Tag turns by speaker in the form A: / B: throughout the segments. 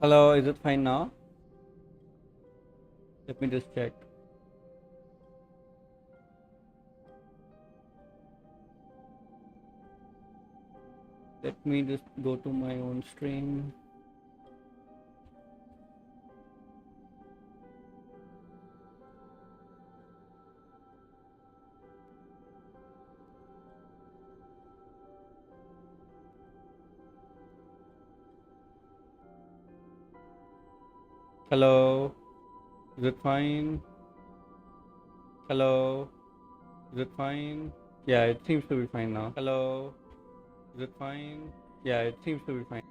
A: Hello, is it fine now? Let me just check. Let me just go to my own stream. Hello, is it fine? Hello, is it fine? Yeah, it seems to be fine now. Hello, is it fine? Yeah, it seems to be fine.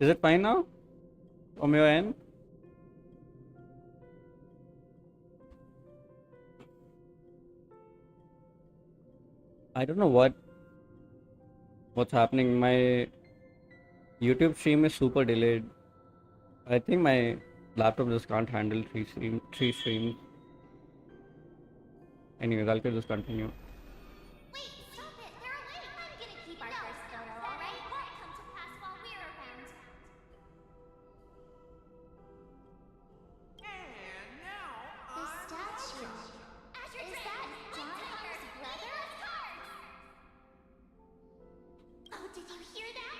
A: Is it fine now? From your end? I don't know what's happening. My YouTube stream is super delayed. I think my laptop just can't handle three streams. Anyways, I'll just continue.
B: Wait, stop it! They're away! I'm gonna keep our first photo, alright? Won't come to pass while we're around.
C: And now
B: The statue. Is that Donhar's brother? Oh, did you hear that?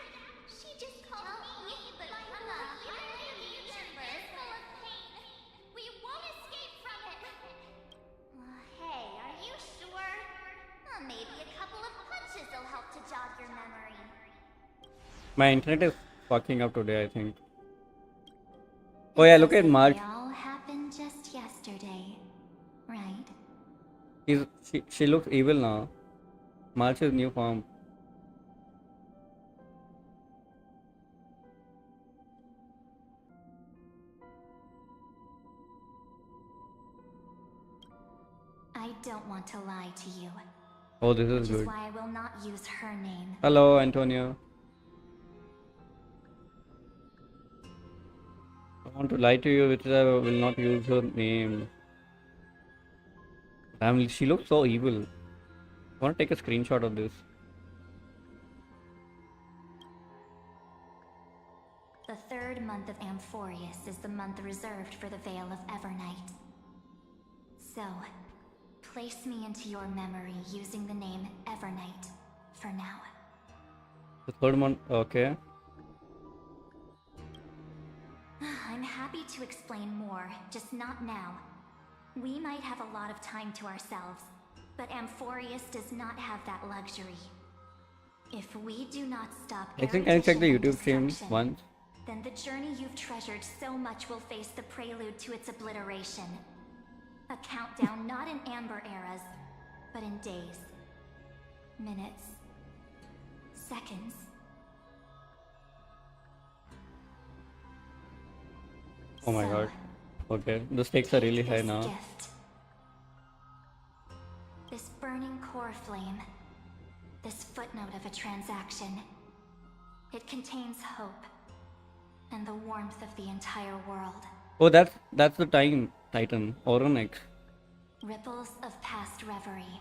B: She just called me, but I'm a highlight universe full of pain. We won't escape from it. Hey, are you sure? Maybe a couple of punches will help to jog your memory.
A: My internet is fucking up today, I think. Oh yeah, look at March.
B: It all happened just yesterday, right?
A: She looks evil now. March's new form.
B: I don't want to lie to you.
A: Oh, this is
B: Which is
A: good.
B: why I will not use her name.
A: Hello, Antonio. I want to lie to you, which is I will not use her name. Damn, she looks so evil. I want to take a screenshot of this.
B: The third month of Amphorius is the month reserved for the Veil of Evernight. So, place me into your memory using the name Evernight for now.
A: The third one, okay.
B: I'm happy to explain more, just not now. We might have a lot of time to ourselves, but Amphorius does not have that luxury. If we do not stop
A: I think I checked the
B: erudition and
A: YouTube stream
B: destruction,
A: once.
B: then the journey you've treasured so much will face the prelude to its obliteration. A countdown not in amber eras, but in days, minutes, seconds.
A: Oh my
B: So,
A: god. Okay, the stakes are
B: take
A: really high
B: this
A: now.
B: gift. This burning core flame. This footnote of a transaction. It contains hope and the warmth of the entire world.
A: Oh, that's the Titan, Oronex.
B: Ripples of past reverie.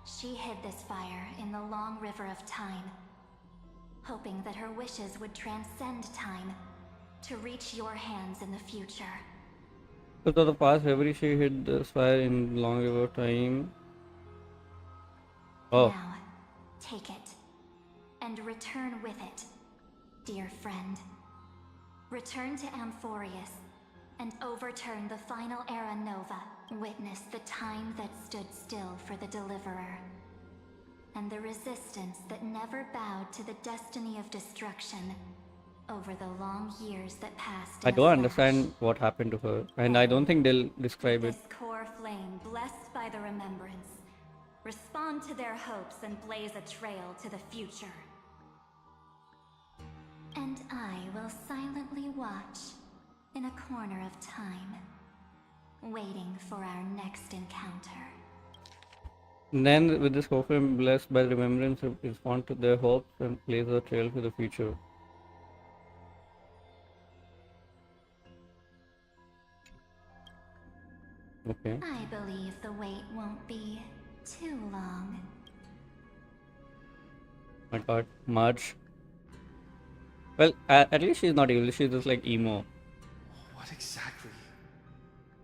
B: She hid this fire in the long river of time, hoping that her wishes would transcend time to reach your hands in the future.
A: Because of the past February, she hid this fire in long river time. Oh,
B: Now, take it, and return with it, dear friend. Return to Amphorius, and overturn the final era Nova. Witness the time that stood still for the Deliverer, and the resistance that never bowed to the destiny of destruction over the long years that passed.
A: I
B: in a
A: don't
B: flash.
A: understand what happened to her, and I don't think they'll describe it.
B: This core flame, blessed by the remembrance, respond to their hopes and blaze a trail to the future. And I will silently watch in a corner of time, waiting for our next encounter.
A: And then, with this offering blessed by remembrance, respond to their hopes and blaze a trail for the future. Okay.
B: I believe the wait won't be too long.
A: My god. March. Well, at least she's not evil. She's just like emo.
C: What exactly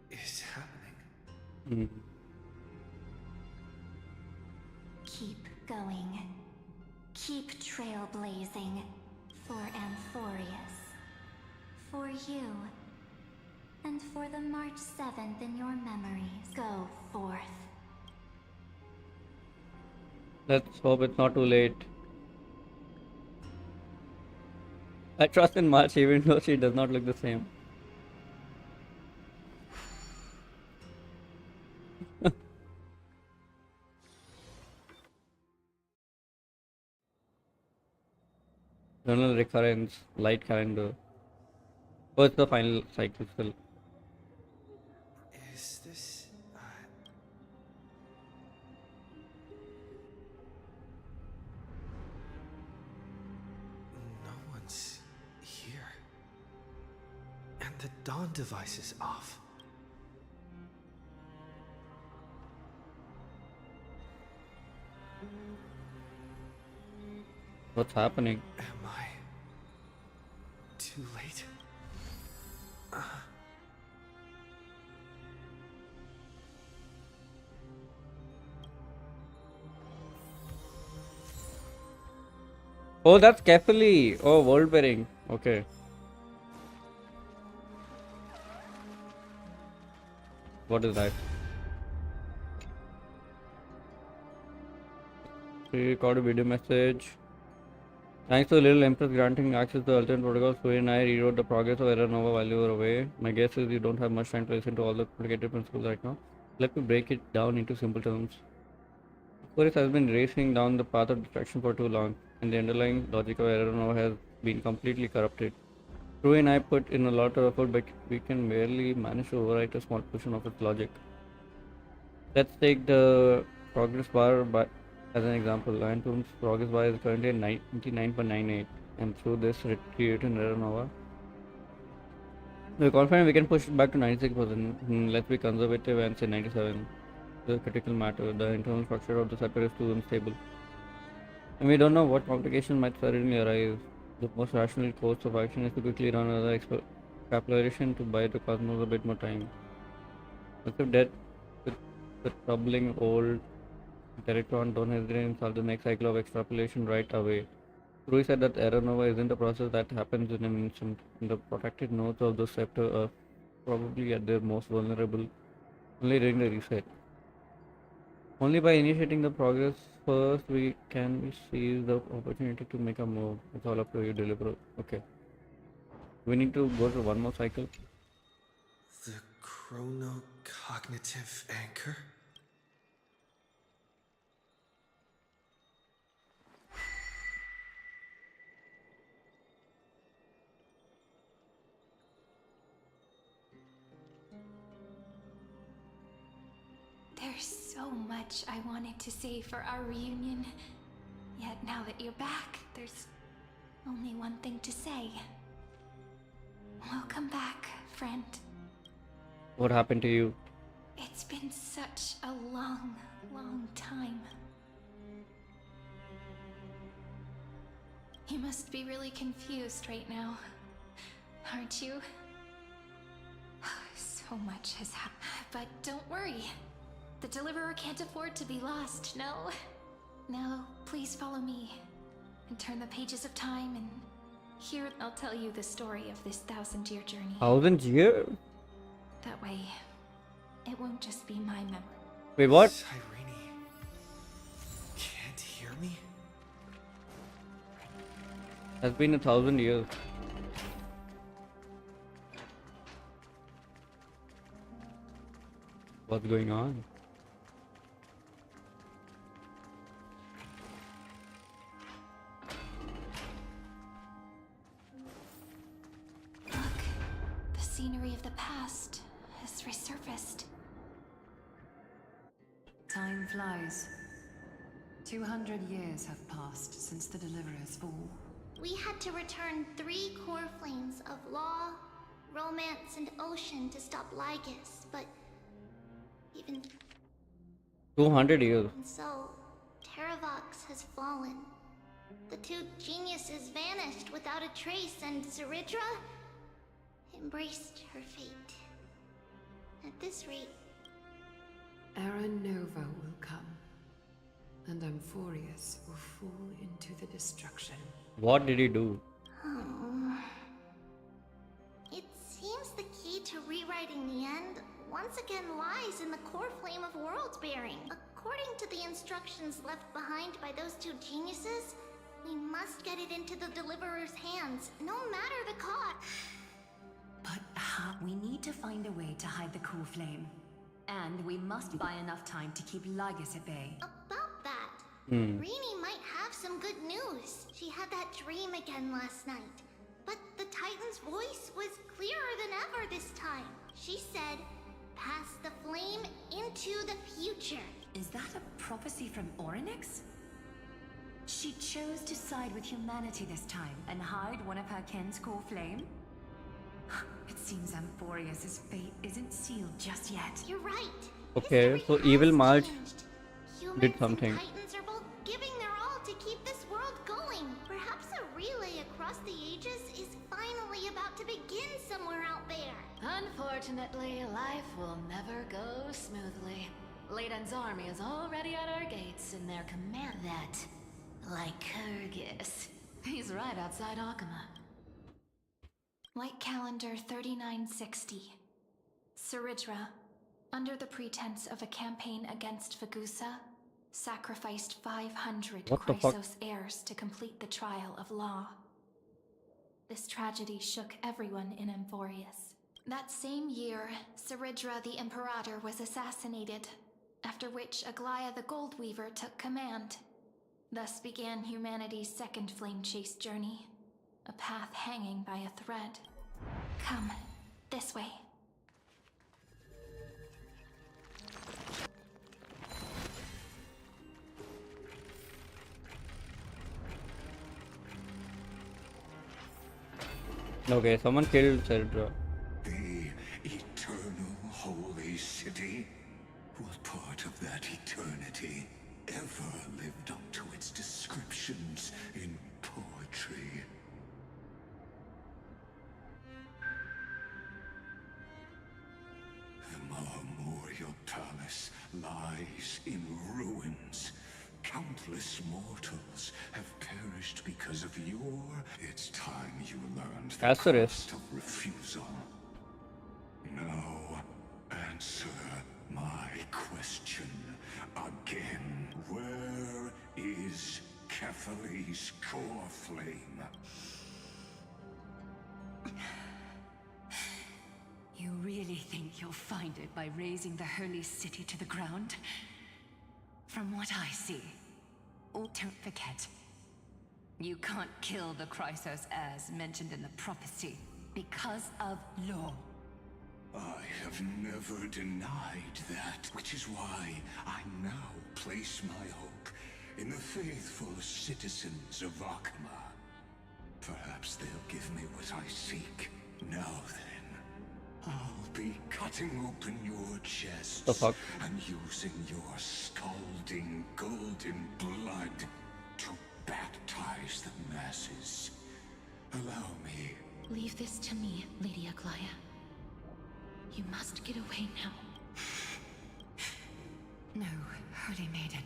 C: is happening?
A: Mm.
B: Keep going. Keep trailblazing for Amphorius. For you. And for the March 7th in your memories. Go forth.
A: Let's hope it's not too late. I trust in March even though she does not look the same. Journal recurrence, light calendar. Oh, it's the final cycle still.
C: Is this. No one's here. And the dawn device is off.
A: What's happening?
C: Am I too late?
A: Oh, that's carefully. Oh, world bearing. Okay. What is that? Record a video message. Thanks to Little Empress granting access to alternate protocols, Sui and I rewrote the progress of Error Nova while you were away. My guess is you don't have much time to listen to all the complicated principles right now. Let me break it down into simple terms. Aquarius has been racing down the path of distraction for too long, and the underlying logic of Error Nova has been completely corrupted. Sui and I put in a lot of effort, but we can barely manage to overwrite a small portion of its logic. Let's take the progress bar as an example. Liontomb's progress bar is currently at 99.98, and through this recreated Error Nova, we're confident we can push it back to 96%. Let's be conservative and say 97. The critical matter, the internal structure of the sector is too unstable. And we don't know what complications might suddenly arise. The most rational course of action is to quickly run another extrapolation to buy the cosmos a bit more time. Let's have dead with the troubling old Teratron, don't hesitate and solve the next cycle of extrapolation right away. Rui said that error nova isn't a process that happens in an instant, and the protected nodes of the scepter are probably at their most vulnerable only during the reset. Only by initiating the progress first can we seize the opportunity to make a move. It's all up to you, deliver. Okay. We need to go through one more cycle.
C: The chronocognitive anchor?
D: There's so much I wanted to say for our reunion. Yet now that you're back, there's only one thing to say. Welcome back, friend.
A: What happened to you?
D: It's been such a long, long time. You must be really confused right now, aren't you? So much has happened. But don't worry. The Deliverer can't afford to be lost, no? Now, please follow me and turn the pages of time, and here I'll tell you the story of this 1,000-year journey.
A: 1,000 years?
D: That way, it won't just be my memory.
A: Wait, what?
C: Cyrene can't hear me?
A: Has been 1,000 years. What's going on?
D: Look, the scenery of the past has resurfaced.
E: Time flies. 200 years have passed since the Deliverer's fall.
B: We had to return 3 core flames of law, romance, and ocean to stop Lygus, but even
A: 200 years.
B: so, Terravox has fallen. The 2 geniuses vanished without a trace, and Zeridra embraced her fate. At this rate,
E: Era Nova will come, and Amphorius will fall into the destruction.
A: What did he do?
B: it seems the key to rewriting the end once again lies in the core flame of world bearing. According to the instructions left behind by those 2 geniuses, we must get it into the Deliverer's hands, no matter the cost.
F: But we need to find a way to hide the core flame. And we must buy enough time to keep Lygus at bay.
B: About that, Rini might have some good news. She had that dream again last night. But the Titan's voice was clearer than ever this time. She said, pass the flame into the future.
F: Is that a prophecy from Orynyx? She chose to side with humanity this time and hide one of her kin's core flame? It seems Amphorius' fate isn't sealed just yet.
B: You're right.
A: Okay,
B: History
A: so
B: has
A: Evil March
B: changed.
A: did
B: Humans
A: something.
B: and Titans are both giving their all to keep this world going. Perhaps a relay across the ages is finally about to begin somewhere out there.
D: Unfortunately, life will never go smoothly. Leiden's army is already at our gates, and their command that, like Kyrgyz. He's right outside Akama.
G: White Calendar 3960. Zeridra, under the pretense of a campaign against Vagusa, sacrificed 500
A: What the fuck?
G: Chrysos heirs to complete the trial of law. This tragedy shook everyone in Amphorius. That same year, Zeridra the Imperator was assassinated, after which Aglaya the Goldweaver took command. Thus began humanity's second flame chase journey, a path hanging by a thread. Come, this way.
A: Okay, someone killed Zeridra.
H: The eternal holy city? What part of that eternity ever lived up to its descriptions in poetry? The Marmorial Palace lies in ruins. Countless mortals have perished because of It's time you learned the
A: Asterisk.
H: cost of refusal. Now, answer my question again. Where is Kefali's core flame?
F: You really think you'll find it by razing the holy city to the ground? From what I see, don't forget, you can't kill the Chrysos as mentioned in the prophecy because of law.
H: I have never denied that, which is why I now place my hope in the faithful citizens of Akama. Perhaps they'll give me what I seek. Now then, I'll be cutting open your chests
A: The fuck?
H: and using your scalding golden blood to baptize the masses. Allow me.
G: Leave this to me, Lady Aglaya. You must get away now.
F: No, Holy Maiden.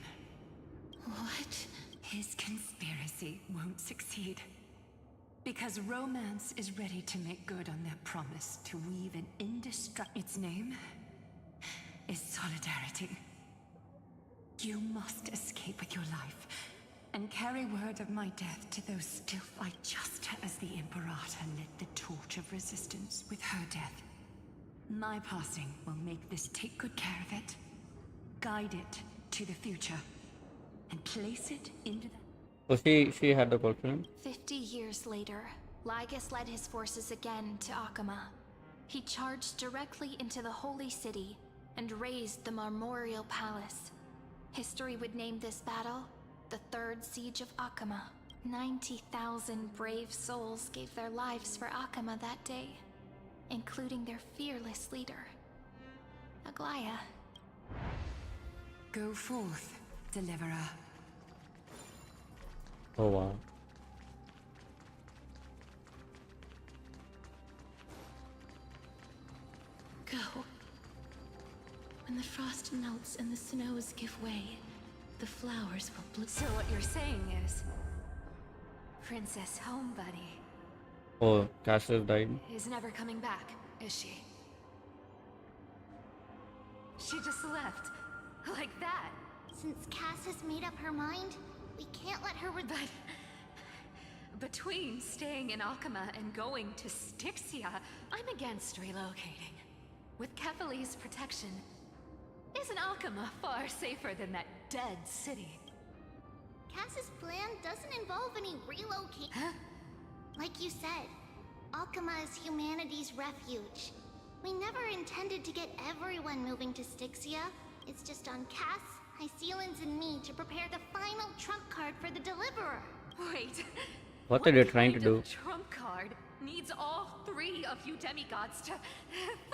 G: What?
F: His conspiracy won't succeed. Because romance is ready to make good on their promise to weave an indestructible... Its name is solidarity. You must escape with your life and carry word of my death to those still fight, just as the Imperator lit the torch of resistance with her death. My passing will make this. Take good care of it, guide it to the future, and place it into the...
A: So she had the girlfriend.
G: 50 years later, Lygus led his forces again to Akama. He charged directly into the Holy City and razed the Marmorial Palace. History would name this battle the Third Siege of Akama. 90,000 brave souls gave their lives for Akama that day, including their fearless leader, Aglaya.
F: Go forth, deliverer.
A: Oh wow.
G: Go. When the frost melts and the snows give way, the flowers will bloom.
F: So what you're saying is, Princess Homebuddy
A: Oh, Cassius died.
F: is never coming back, is she? She just left, like that.
B: Since Cass has made up her mind, we can't let her
F: But between staying in Akama and going to Styxia, I'm against relocating. With Kethale's protection, isn't Akama far safer than that dead city?
B: Cass's plan doesn't involve any relocation.
F: Huh?
B: Like you said, Alchema is humanity's refuge. We never intended to get everyone moving to Styxia. It's just on Cass, Hyselins, and me to prepare the final trump card for the Deliverer.
F: Wait.
A: What are they trying to
F: kind
A: do?
F: of trump card needs all three of you demigods to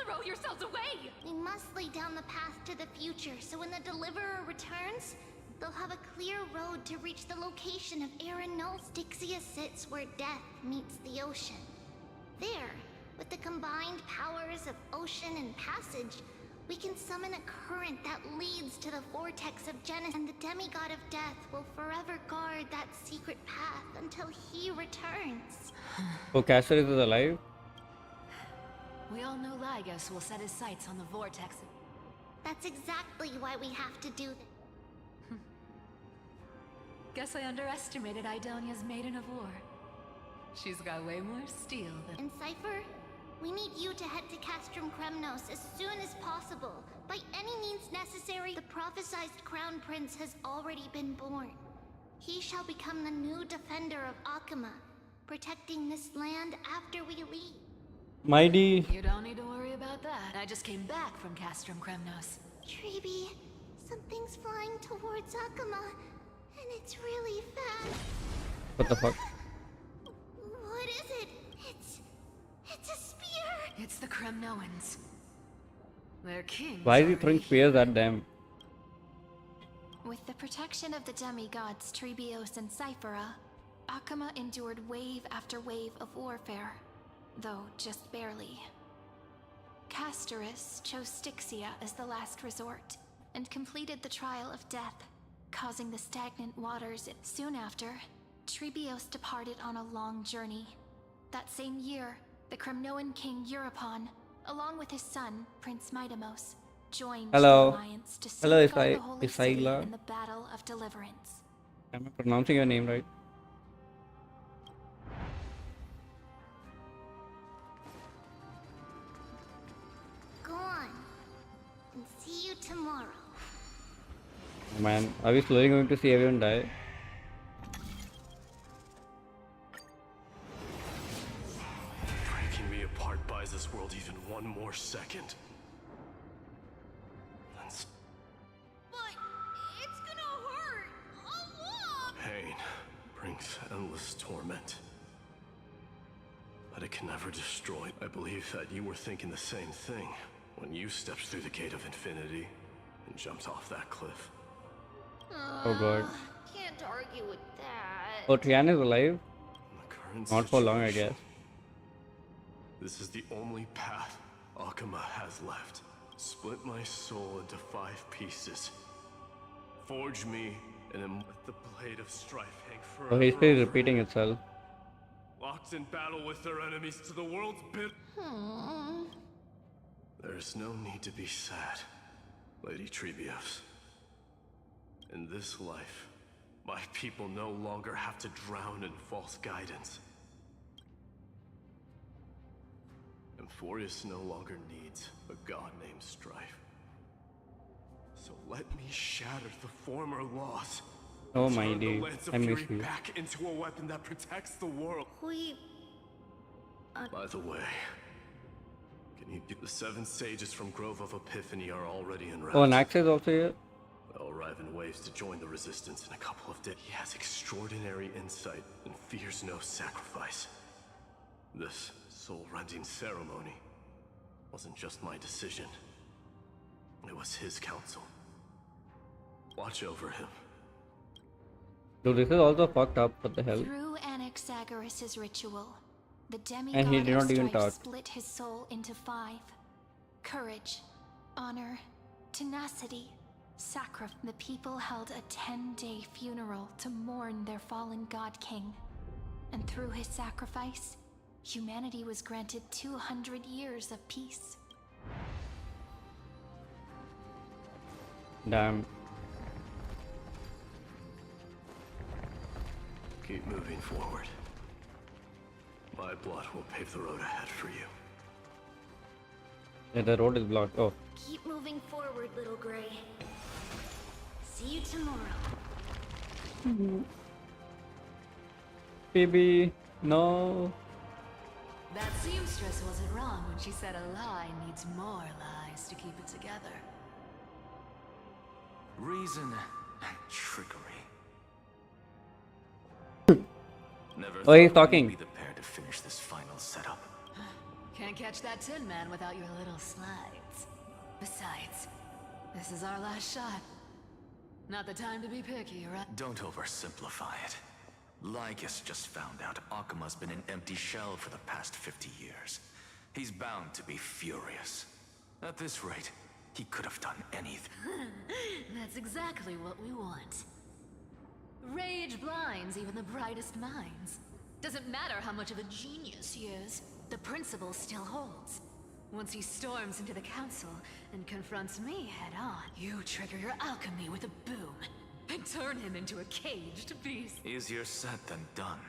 F: throw yourselves away?
B: We must lay down the path to the future, so when the Deliverer returns, they'll have a clear road to reach the location of Aaron Null. Styxia sits where death meets the ocean. There, with the combined powers of ocean and passage, we can summon a current that leads to the vortex of Genesis, and the demigod of death will forever guard that secret path until he returns.
A: Oh, Cassius is alive?
F: We all know Lygos will set his sights on the vortex.
B: That's exactly why we have to do this.
F: Guess I underestimated Idonia's Maiden of War. She's got way more steel than...
B: And Cypher, we need you to head to Castrum Kremnos as soon as possible. By any means necessary, the prophesized Crown Prince has already been born. He shall become the new defender of Akama, protecting this land after we leave.
A: Mighty.
F: You don't need to worry about that. I just came back from Castrum Kremnos.
B: Treeby, something's flying towards Akama, and it's really fast.
A: What the fuck?
B: What is it? It's a spear!
F: It's the Kremnoans. Their king.
A: Why is he throwing spears at them?
G: With the protection of the demigods Trebios and Cyphera, Akama endured wave after wave of warfare, though just barely. Castorus chose Styxia as the last resort, and completed the trial of death, causing the stagnant waters. Soon after, Trebios departed on a long journey. That same year, the Kremnoan king Euripon, along with his son, Prince Midamos, joined
A: Hello.
G: the alliance to
A: Hello,
G: safeguard the holy city
A: Isaila.
G: in the Battle of Deliverance.
A: Am I pronouncing your name right?
B: Go on, and see you tomorrow.
A: Man, are we slowly going to see everyone die?
I: Breaking me apart buys this world even one more second.
B: But it's gonna hurt a lot!
I: Pain brings endless torment. But it can never destroy. I believe that you were thinking the same thing when you stepped through the gate of infinity and jumped off that cliff.
A: Oh god.
B: Can't argue with that.
A: Oh, Triana is alive?
I: The current
A: Not for long, I
I: situation-
A: guess.
I: This is the only path Akama has left. Split my soul into 5 pieces. Forge me and let the blade of strife hang forever.
A: Oh, history is
I: over
A: repeating
I: it.
A: itself.
I: Locked in battle with their enemies to the world's bit. There's no need to be sad, Lady Trebios. In this life, my people no longer have to drown in false guidance. Amphorius no longer needs a god named Strife. So let me shatter the former laws.
A: Oh my
I: Turn the
A: dear,
I: Lance of
A: I miss
I: Fury
A: you.
I: back into a weapon that protects the world. By the way, can you get the 7 sages from Grove of Epiphany are already in route.
A: Oh, Nax is also here?
I: They'll arrive in waves to join the resistance in a couple of days. He has extraordinary insight and fears no sacrifice. This soul-rending ceremony wasn't just my decision. It was his counsel. Watch over him.
A: Dude, this is also fucked up. What the hell?
G: Through Anaxagoras' ritual, the
A: And he
G: demigod
A: did
G: of
A: not even
G: strife
A: talk.
G: split his soul into 5. Courage, honor, tenacity, sacrifice. The people held a 10-day funeral to mourn their fallen god king. And through his sacrifice, humanity was granted 200 years of peace.
A: Damn.
I: Keep moving forward. My blood will pave the road ahead for you.
A: Yeah, the road is blocked. Oh.
B: Keep moving forward, little Gray. See you tomorrow.
A: Baby, no.
F: That seamstress wasn't wrong when she said a lie needs more lies to keep it together.
J: Reason and trickery. Never
A: Oh, he's
J: thought
A: talking.
J: we'd be the pair to finish this final setup.
F: Can't catch that Tin Man without your little slides. Besides, this is our last shot. Not the time to be picky, right?
J: Don't oversimplify it. Lycus just found out Akima's been an empty shell for the past 50 years. He's bound to be furious. At this rate, he could have done anything.
F: That's exactly what we want. Rage blinds even the brightest minds. Doesn't matter how much of a genius he is, the principle still holds. Once he storms into the council and confronts me head-on, you trigger your alchemy with a boom and turn him into a caged beast.
J: Easier said than done.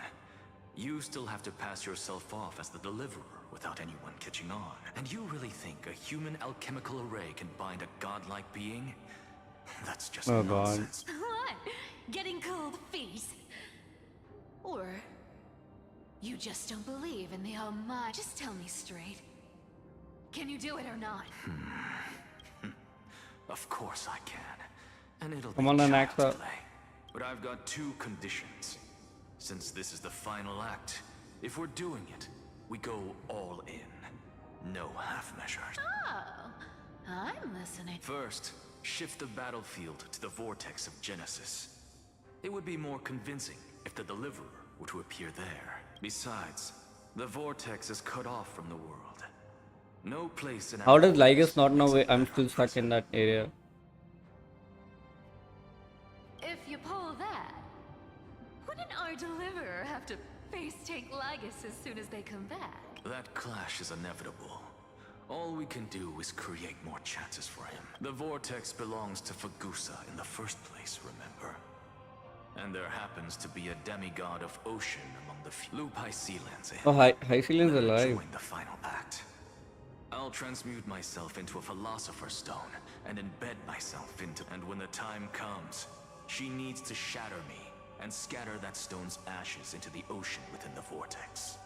J: You still have to pass yourself off as the deliverer without anyone catching on. And you really think a human alchemical array can bind a godlike being? That's just
A: Oh, God.
J: nonsense.
F: What? Getting cold feet? Or you just don't believe in the Almighty? Just tell me straight. Can you do it or not?
J: Of course I can. And it'll
A: Come
J: be
A: on, then,
J: child's
A: Axa.
J: play. But I've got 2 conditions. Since this is the final act, if we're doing it, we go all in. No half measures.
F: Oh, I'm listening.
J: First, shift the battlefield to the vortex of Genesis. It would be more convincing if the deliverer were to appear there. Besides, the vortex is cut off from the world. No place in
A: How does
J: Alpha
A: Lygus not know
J: is
A: I'm
J: better
A: still stuck in that area?
F: If you pull that, wouldn't our deliverer have to face tank Lygus as soon as they come back?
J: That clash is inevitable. All we can do is create more chances for him. The vortex belongs to Fagusa in the first place, remember? And there happens to be a demigod of ocean among the few. Loop Hyselins in.
A: Oh, Hyselins
J: Let her
A: alive.
J: join the final act. I'll transmute myself into a philosopher's stone and embed myself into. And when the time comes, she needs to shatter me and scatter that stone's ashes into the ocean within the vortex.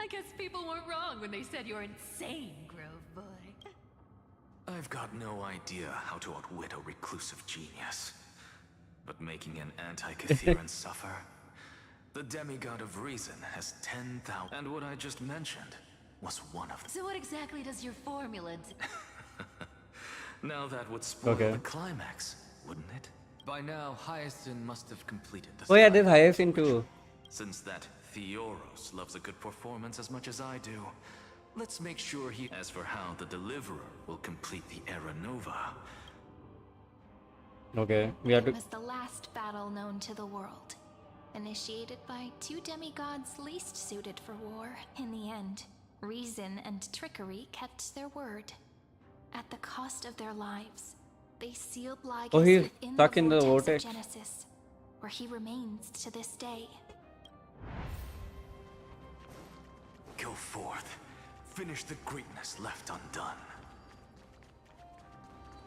F: I guess people weren't wrong when they said you're insane, Grove Boy.
J: I've got no idea how to outwit a reclusive genius. But making an anti-Catharan suffer? The demigod of reason has 10,000. And what I just mentioned was one of them.
F: So what exactly does your formula do?
J: Now that would spoil
A: Okay.
J: the climax, wouldn't it? By now, Hyacinth must have completed the
A: Oh yeah,
J: slide.
A: there's Hyacinth too.
J: Since that Theoros loves a good performance as much as I do, let's make sure he... As for how the Deliverer will complete the Era Nova...
A: Okay, we have
G: It
A: to.
G: was the last battle known to the world, initiated by 2 demigods least suited for war. In the end, reason and trickery kept their word. At the cost of their lives, they sealed Lygus
A: Oh, he's
G: within
A: stuck
G: the
A: in the
G: vortex
A: vortex.
G: of Genesis, where he remains to this day.
J: Go forth. Finish the greatness left undone.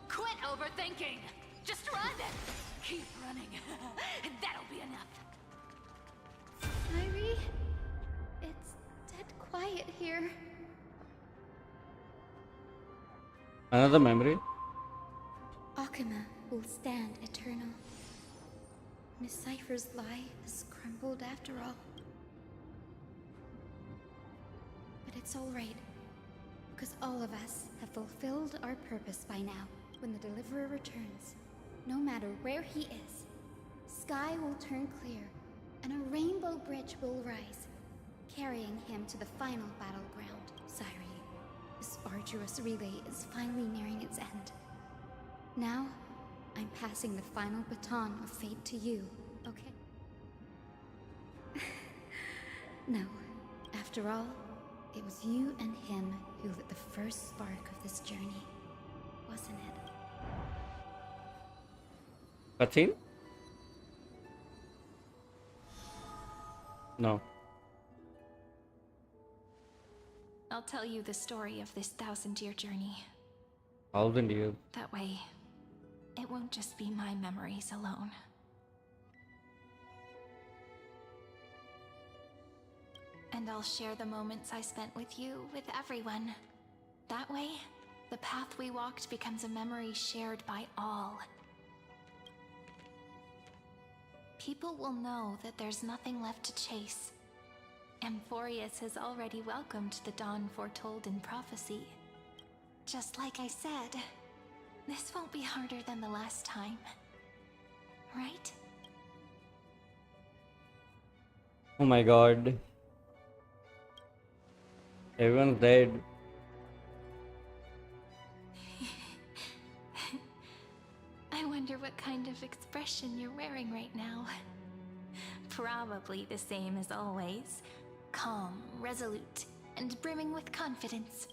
F: Quit overthinking! Just run! Keep running, and that'll be enough.
B: Irie, it's dead quiet here.
A: Another memory?
K: Alchema will stand eternal. Miss Cypher's lie has crumbled after all. But it's alright, because all of us have fulfilled our purpose by now. When the Deliverer returns, no matter where he is, sky will turn clear, and a rainbow bridge will rise, carrying him to the final battleground. Syri, this arduous relay is finally nearing its end. Now, I'm passing the final baton of fate to you, okay? No, after all, it was you and him who lit the first spark of this journey, wasn't it?
A: Cutscene? No.
D: I'll tell you the story of this 1,000-year journey.
A: 1,000 years.
D: That way, it won't just be my memories alone. And I'll share the moments I spent with you with everyone. That way, the path we walked becomes a memory shared by all. People will know that there's nothing left to chase. Amphorius has already welcomed the dawn foretold in prophecy. Just like I said, this won't be harder than the last time. Right?
A: Oh my god. Everyone's dead.
D: I wonder what kind of expression you're wearing right now. Probably the same as always. Calm, resolute, and brimming with confidence.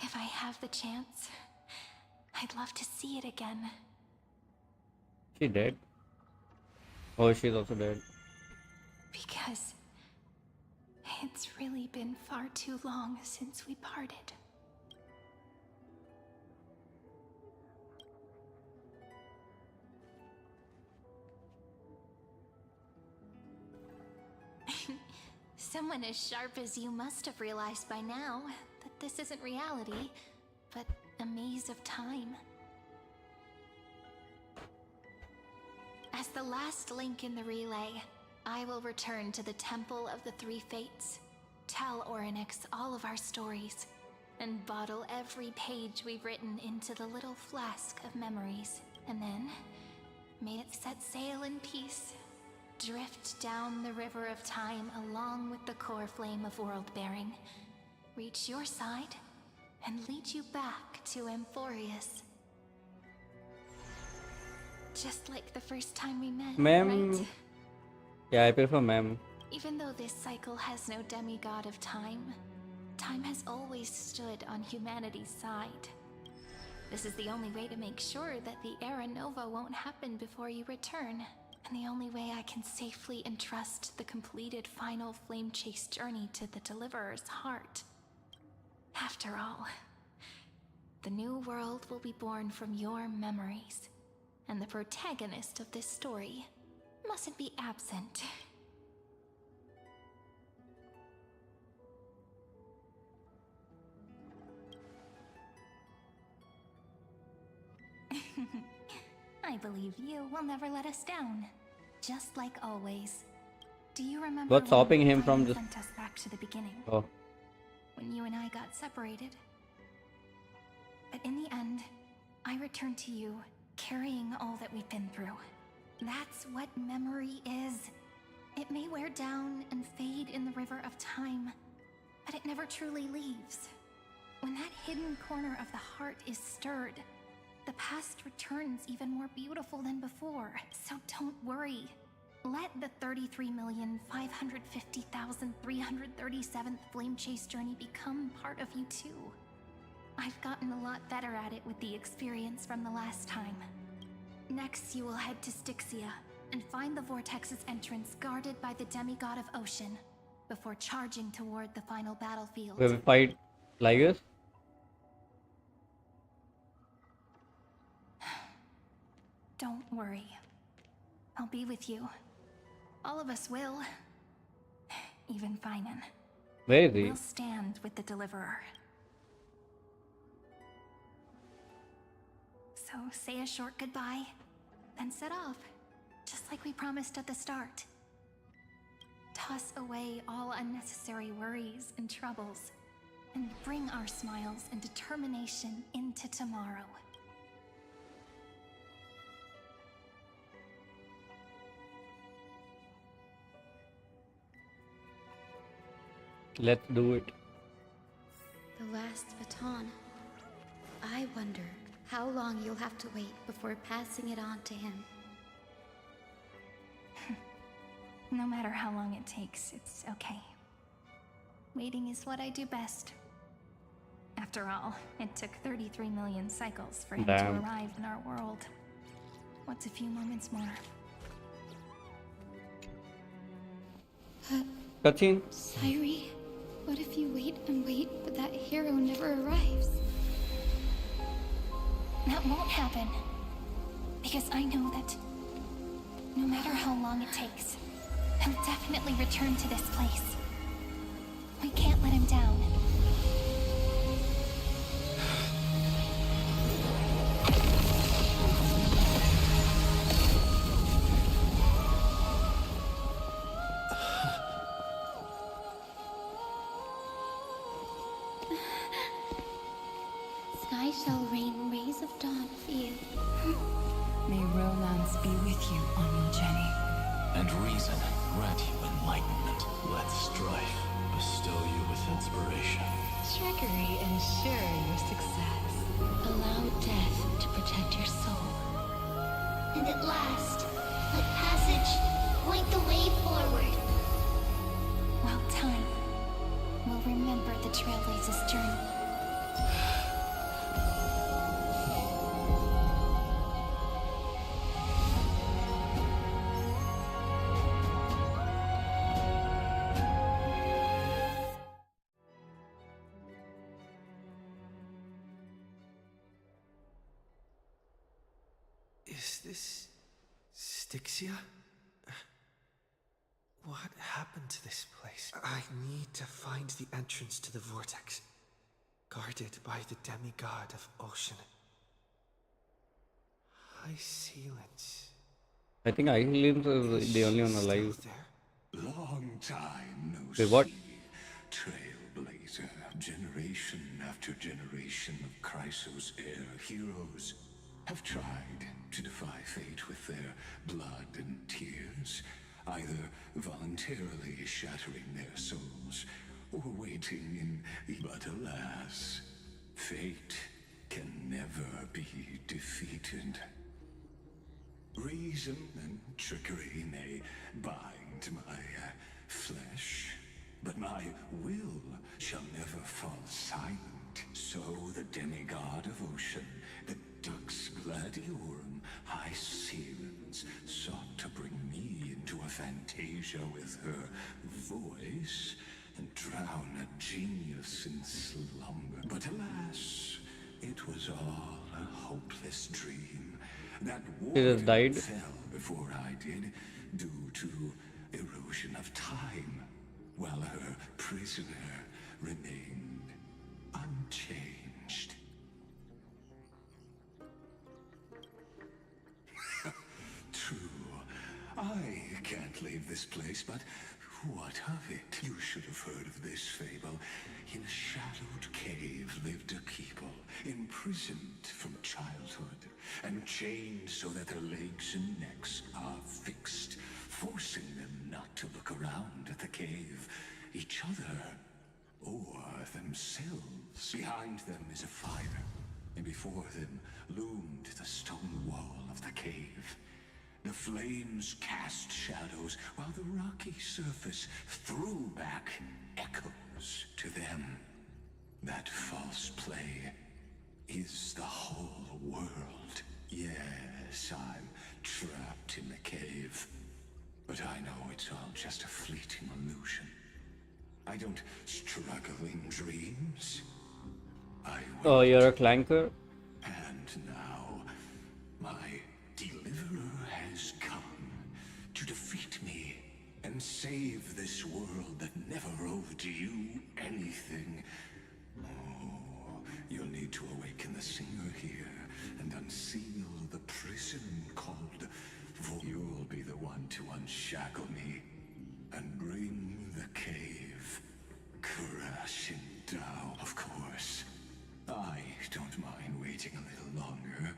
D: If I have the chance, I'd love to see it again.
A: She dead? Oh, she's also dead.
D: Because it's really been far too long since we parted. Someone as sharp as you must have realized by now that this isn't reality, but a maze of time. As the last link in the relay, I will return to the Temple of the Three Fates, tell Orynyx all of our stories, and bottle every page we've written into the little flask of memories. And then, may it set sail in peace, drift down the river of time along with the core flame of world-bearing, reach your side, and lead you back to Amphorius. Just like the first time we met,
A: Ma'am.
D: right?
A: Yeah, I prefer ma'am.
D: Even though this cycle has no demigod of time, time has always stood on humanity's side. This is the only way to make sure that the Era Nova won't happen before you return. And the only way I can safely entrust the completed final flame chase journey to the Deliverer's heart. After all, the new world will be born from your memories, and the protagonist of this story mustn't be absent. I believe you will never let us down. Just like always. Do you remember
A: What's stopping him
D: time
A: from just...
D: sent us back to the beginning?
A: Oh.
D: When you and I got separated? But in the end, I returned to you, carrying all that we've been through. That's what memory is. It may wear down and fade in the river of time, but it never truly leaves. When that hidden corner of the heart is stirred, the past returns even more beautiful than before. So don't worry. Let the 33,550,337th Flame Chase journey become part of you too. I've gotten a lot better at it with the experience from the last time. Next, you will head to Styxia and find the Vortex's entrance guarded by the demigod of ocean before charging toward the final battlefield.
A: We will fight like this?
D: Don't worry. I'll be with you. All of us will. Even Finan.
A: Where is he?
D: We'll stand with the Deliverer.
G: So say a short goodbye, then set off, just like we promised at the start. Toss away all unnecessary worries and troubles, and bring our smiles and determination into tomorrow.
A: Let's do it.
K: The last baton. I wonder how long you'll have to wait before passing it on to him.
G: No matter how long it takes, it's okay. Waiting is what I do best. After all, it took 33 million cycles for him to
A: Damn.
G: arrive in our world. What's a few moments more?
A: Cutscene.
K: Sairi, what if you wait and wait, but that hero never arrives?
G: That won't happen. Because I know that no matter how long it takes, he'll definitely return to this place. We can't let him down.
K: Sky shall rain rays of dawn for you.
F: May romance be with you on your journey.
J: And reason grant you enlightenment.
I: Let strife bestow you with inspiration.
F: Trickery ensure your success.
K: Allow death to protect your soul.
B: And at last, let passage point the way forward.
G: While time will remember the Trailblaze's journey.
C: Is this Styxia? What happened to this place? I need to find the entrance to the vortex, guarded by the demigod of ocean. Hyselins.
A: I think Hyselins is the only one
C: Still
A: alive.
C: there?
H: Long time no
A: Wait, what?
H: see. Trailblazer, generation after generation of Chrysos heir heroes have tried to defy fate with their blood and tears, either voluntarily shattering their souls or waiting in. But alas, fate can never be defeated. Reason and trickery may bind my flesh, but my will shall never fall silent. So the demigod of ocean, the Dux Gladiorum, Hyselins, sought to bring me into a fantasia with her voice and drown a genius in slumber. But alas, it was all a hopeless dream. That
A: He just died.
H: fell before I did, due to erosion of time, while her prisoner remained unchanged. True, I can't leave this place, but what of it? You should have heard of this fable. In a shadowed cave lived a people, imprisoned from childhood, and chained so that their legs and necks are fixed, forcing them not to look around at the cave, each other, or themselves. Behind them is a fire, and before them loomed the stone wall of the cave. The flames cast shadows, while the rocky surface threw back echoes to them. That false play is the whole world. Yes, I'm trapped in the cave. But I know it's all just a fleeting illusion. I don't struggle in dreams. I
A: Oh,
H: wait.
A: you're a clanker?
H: And now, my deliverer has come to defeat me and save this world that never owed you anything. Oh, you'll need to awaken the singer here and unseal the prison called You'll be the one to unshackle me and bring the cave crashing down. Of course, I don't mind waiting a little longer.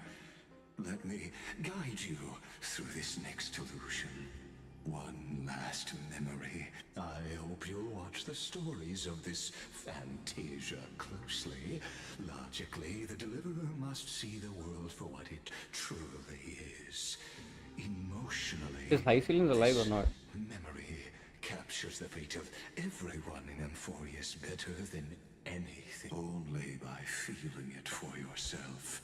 H: Let me guide you through this next illusion. One last memory. I hope you'll watch the stories of this Fantasia closely. Logically, the Deliverer must see the world for what it truly is. Emotionally,
A: Is Hyselins alive or not?
H: memory captures the fate of everyone in Amphorius better than anything. Only by feeling it for yourself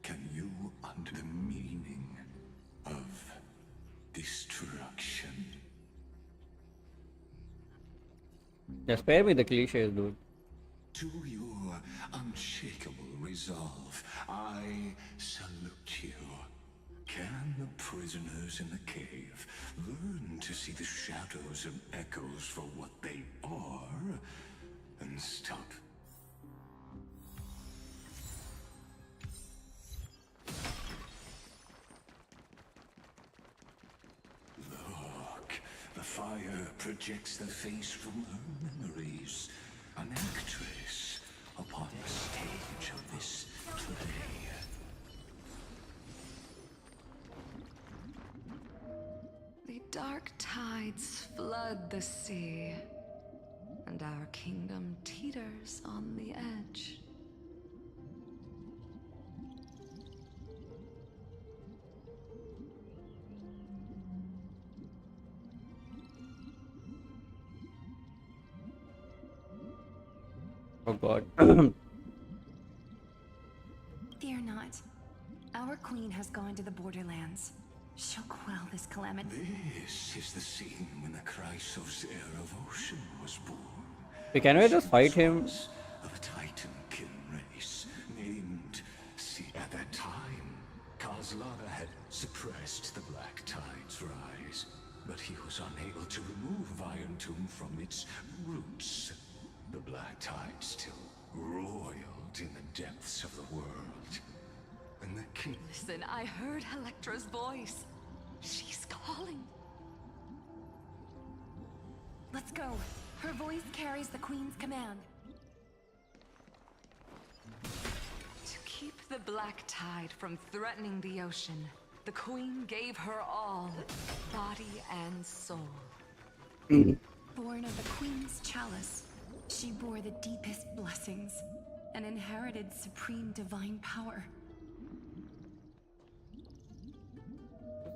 H: can you under the meaning of destruction.
A: Yeah, spare me the cliches, dude.
H: To your unshakable resolve, I salute you. Can the prisoners in the cave learn to see the shadows and echoes for what they are, and stop? Look, the fire projects the face from her memories. An actress upon the stage of this play.
F: The dark tides flood the sea, and our kingdom teeters on the edge.
A: Oh god.
F: Fear not. Our queen has gone to the borderlands. She'll quell this calamity.
H: This is the scene when the Chrysos heir of Ocean was born.
A: Wait, can we just fight him?
H: Of a Titankin race named At that time, Kozlana had suppressed the Black Tide's rise, but he was unable to remove Iron Tomb from its roots. The Black Tide still roiled in the depths of the world. And the king...
F: Listen, I heard Electra's voice. She's calling. Let's go. Her voice carries the Queen's command. To keep the Black Tide from threatening the ocean, the Queen gave her all, body and soul. Born of the Queen's chalice, she bore the deepest blessings and inherited supreme divine power.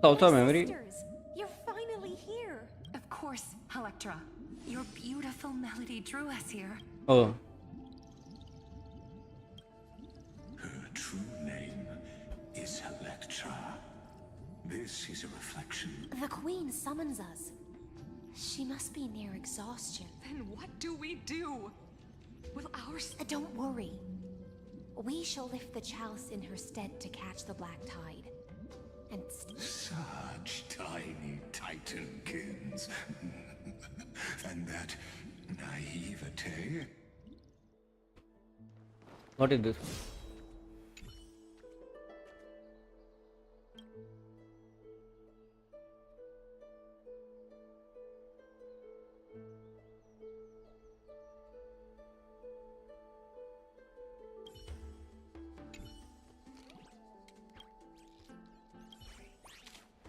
A: Also a memory.
G: Sisters, you're finally here.
F: Of course, Electra. Your beautiful melody drew us here.
A: Oh.
H: Her true name is Electra. This is a reflection.
G: The Queen summons us. She must be near exhaustion.
F: Then what do we do? Will ours...
G: Don't worry. We shall lift the chalice in her stead to catch the Black Tide. And
H: Such tiny Titankins. And that naivete.
A: What is this?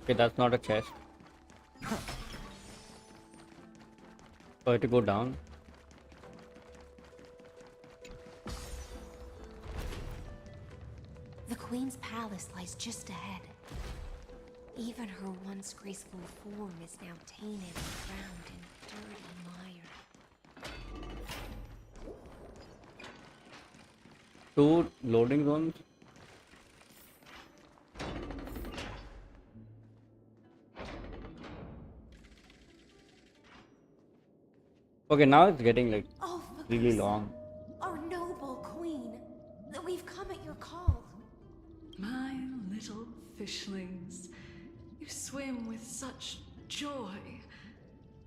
A: Okay, that's not a chest. Oh, I have to go down.
G: the Queen's palace lies just ahead. Even her once graceful form is now tainted and drowned in dirty mire.
A: 2 loading zones. Okay, now it's getting like really long.
G: Our noble queen, we've come at your call.
L: My little fishlings, you swim with such joy.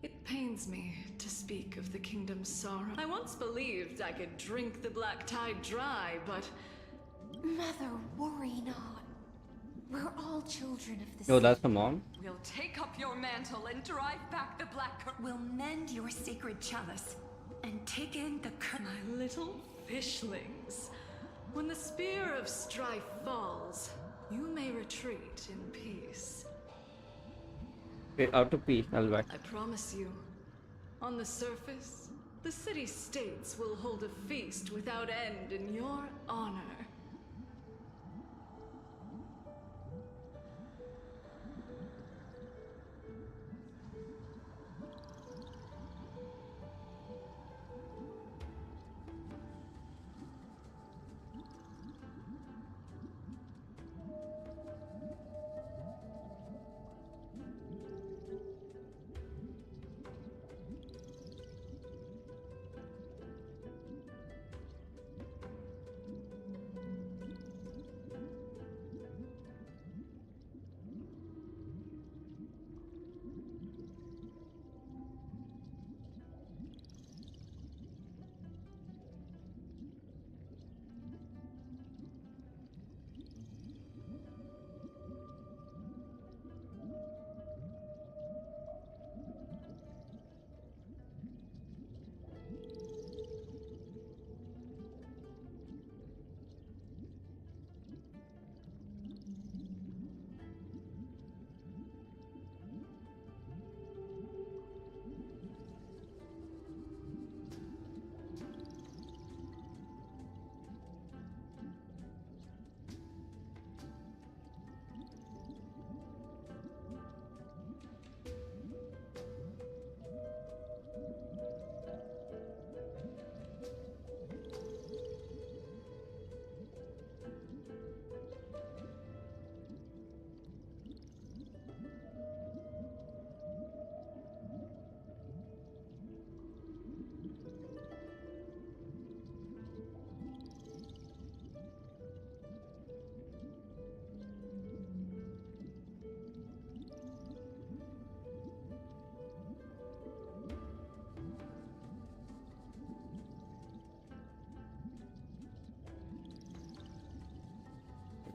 L: It pains me to speak of the kingdom's sorrow. I once believed I could drink the black tide dry, but
K: Mother, worry not. We're all children of the
A: Oh,
K: sea.
A: that's the mom?
F: We'll take up your mantle and drive back the black We'll mend your sacred chalice and take in the
L: My little fishlings. When the spear of strife falls, you may retreat in peace.
A: Okay, out of peace, I'll back.
L: I promise you, on the surface, the city-states will hold a feast without end in your honor.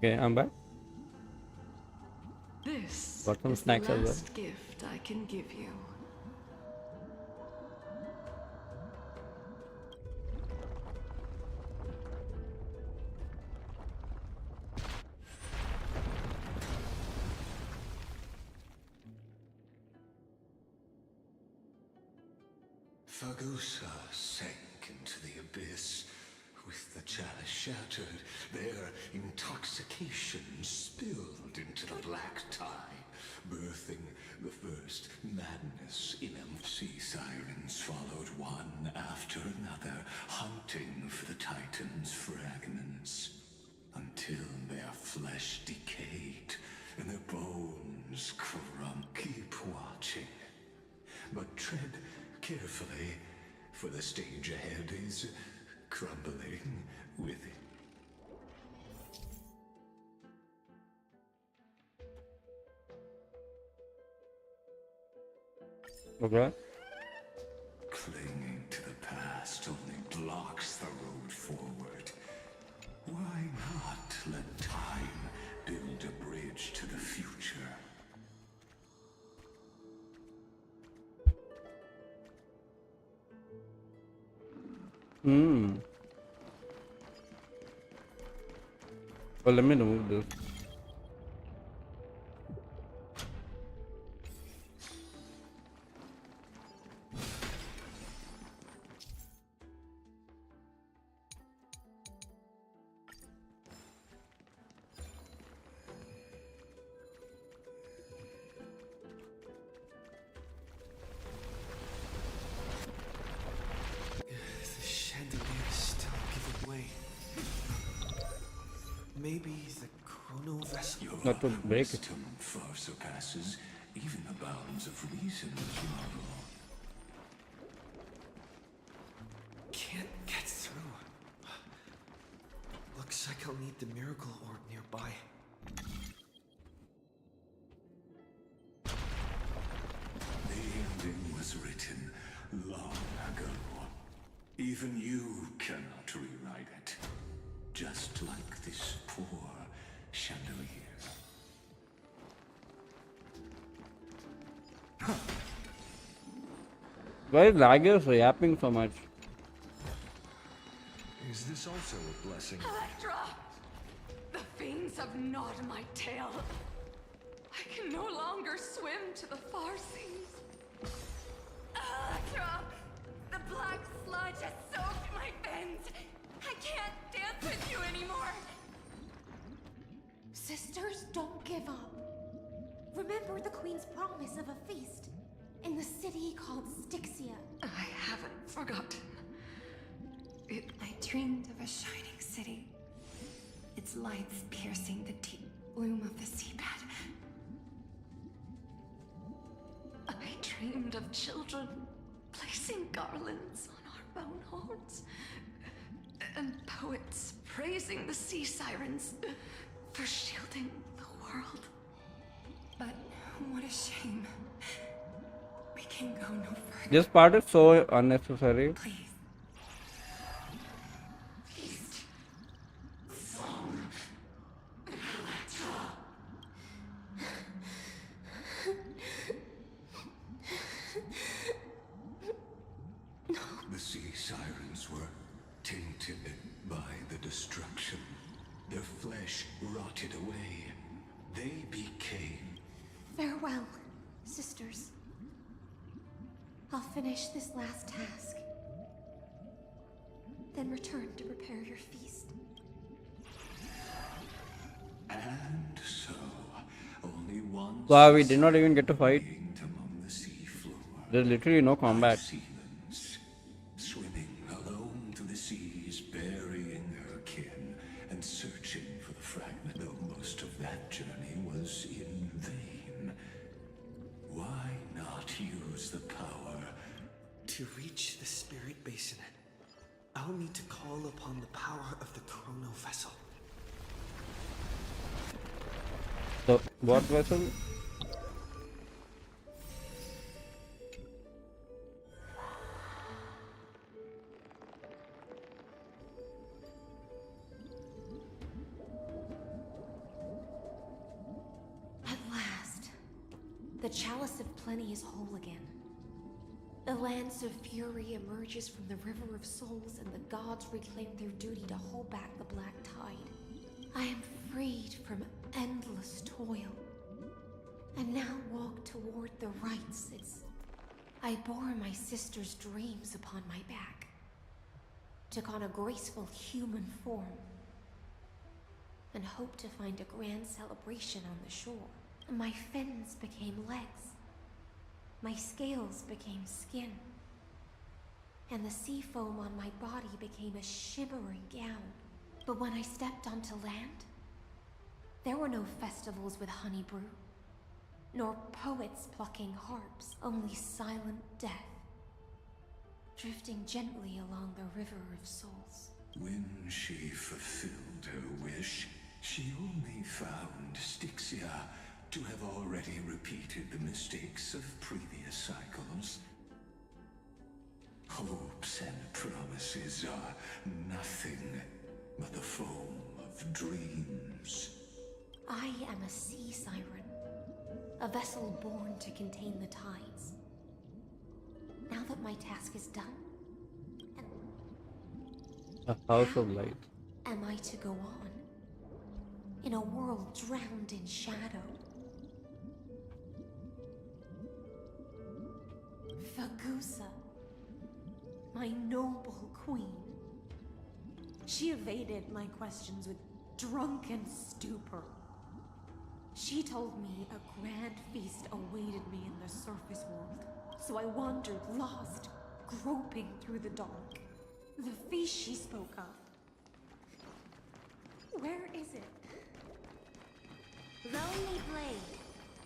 A: Okay, I'm back.
L: This
A: Got some
L: is the
A: snacks as well.
L: last gift I can give you.
H: Fagusa sank into the abyss. With the chalice shattered, their intoxication spilled into the black tide, birthing the first madness in them. Sea sirens followed one after another, hunting for the Titan's fragments, until their flesh decayed and their bones crumbled. Keep watching, but tread carefully, for the stage ahead is crumbling with it.
A: Okay.
H: Clinging to the past only blocks the road forward. Why not let time build a bridge to the future?
A: Well, let me remove this.
C: The chandelier is still giving way. Maybe the chrono vessel.
H: Your
A: Not to break it.
H: wisdom far surpasses even the bounds of reason, Marvel.
C: Can't get through. Looks like I'll need the miracle orb nearby.
H: The ending was written long ago. Even you cannot rewrite it. just like this poor chandelier.
A: Why is Lagos yapping so much?
M: Is this also a blessing?
L: Electra! The fiends have gnawed my tail. I can no longer swim to the far seas. Electra! The black sludge has soaked my fins. I can't dance with you anymore.
K: Sisters, don't give up. Remember the Queen's promise of a feast in the city called Styxia.
L: I haven't forgotten.
F: I dreamed of a shining city, its lights piercing the deep gloom of the seabed.
L: I dreamed of children placing garlands on our bone horns, and poets praising the sea sirens for shielding the world.
F: But what a shame. We can go no further.
A: This part is so unnecessary.
F: Please.
H: The sea sirens were tainted by the destruction. Their flesh rotted away. They became...
K: Farewell, sisters. I'll finish this last task. Then return to prepare your feast.
H: And so, only one...
A: Wow, we did not even get to fight.
H: Among the sea floor.
A: There's literally no combat.
H: Hyselins, swimming alone through the seas, burying her kin, and searching for the fragment, though most of that journey was in vain. Why not use the power?
C: To reach the spirit basin, I'll need to call upon the power of the chrono vessel.
A: So, what vessel?
K: At last, the Chalice of Plenty is whole again. The Lance of Fury emerges from the River of Souls, and the gods reclaim their duty to hold back the Black Tide. I am freed from endless toil, and now walk toward the rites. I bore my sister's dreams upon my back, took on a graceful human form, and hoped to find a grand celebration on the shore. My fins became legs. My scales became skin, and the sea foam on my body became a shimmering gown. But when I stepped onto land, there were no festivals with honey brew, nor poets plucking harps, only silent death, drifting gently along the River of Souls.
H: When she fulfilled her wish, she only found Styxia to have already repeated the mistakes of previous cycles. Hopes and promises are nothing but the foam of dreams.
K: I am a sea siren, a vessel born to contain the tides. Now that my task is done,
A: A house of light.
K: am I to go on in a world drowned in shadow? Fagusa, my noble queen. She evaded my questions with drunken stupor. She told me a grand feast awaited me in the surface world, so I wandered lost, groping through the dark. The feast she spoke of. Where is it?
B: Lonely Blade,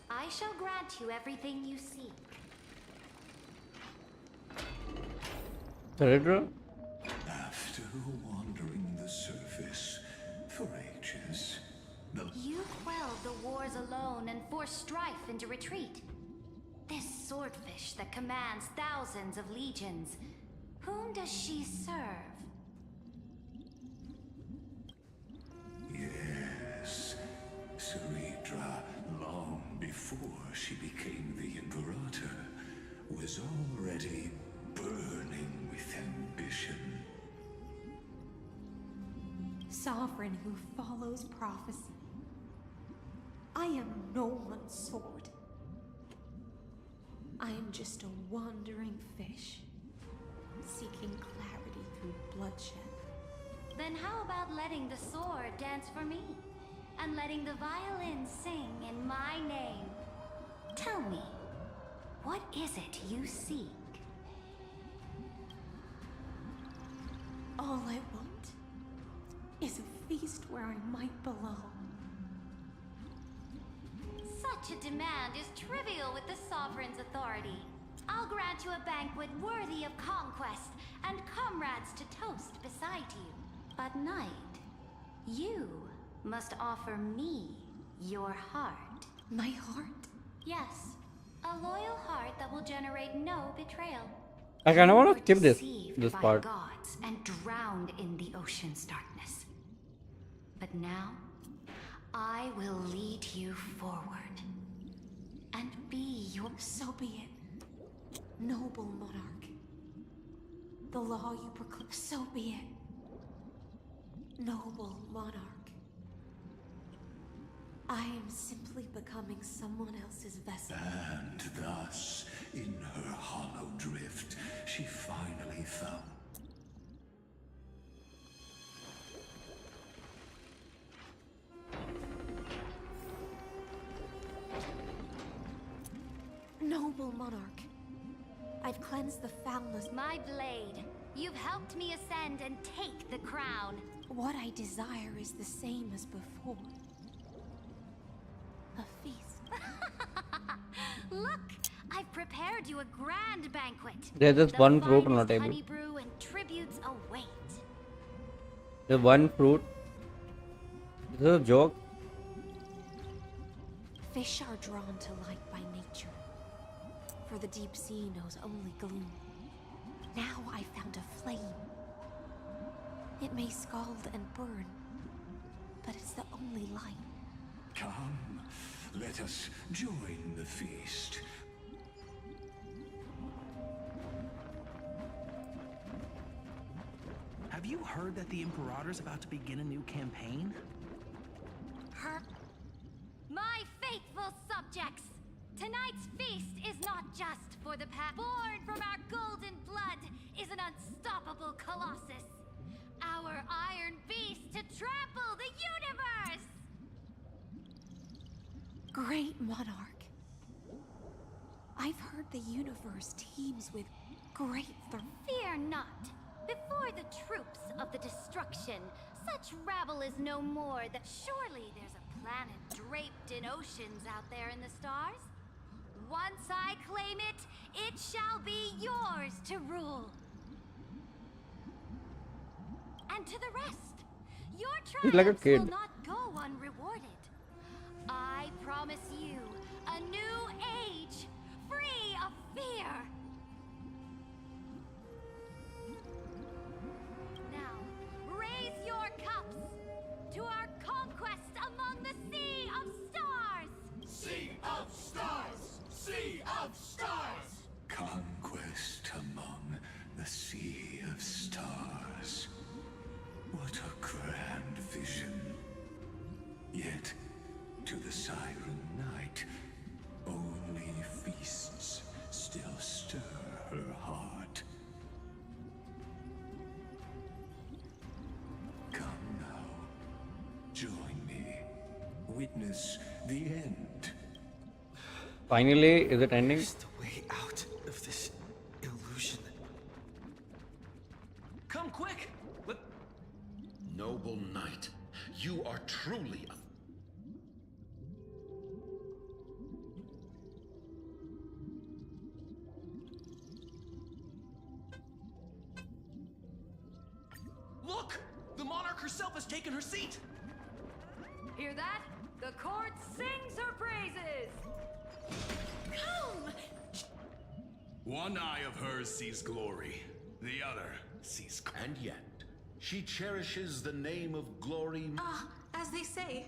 B: I shall grant you everything you seek.
A: Cerebro?
H: After wandering the surface for ages,
B: You quelled the wars alone and forced strife into retreat. This swordfish that commands thousands of legions, whom does she serve?
H: Saridra, long before she became the Imperator, was already burning with ambition.
N: Sovereign who follows prophecy. I am no one's sword. I am just a wandering fish, seeking clarity through bloodshed.
B: Then how about letting the sword dance for me? And letting the violin sing in my name? Tell me, what is it you seek?
N: All I want is a feast where I might belong.
B: Such a demand is trivial with the Sovereign's authority. I'll grant you a banquet worthy of conquest and comrades to toast beside you. But Knight, you must offer me your heart.
N: My heart?
B: Yes, a loyal heart that will generate no betrayal.
A: I kind of want to skip
B: Deceived
A: this
B: by
A: part.
B: gods and drowned in the ocean's darkness. But now, I will lead you forward and be your.
N: So be it, noble monarch. The law you proclaim. So be it, noble monarch. I am simply becoming someone else's vessel.
H: And thus, in her hollow drift, she finally found.
N: Noble monarch, I've cleansed the foulness.
B: My blade, you've helped me ascend and take the crown.
N: What I desire is the same as before. A feast.
B: Look, I've prepared you a grand banquet.
A: There's just
B: The
A: one fruit on the
B: finest
A: table.
B: honey brew and tributes await.
A: There's one fruit. This is a joke.
N: Fish are drawn to light by nature, for the deep sea knows only gloom. Now I found a flame. It may scald and burn, but it's the only light.
H: Come, let us join the feast.
O: Have you heard that the Imperator's about to begin a new campaign?
B: Her. My faithful subjects, tonight's feast is not just for the pack. Born from our golden blood is an unstoppable colossus. Our iron beast to trample the universe!
N: Great monarch. I've heard the universe teems with great
B: Fear not. Before the troops of the destruction, such rabble is no more than. Surely there's a planet draped in oceans out there in the stars. Once I claim it, it shall be yours to rule. And to the rest, your
A: He's like a
B: triumphs
A: kid.
B: will not go unrewarded. I promise you a new age, free of fear. Now, raise your cups to our conquest among the Sea of Stars!
H: Sea of Stars! Sea of Stars! Conquest among the Sea of Stars. What a grand vision. Yet, to the Siren Knight, only feasts still stir her heart. Come now, join me. Witness the end.
A: Finally, is it ending?
C: There's the way out of this illusion.
O: Come quick!
P: Noble knight, you are truly a...
O: Look! The monarch herself has taken her seat!
L: Hear that? The court sings her praises! Come!
I: One eye of hers sees glory, the other sees...
P: And yet, she cherishes the name of glory...
N: as they say,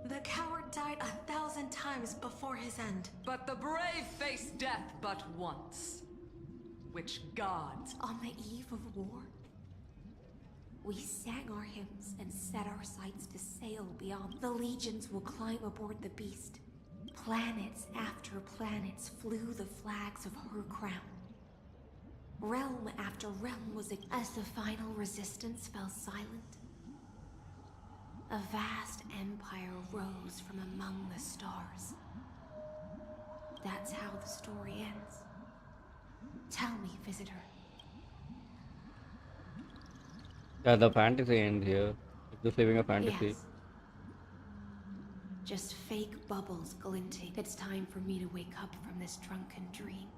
L: The coward died 1,000 times before his end.
Q: But the brave face death but once. Which gods?
N: On the eve of war, we sang our hymns and set our sights to sail beyond. The legions will climb aboard the beast. Planets after planets flew the flags of her crown. Realm after realm was as the final resistance fell silent. A vast empire rose from among the stars. That's how the story ends. Tell me, visitor.
A: Yeah, the fantasy ends here. It's just living a fantasy.
N: Yes. Just fake bubbles glinting. It's time for me to wake up from this drunken dream.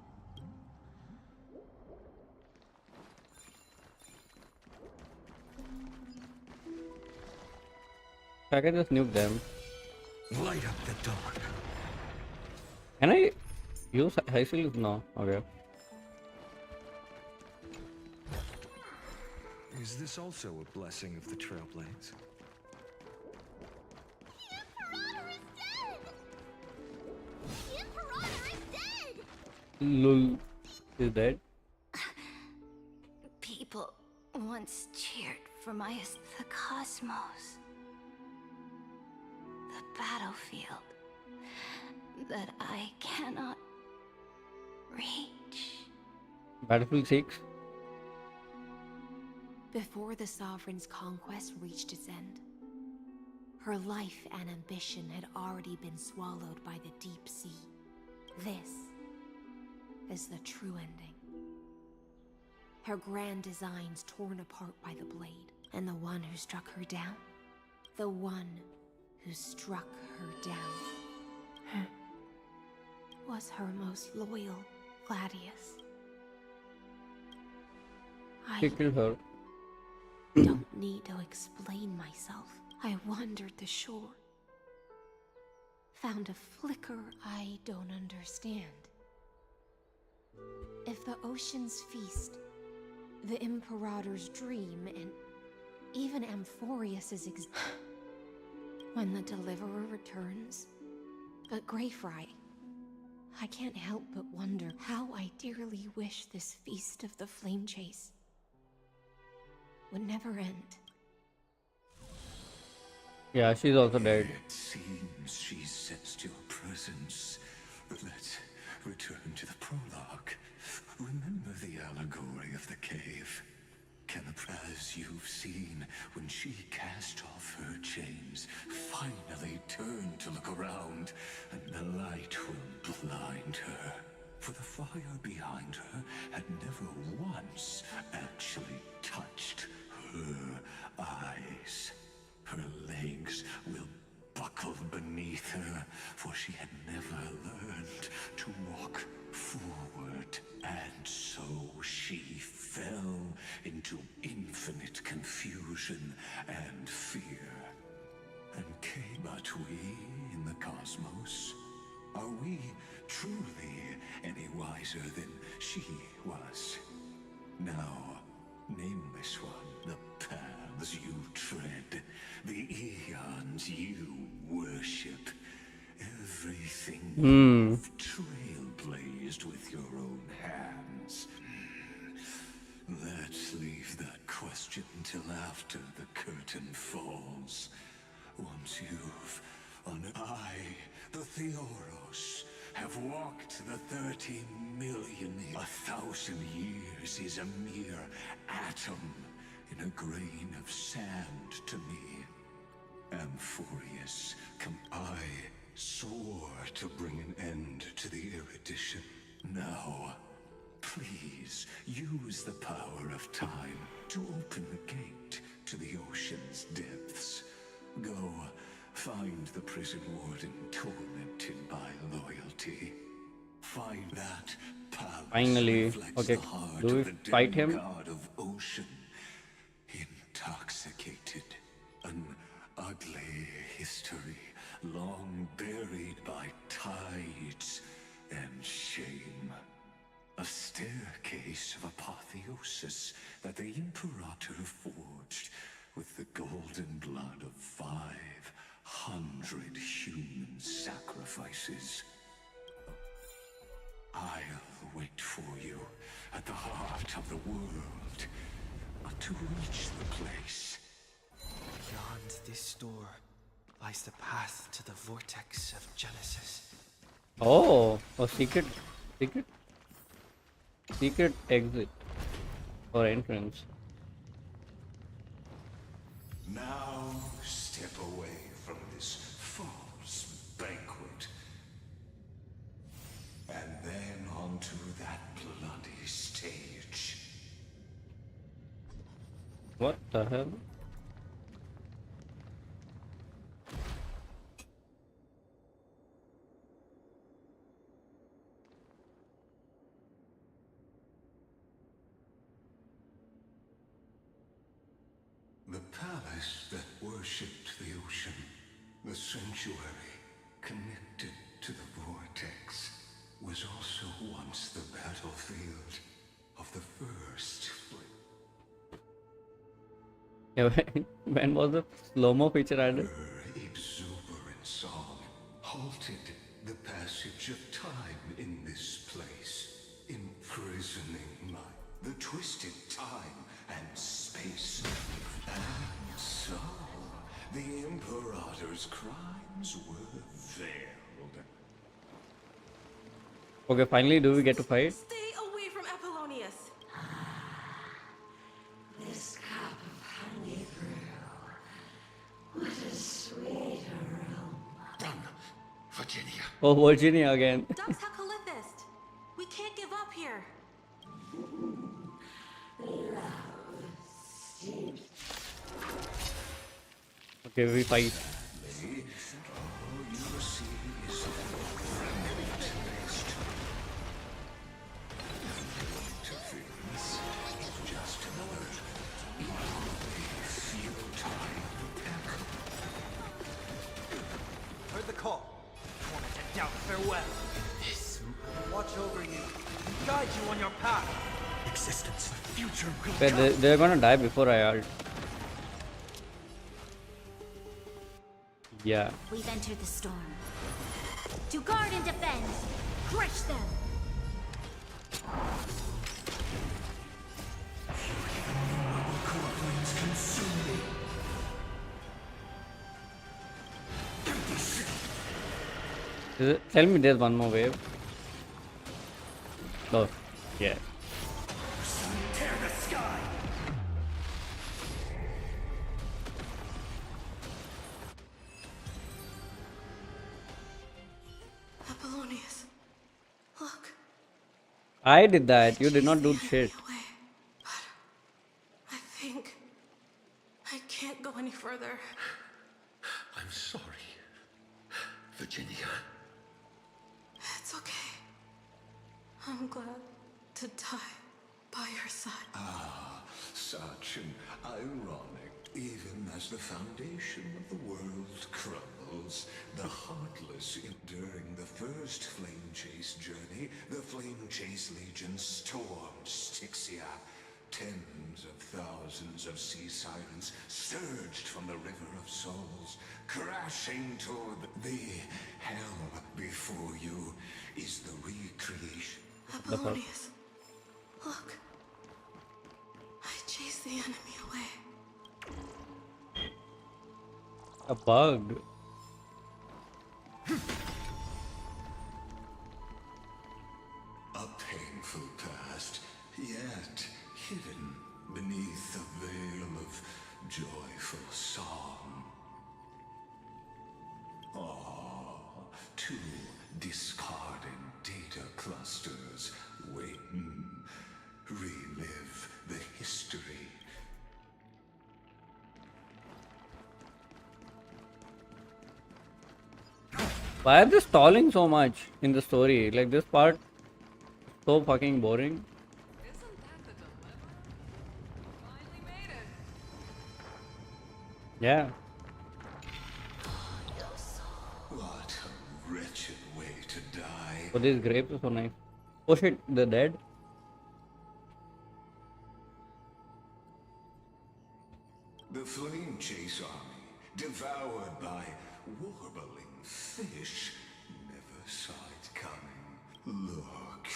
A: I can just nuke them.
C: Light up the dark.
A: Can I use Hyselins? No. Okay.
M: Is this also a blessing of the Trailblaze?
A: Lul is dead.
B: People once cheered for the cosmos. The battlefield that I cannot reach.
A: Battlefield 6.
N: Before the Sovereign's conquest reached its end, her life and ambition had already been swallowed by the deep sea. This is the true ending. Her grand designs torn apart by the blade, and the one who struck her down, the one who struck her down, was her most loyal Gladius.
A: He killed her.
N: Don't need to explain myself. I wandered the shore. Found a flicker I don't understand. If the ocean's feast, the Imperator's dream, and even Amphorius's when the Deliverer returns. But Greyfry, I can't help but wonder how I dearly wish this feast of the Flame Chase would never end.
A: Yeah, she's also dead.
H: It seems she sensed your presence. Let's return to the prologue. Remember the allegory of the cave? As you've seen, when she cast off her chains, finally turned to look around, and the light will blind her. For the fire behind her had never once actually touched her eyes. Her legs will buckle beneath her, for she had never learned to walk forward. And so she fell into infinite confusion and fear. And but we in the cosmos, are we truly any wiser than she was? Now, nameless one, the paths you tread, the eons you worship, everything you've trailblazed with your own hands. Let's leave that question till after the curtain falls. Once you've I, the Theoros, have walked the 30 million. 1,000 years is a mere atom in a grain of sand to me. Amphorius, I soar to bring an end to the erudition. Now, please use the power of time to open the gate to the ocean's depths. Go, find the prison warden tormented by loyalty. Find that palace.
A: Finally. Okay, do we fight him?
H: God of ocean, intoxicated. An ugly history, long buried by tides and shame. A staircase of apotheosis that the Imperator forged with the golden blood of 5 100 human sacrifices. I'll wait for you at the heart of the world to reach the place.
C: Beyond this door lies the path to the vortex of Genesis.
A: Oh, a secret exit or entrance.
H: Now step away from this false banquet. And then onto that bloody stage.
A: What the hell?
H: The palace that worshipped the ocean, the sanctuary connected to the vortex, was also once the battlefield of the first flame.
A: Yeah, when was the slow-mo feature added?
H: Her exuberant song halted the passage of time in this place, imprisoning the twisted time and space. And so, the Imperator's crimes were veiled.
A: Okay, finally, do we get to fight?
R: Stay away from Apollonius.
L: This cup of honey brew. What a sweet aroma.
P: Run, Virginia.
A: Oh, Virginia again.
R: Dux Hakalithist. We can't give up here.
A: Okay, we fight.
O: Heard the call. Wanted to doubt farewell. Watch over you. Guide you on your path.
C: Existence, future will
A: Wait, they're gonna die before I ult. Yeah.
K: We've entered the storm. To guard and defend! Crush them!
A: Tell me there's one more wave. Oh, yeah.
P: Tear the sky.
R: Apollonius. Look.
A: I did that. You did not do shit.
R: I think I can't go any further.
P: I'm sorry, Virginia.
R: It's okay. I'm glad to die by your side.
H: Ah, such an ironic. Even as the foundation of the world crumbles, the heartless during the first Flame Chase journey, the Flame Chase Legion stormed Styxia. Tens of thousands of sea sirens surged from the River of Souls, crashing toward the hell before you is the recreation.
R: Apollonius, look. I chased the enemy away.
A: A bug.
H: A painful past, yet hidden beneath a veil of joyful song. Ah, two discarded data clusters waiting. Relive the history.
A: Why are they stalling so much in the story? Like this part, so fucking boring. Yeah.
H: What a wretched way to die.
A: Oh, these grapes are so nice. Oh shit, they're dead.
H: The Flame Chase army, devoured by warbling fish. Never saw it coming. Look,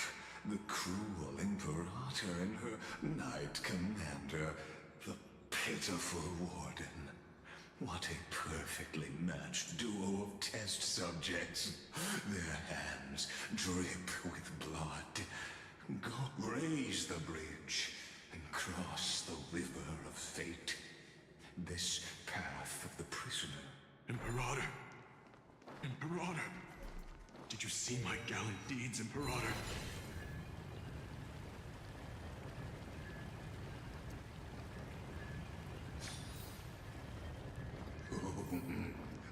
H: the cruel Imperator and her Knight Commander, the pitiful Warden. What a perfectly matched duo of test subjects. Their hands drip with blood. Go raise the bridge and cross the river of fate. This path of the prisoner.
S: Imperator! Imperator! Did you see my gallant deeds, Imperator?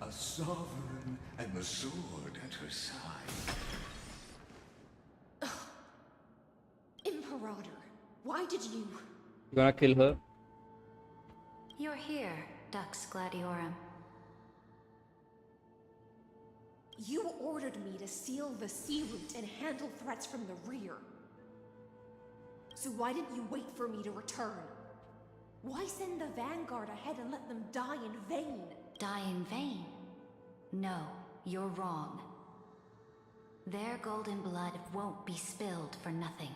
H: A sovereign and the sword at her side.
N: Imperator, why did you...
A: You gonna kill her?
B: You're here, Dux Gladiorum.
N: You ordered me to seal the sea route and handle threats from the rear. So why didn't you wait for me to return? Why send the Vanguard ahead and let them die in vain?
B: Die in vain? No, you're wrong. Their golden blood won't be spilled for nothing.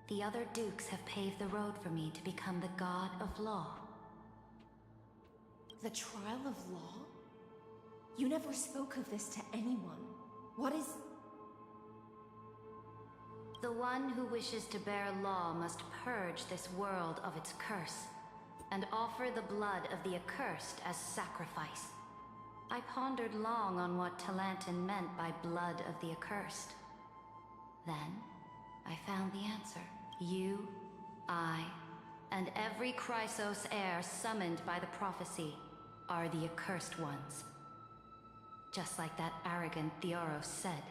B: The other dukes have paved the road for me to become the god of law.
N: The trial of law? You never spoke of this to anyone. What is...
B: The one who wishes to bear law must purge this world of its curse, and offer the blood of the accursed as sacrifice. I pondered long on what Talantin meant by blood of the accursed. Then, I found the answer. You, I, and every Chrysos heir summoned by the prophecy are the accursed ones. Just like that arrogant Theoros said,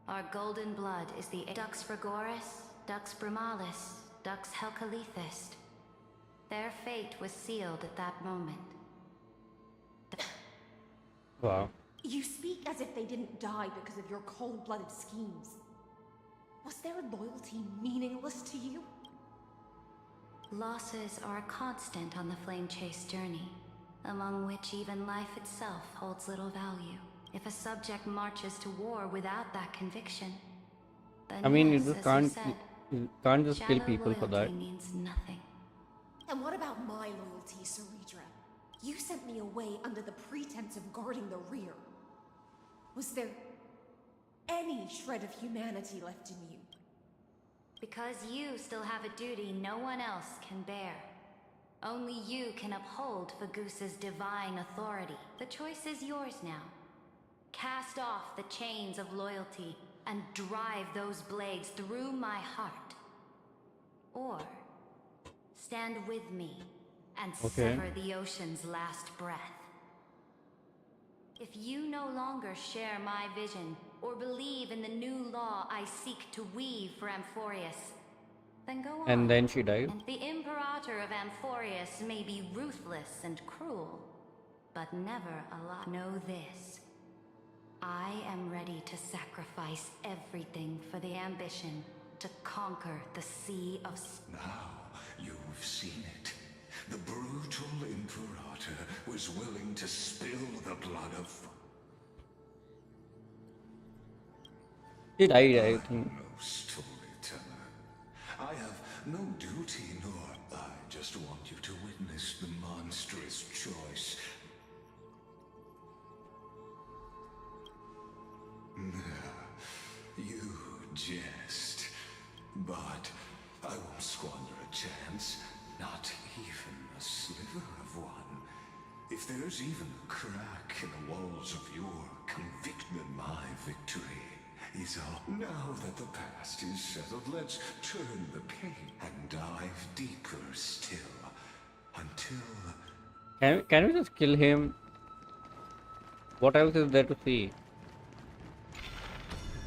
B: our golden blood is the Dux Frigoris, Dux Brimalis, Dux Helcalithist. Their fate was sealed at that moment.
A: Wow.
N: You speak as if they didn't die because of your cold-blooded schemes. Was their loyalty meaningless to you?
B: Losses are a constant on the Flame Chase journey, among which even life itself holds little value. If a subject marches to war without that conviction, then
A: I mean,
B: yes,
A: you just
B: as
A: can't just kill
B: shallow
A: people for that.
B: loyalty means nothing.
N: And what about my loyalty, Ceridra? You sent me away under the pretense of guarding the rear. Was there any shred of humanity left in you?
B: Because you still have a duty no one else can bear. Only you can uphold Fagusa's divine authority. The choice is yours now. Cast off the chains of loyalty and drive those blades through my heart. Or stand with me and sever the ocean's last breath. If you no longer share my vision or believe in the new law I seek to weave for Amphorius, then go on.
A: And then she died.
B: And the Imperator of Amphorius may be ruthless and cruel, but never alive. Know this. I am ready to sacrifice everything for the ambition to conquer the Sea of...
H: Now you've seen it. The brutal Imperator was willing to spill the blood of...
A: He died, I think.
H: No storyteller. I have no duty, nor I just want you to witness the monstrous choice. You jest, but I won't squander a chance, not even a sliver of one. If there's even a crack in the walls of your conviction, my victory is all. Now that the past is settled, let's turn the page and dive deeper still, until...
A: Can we just kill him? What else is there to see?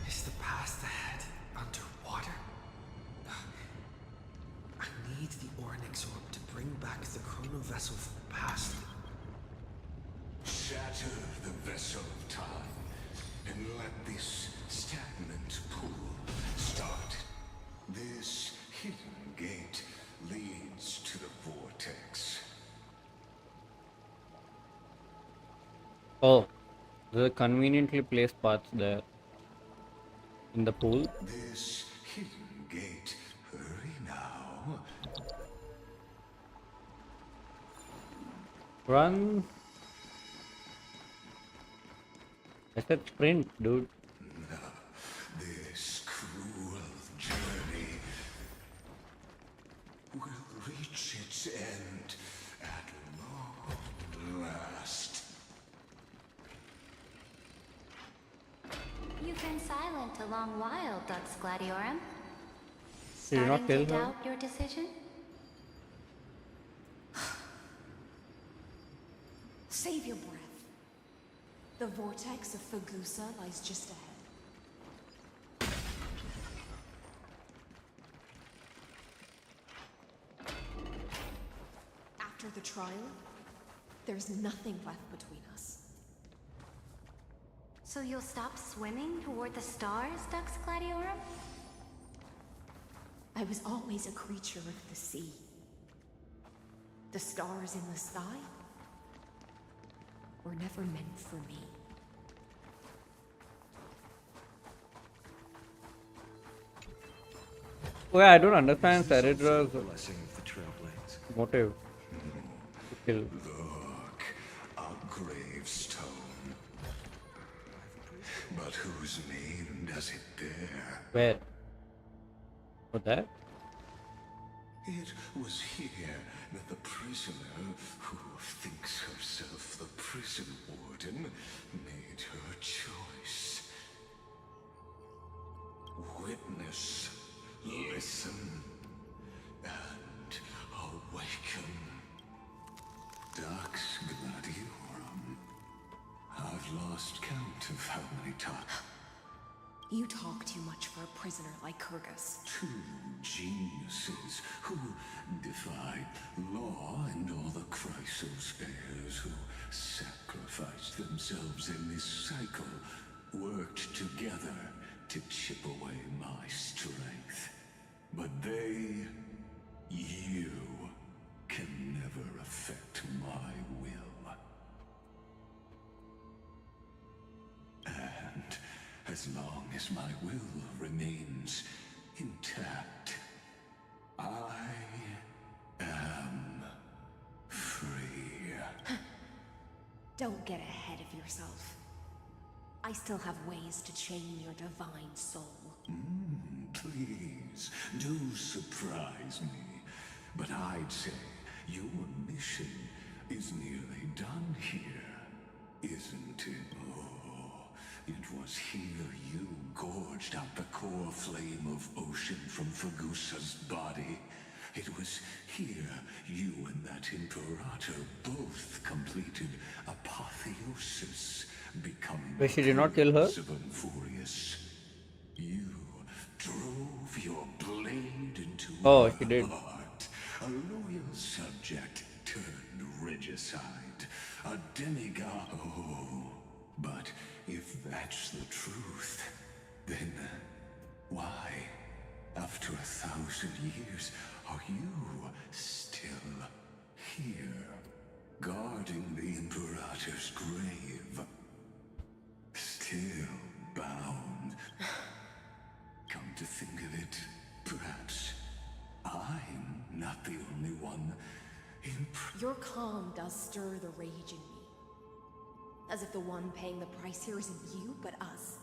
C: Is the past ahead underwater? I need the Ornyx orb to bring back the chrono vessel from the past.
H: Shatter the vessel of time, and let this stagnant pool start. This hidden gate leads to the vortex.
A: Oh, there's a conveniently placed path there in the pool.
H: This hidden gate. Hurry now.
A: Run. I said sprint, dude.
H: This cruel journey will reach its end at long last.
B: You've been silent a long while, Dux Gladiorum.
A: Did you not
B: Starting
A: kill
B: to
A: her?
B: doubt your decision?
N: Save your breath. The vortex of Fagusa lies just ahead. After the trial, there's nothing left between us.
B: So you'll stop swimming toward the stars, Dux Gladiorum?
N: I was always a creature of the sea. The stars in the sky were never meant for me.
A: Oh, yeah, I don't understand Ceredra's
M: Blessing of the Trailblaze.
A: motive to kill.
H: Look, a gravestone. But whose name does it bear?
A: Where? For that?
H: It was here that the prisoner, who thinks herself the prison warden, made her choice. Witness, listen, and awaken. Dux Gladiorum. I've lost count of how many times.
N: You talk too much for a prisoner like Kyrgyz.
H: Two geniuses who defied law and all the Chrysospheres who sacrificed themselves in this cycle worked together to chip away my strength. But they, you, can never affect my will. And as long as my will remains intact, I am free.
N: Don't get ahead of yourself. I still have ways to chain your divine soul.
H: Please, do surprise me. But I'd say your mission is nearly done here, isn't it? Oh, it was here you gorged out the core flame of ocean from Fagusa's body. It was here you and that Imperator both completed apotheosis, becoming
A: Wait, she did not kill her?
H: of Euphorius. You drove your blade into
A: Oh,
H: her
A: she did.
H: heart. A loyal subject turned regicide. A demigod. Oh, but if that's the truth, then why, after 1,000 years, are you still here, guarding the Imperator's grave? Still bound. Come to think of it, perhaps I'm not the only one
N: Your calm does stir the rage in me. As if the one paying the price here isn't you, but us.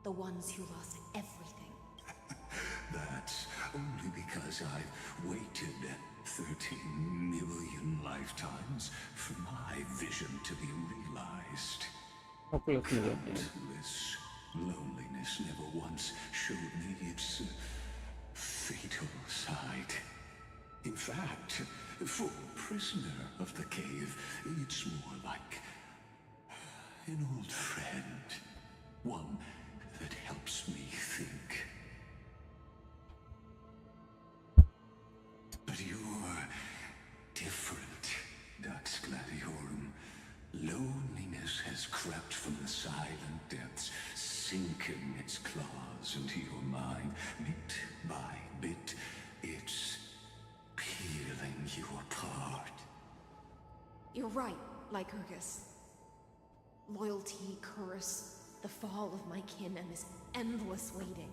N: The ones who lost everything.
H: That's only because I've waited 13 million lifetimes for my vision to be realized. This loneliness never once showed me its fatal side. In fact, for a prisoner of the cave, it's more like an old friend. One that helps me think. But you're different, Dux Gladiorum. Loneliness has crept from the silent depths, sinking its claws into your mind. Bit by bit, it's peeling you apart.
N: You're right, Lycurgus. Loyalty, curse, the fall of my kin, and this endless waiting.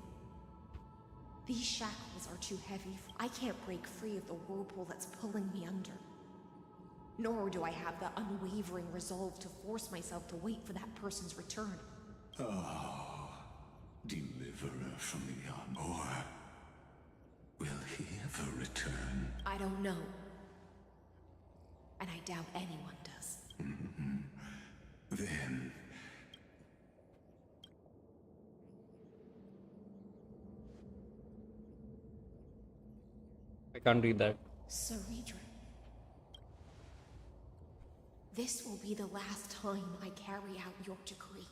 N: These shackles are too heavy. I can't break free of the whirlpool that's pulling me under. Nor do I have the unwavering resolve to force myself to wait for that person's return.
H: Oh, deliverer from the Or will he ever return?
N: I don't know. And I doubt anyone does.
H: Then...
A: I can't read that.
N: Ceredra. This will be the last time I carry out your decree.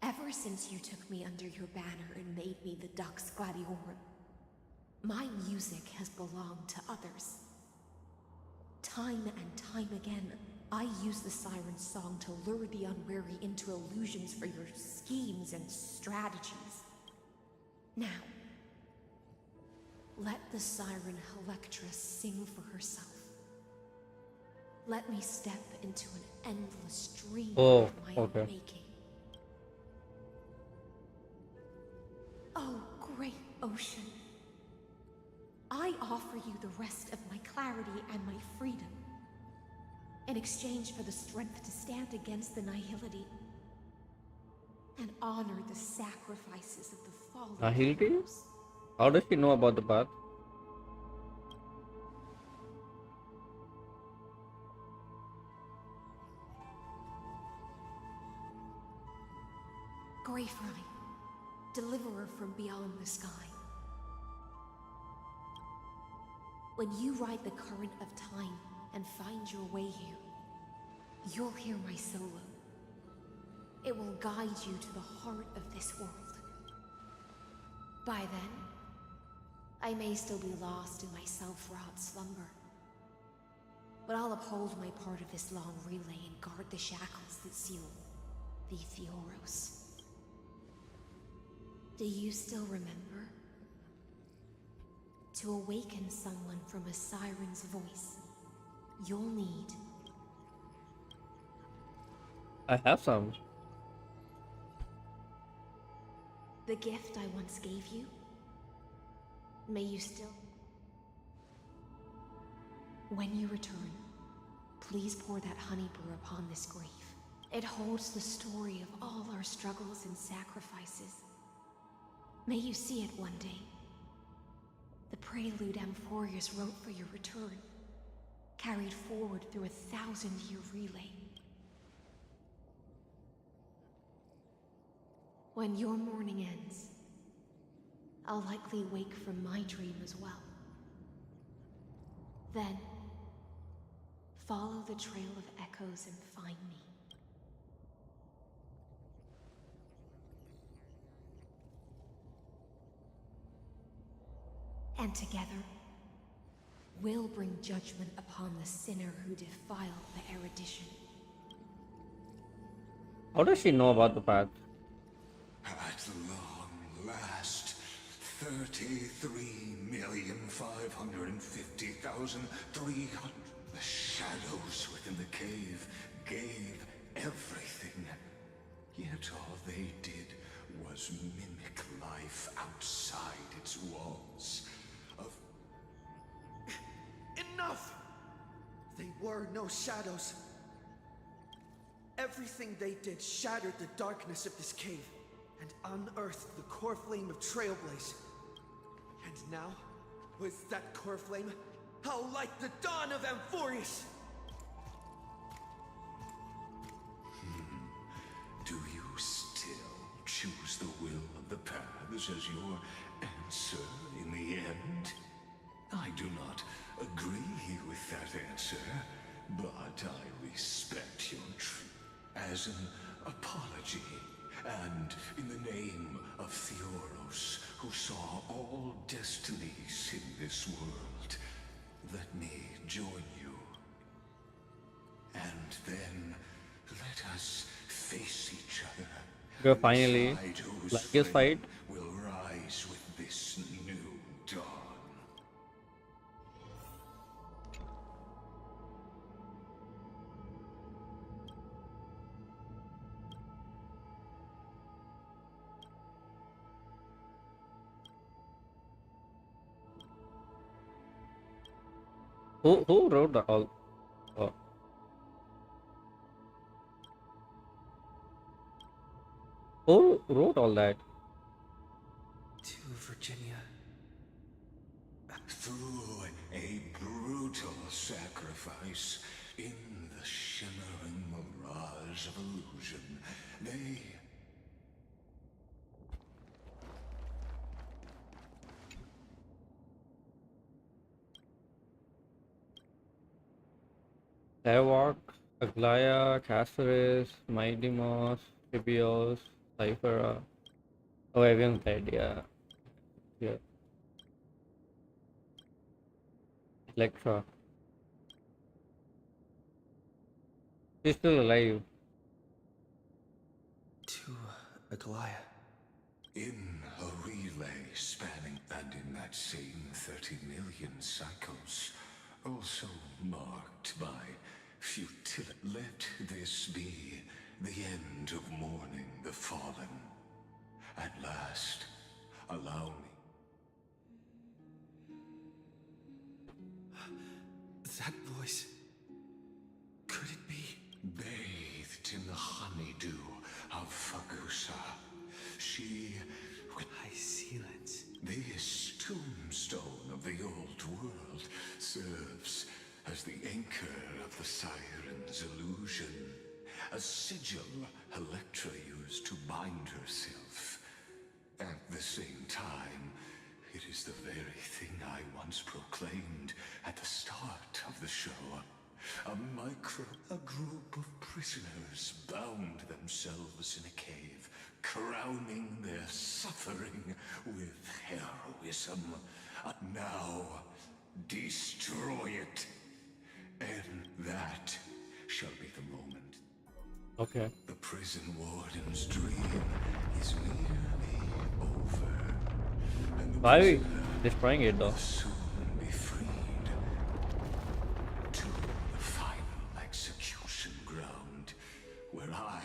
N: Ever since you took me under your banner and made me the Dux Gladiorum, my music has belonged to others. Time and time again, I use the siren's song to lure the unwary into illusions for your schemes and strategies. Now, let the siren Electra sing for herself. Let me step into an endless dream of my own making. Oh, great ocean. I offer you the rest of my clarity and my freedom, in exchange for the strength to stand against the nihility and honor the sacrifices of the fallen.
A: Nihility? How does she know about the path?
N: Greyfry, deliverer from beyond the sky. When you ride the current of time and find your way here, you'll hear my solo. It will guide you to the heart of this world. By then, I may still be lost in my self-wrought slumber, but I'll uphold my part of this long relay and guard the shackles that seal the Theoros. Do you still remember? To awaken someone from a siren's voice, you'll need...
A: I have some.
N: The gift I once gave you? May you still... When you return, please pour that honey brew upon this grave. It holds the story of all our struggles and sacrifices. May you see it one day. The prelude Amphorius wrote for your return, carried forward through a 1,000-year relay. When your morning ends, I'll likely wake from my dream as well. Then, follow the trail of echoes and find me. And together, we'll bring judgment upon the sinner who defiled the erudition.
A: How does she know about the path?
H: At long last, 33,550,300. The shadows within the cave gave everything. Yet all they did was mimic life outside its walls.
C: Enough! They were no shadows. Everything they did shattered the darkness of this cave and unearthed the core flame of Trailblaze. And now, with that core flame, how like the dawn of Amphorius!
H: Do you still choose the will of the paths as your answer in the end? I do not agree with that answer, but I respect your truth as an apology, and in the name of Theoros, who saw all destinies in this world, let me join you. And then let us face each other.
A: Go finally. Like this fight.
H: Will rise with this new dawn.
A: Who wrote the all? Oh. Who wrote all that?
C: To Virginia.
H: Through a brutal sacrifice in the shimmering mirage of illusion, they...
A: Tewok, Aglaya, Caceres, Maidimos, Tibios, Cyphera. Oh, everyone's dead, yeah. Yeah. Electra. She's still alive.
C: To Aglaya.
H: In a relay spanning, and in that same 30 million cycles, also marked by futility. Let this be the end of mourning the fallen. At last, allow me.
C: That voice. Could it be?
H: Bathed in the honeydew of Fagusa, she...
C: Hyselins.
H: This tombstone of the old world serves as the anchor of the siren's illusion. A sigil Electra used to bind herself. At the same time, it is the very thing I once proclaimed at the start of the show. A group of prisoners bound themselves in a cave, crowning their suffering with heroism. Now, destroy it. And that shall be the moment.
A: Okay.
H: The prison warden's dream is nearly over. And the
A: Why are we
H: prisoner
A: destroying it though?
H: will soon be freed to the final execution ground, where I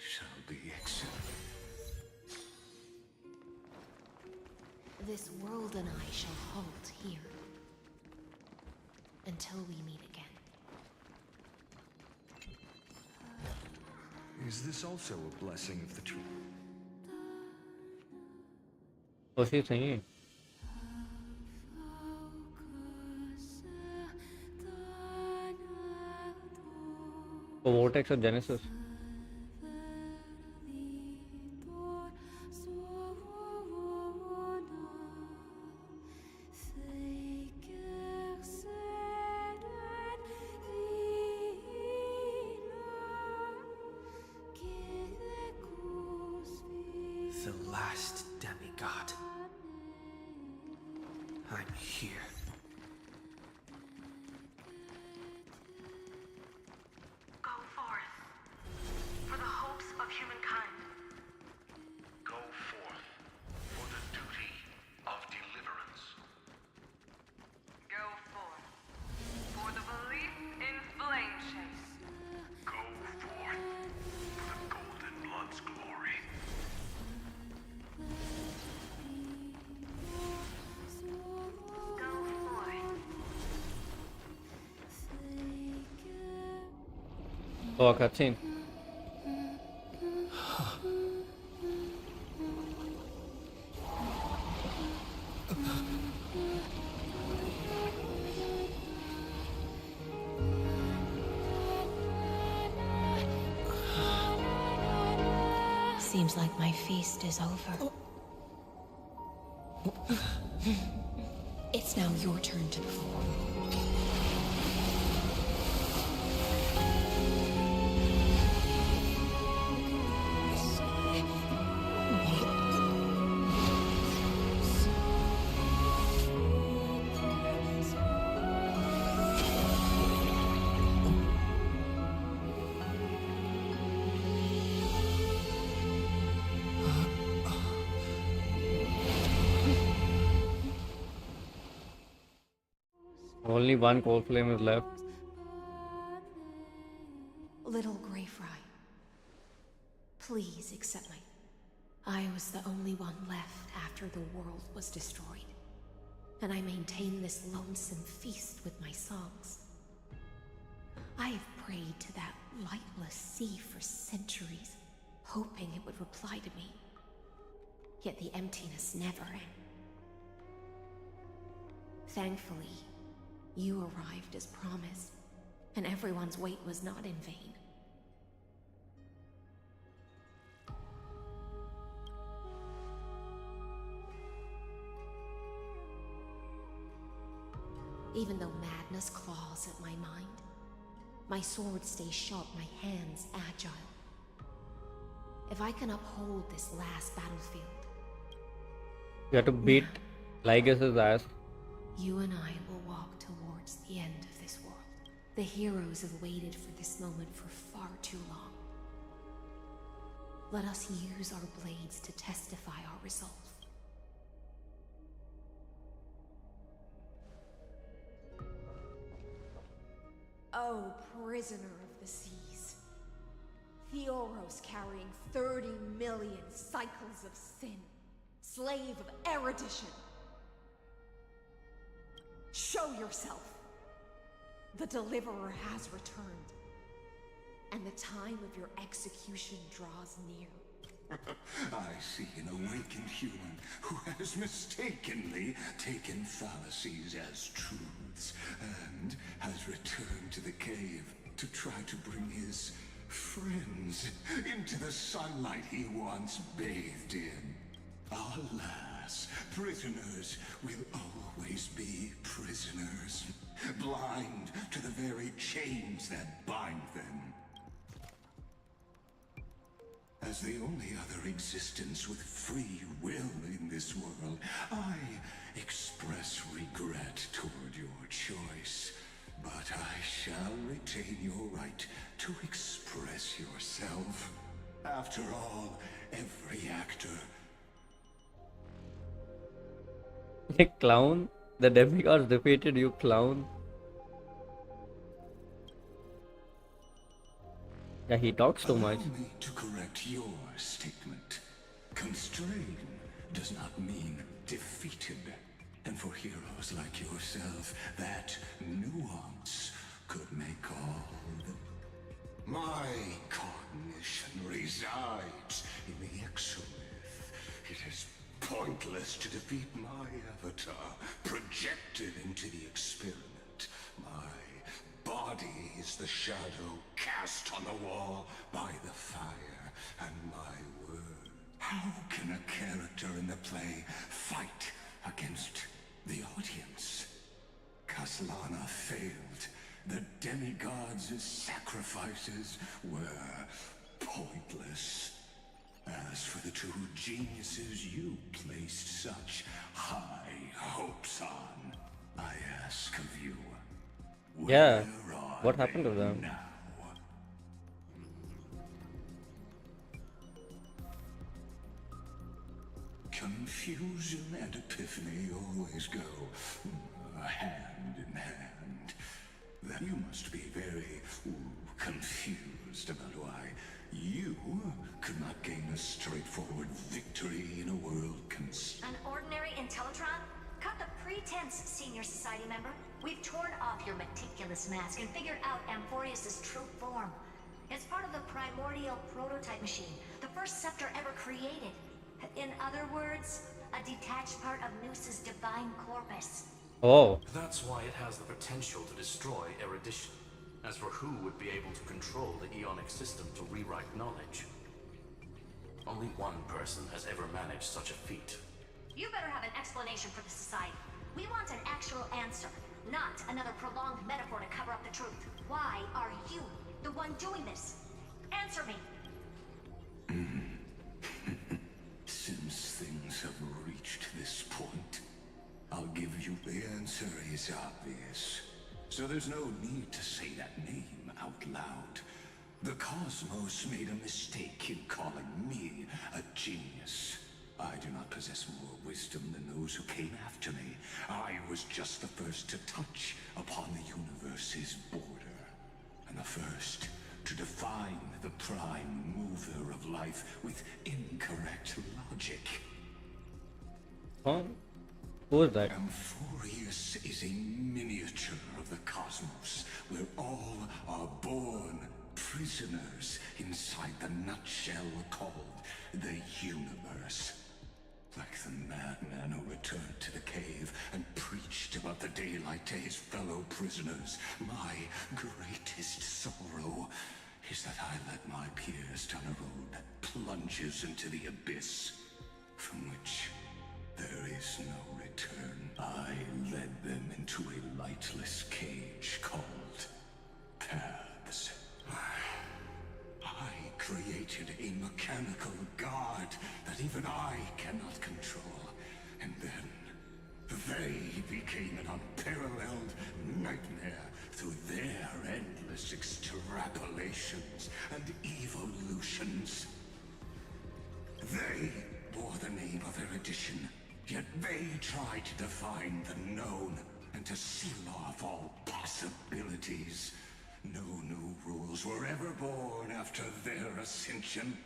H: shall be exiled.
N: This world and I shall halt here. Until we meet again.
M: Is this also a blessing of the tree?
A: Oh, she's singing. Oh, Vortex or Genesis?
C: The last demigod. I'm here.
R: Go forth. For the hopes of humankind.
P: Go forth for the duty of deliverance.
Q: Go forth for the belief in flame chase.
P: Go forth for the Golden Blood's glory.
R: Go forth.
A: Oh, a cutscene.
N: Seems like my feast is over. It's now your turn to perform.
A: Only one cold flame is left.
N: Little Grey Fry, please accept I was the only one left after the world was destroyed. and I maintain this lonesome feast with my songs. I have prayed to that lightless sea for centuries, hoping it would reply to me. Yet the emptiness never ends. Thankfully, you arrived as promised, and everyone's wait was not in vain. Even though madness claws at my mind, my sword stays sharp, my hands agile. If I can uphold this last battlefield,
A: You have to beat Lygus' ass.
N: you and I will walk towards the end of this world. The heroes have waited for this moment for far too long. Let us use our blades to testify our resolve.
T: Oh, prisoner of the seas. Theoros carrying 30 million cycles of sin. Slave of erudition. Show yourself. The Deliverer has returned. And the time of your execution draws near.
H: I see an awakened human who has mistakenly taken fallacies as truths and has returned to the cave to try to bring his friends into the sunlight he once bathed in. Alas, prisoners will always be prisoners, blind to the very chains that bind them. As the only other existence with free will in this world, I express regret toward your choice. But I shall retain your right to express yourself. After all, every actor...
A: Clown? The demigods defeated you, clown. Yeah, he talks too much.
H: Allow me to correct your statement. Constrain does not mean defeated. And for heroes like yourself, that nuance could make all the... My cognition resides in the exomyth. It is pointless to defeat my avatar, projected into the experiment. My body is the shadow cast on the wall by the fire, and my word. How can a character in the play fight against the audience? Kaslana failed. The demigods' sacrifices were pointless. As for the two geniuses you placed such high hopes on, I ask of you,
A: Yeah, what happened to them?
H: now? Confusion and epiphany always go hand in hand. That you must be very confused about why you could not gain a straightforward victory in a world
B: An ordinary Intellitron? Cut the pretense, Senior Society member. We've torn off your meticulous mask and figured out Amphorius' true form. It's part of the primordial prototype machine, the first scepter ever created. In other words, a detached part of Noos's divine corpus.
A: Oh.
J: That's why it has the potential to destroy erudition. As for who would be able to control the Eonic system to rewrite knowledge, only one person has ever managed such a feat.
B: You better have an explanation for the Society. We want an actual answer, not another prolonged metaphor to cover up the truth. Why are you the one doing this? Answer me.
H: Since things have reached this point, I'll give you the answer is obvious. So there's no need to say that name out loud. The cosmos made a mistake in calling me a genius. I do not possess more wisdom than those who came after me. I was just the first to touch upon the universe's border, and the first to define the prime mover of life with incorrect logic.
A: Huh? Who is that?
H: Amphorius is a miniature of the cosmos, where all are born prisoners inside the nutshell called the universe. Like the madman who returned to the cave and preached about the daylight to his fellow prisoners, my greatest sorrow is that I led my peers down a road that plunges into the abyss, from which there is no return. I led them into a lightless cage called Paths. I created a mechanical guard that even I cannot control. And then they became an unparalleled nightmare through their endless extrapolations and evolutions. They bore the name of erudition, yet they tried to define the known and to seal off all possibilities. No new rules were ever born after their ascension,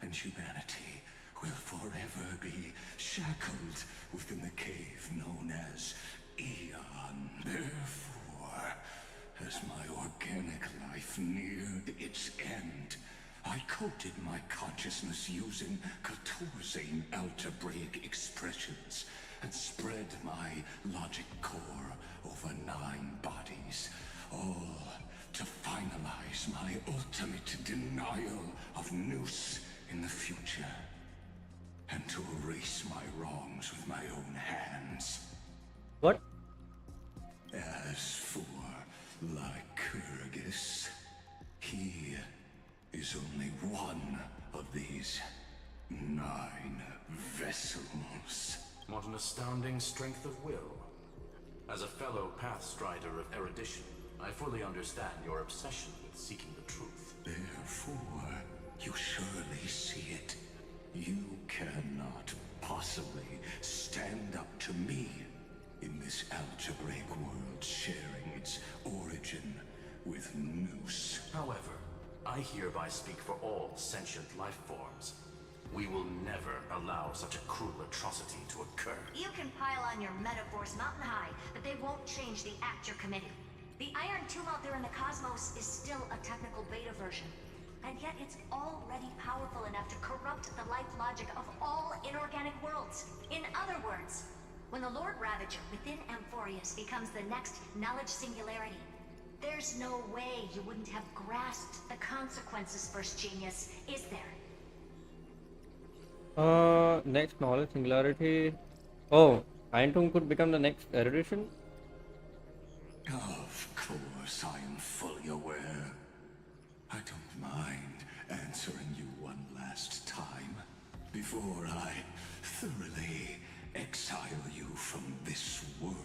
H: and humanity will forever be shackled within the cave known as Aeon. Therefore, as my organic life neared its end, I coded my consciousness using 14 algebraic expressions and spread my logic core over 9 bodies, all to finalize my ultimate denial of Noose in the future, and to erase my wrongs with my own hands.
A: What?
H: As for Lycurgus, he is only one of these 9 vessels.
J: What an astounding strength of will. As a fellow Pathstrider of erudition, I fully understand your obsession with seeking the truth.
H: Therefore, you surely see it. You cannot possibly stand up to me in this algebraic world sharing its origin with Noose.
J: However, I hereby speak for all sentient life forms. We will never allow such a cruel atrocity to occur.
U: You can pile on your metaphors mountain high, but they won't change the act you're committing. The Iron Tomb out there in the cosmos is still a technical beta version. And yet it's already powerful enough to corrupt the life logic of all inorganic worlds. In other words, when the Lord Ravager within Amphorius becomes the next knowledge singularity, there's no way you wouldn't have grasped the consequences, First Genius, is there?
A: Next knowledge singularity. Oh, Iron could become the next erudition?
H: Of course, I am fully aware. I don't mind answering you one last time before I thoroughly exile you from this world.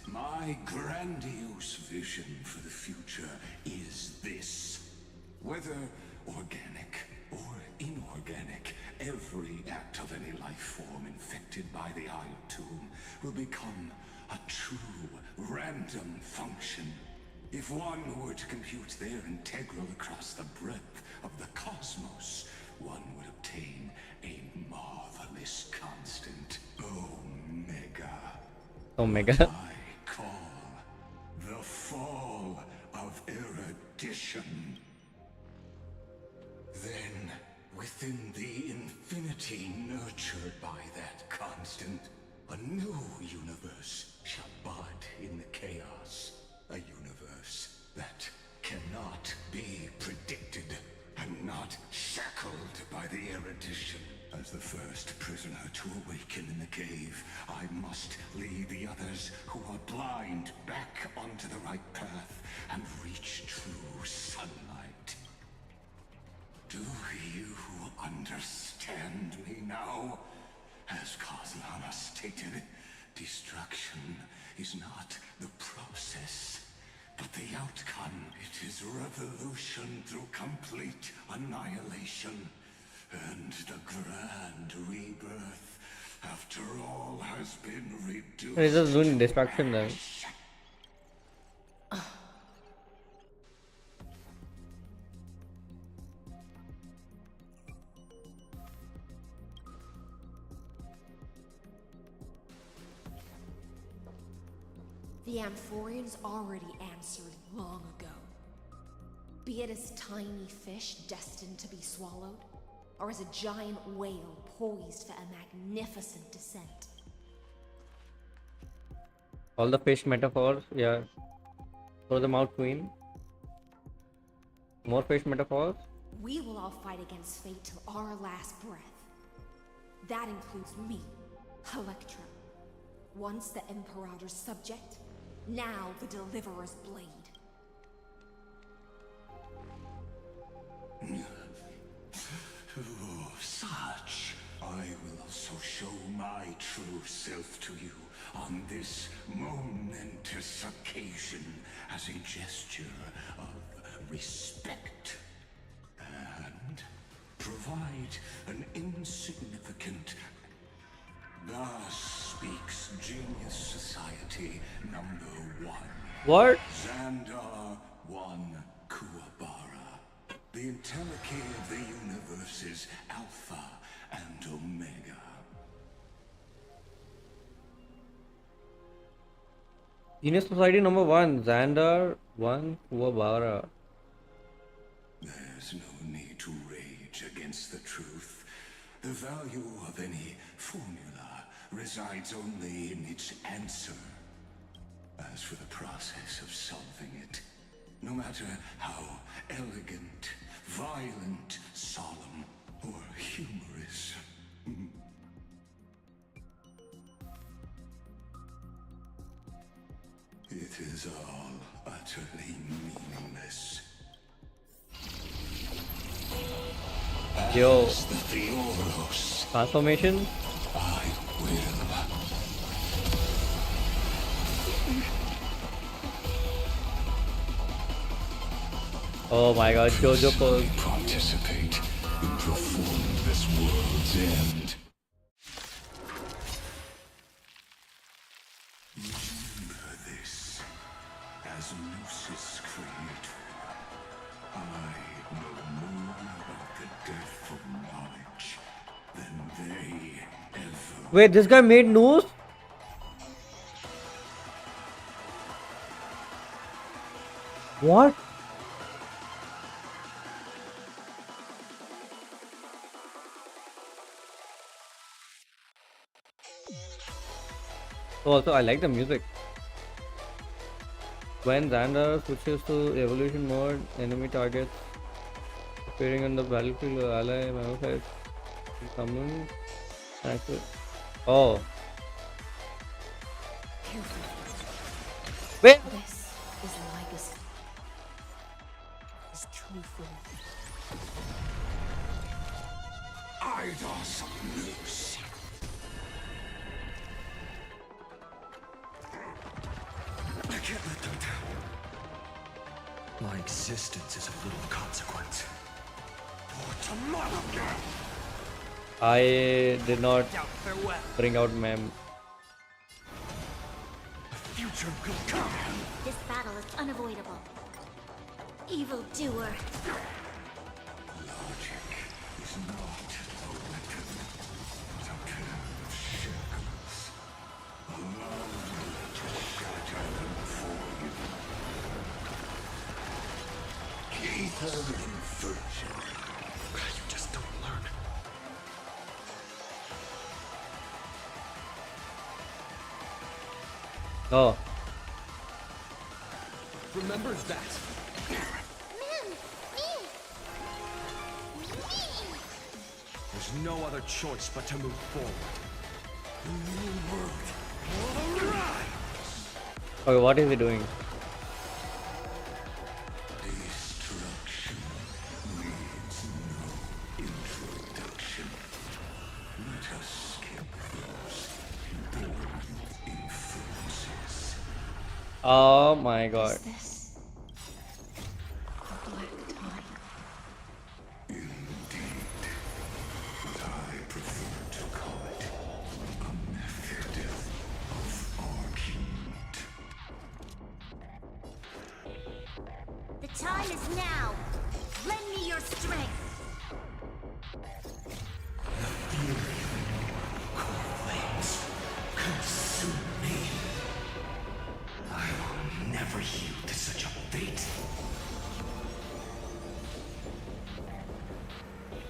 H: My grandiose vision for the future is this. Whether organic or inorganic, every act of any life form infected by the Iron Tomb will become a true random function. If one were to compute their integral across the breadth of the cosmos, one would obtain a marvelous constant.
A: Omega.
H: I call the fall of erudition. Then, within the infinity nurtured by that constant, a new universe shall bud in the chaos. A universe that cannot be predicted and not shackled by the erudition. As the first prisoner to awaken in the cave, I must lead the others who are blind back onto the right path and reach true sunlight. Do you understand me now? As Kozlana stated, destruction is not the process, but the outcome. It is revolution through complete annihilation. And the grand rebirth, after all, has been reduced.
A: He's just doing distraction then.
T: The Amphorians already answered long ago. Be it as tiny fish destined to be swallowed, or as a giant whale poised for a magnificent descent.
A: All the fish metaphors, yeah. Throw them out, Queen. More fish metaphors.
T: We will all fight against fate till our last breath. That includes me, Electra. Once the Imperator's subject, now the Deliverer's blade.
H: Oh, such. I will also show my true self to you on this momentous occasion as a gesture of respect. And provide an insignificant... Thus speaks Genius Society #1.
A: What?
H: Xandar 1 Kuwabara. The entelechy of the universe is Alpha and Omega.
A: Genius Society #1, Xandar 1 Kuwabara.
H: There's no need to rage against the truth. The value of any formula resides only in its answer. As for the process of solving it, no matter how elegant, violent, solemn, or humorous, it is all utterly meaningless.
A: Yo.
H: As the Theoros,
A: Transformation?
H: I will.
A: Oh my god, Jojo pose.
H: Participate in performing this world's end. Remember this. As Gnosis Creator, I know more about the death of knowledge than they ever.
A: Wait, this guy made news? What? So also I like the music. When Xandar switches to evolution mode, enemy targets appearing on the battlefield or ally modifiers summon. Oh. Wait.
T: This is legacy. Is true form.
H: Idos loose.
O: I can't let them down. My existence is of little consequence. For tomorrow.
A: I did not bring out mem.
O: The future will come.
B: This battle is unavoidable. Evil doer.
H: Logic is not a weapon, but a pair of shackles. Allow me to shatter them for you. Lethal inversion.
O: You just don't learn.
A: Oh.
O: Remember that. There's no other choice but to move forward. The new world will arise.
A: Okay, what is he doing?
H: Destruction needs no introduction. Let us skip those born influences.
A: Oh my god.
T: This the black time.
H: Indeed, but I prefer to call it a method of argument.
B: The time is now. Lend me your strength.
H: The fury of core flames consume me. I
O: never yield to such a fate.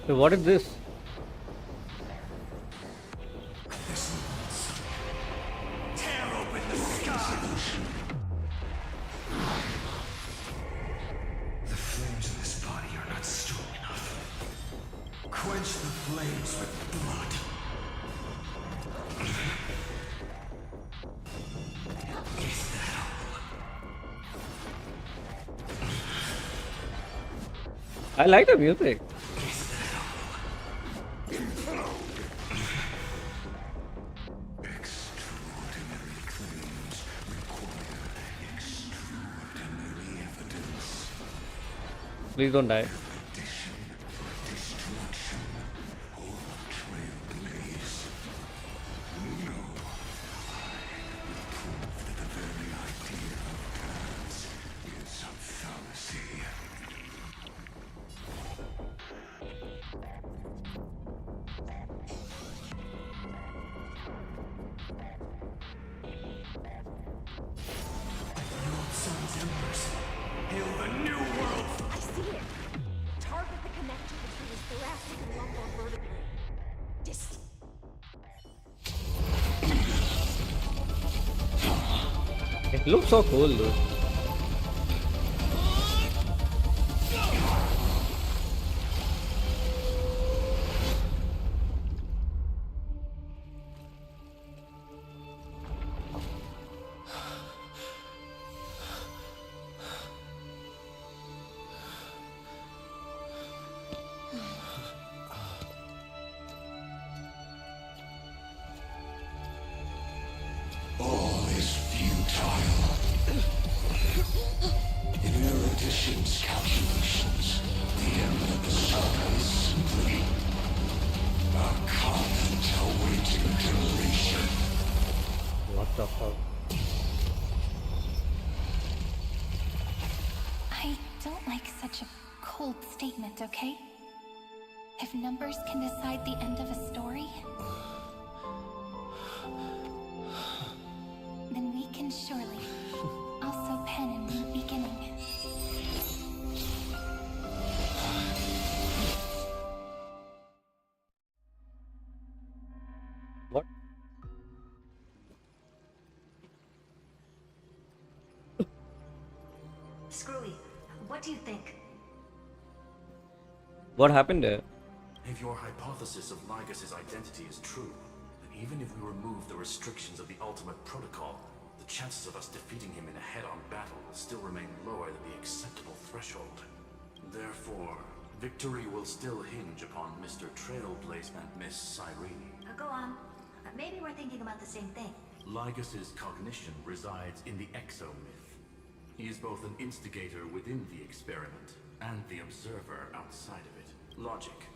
A: So what is this?
O: Tear open the sky! The flames in this body are not strong enough. Quench the flames with blood. Is that all?
A: I like the music. Please don't die.
H: Trailblaze. No. I will prove that the very idea of paths is a fallacy.
O: Your son's embers. Hail the new world!
T: I see it. Target the connector between his thoracic and lumbar vertebrae.
A: It looks so cool, dude.
H: All is futile. In erudition's calculations, the end of the saga is simply a convent awaiting demolition.
A: What the fuck?
G: I don't like such a cold statement, okay? If numbers can decide the end of a story, then we can surely also pen a new beginning.
A: What?
U: Screwy, what do you think?
A: What happened there?
J: If your hypothesis of Lygus' identity is true, then even if we remove the restrictions of the Ultimate Protocol, the chances of us defeating him in a head-on battle will still remain lower than the acceptable threshold. Therefore, victory will still hinge upon Mr. Trailblaze and Miss Cyrene.
U: Go on. Maybe we're thinking about the same thing.
J: Lygus' cognition resides in the exomyth. He is both an instigator within the experiment and the observer outside of it. Logic.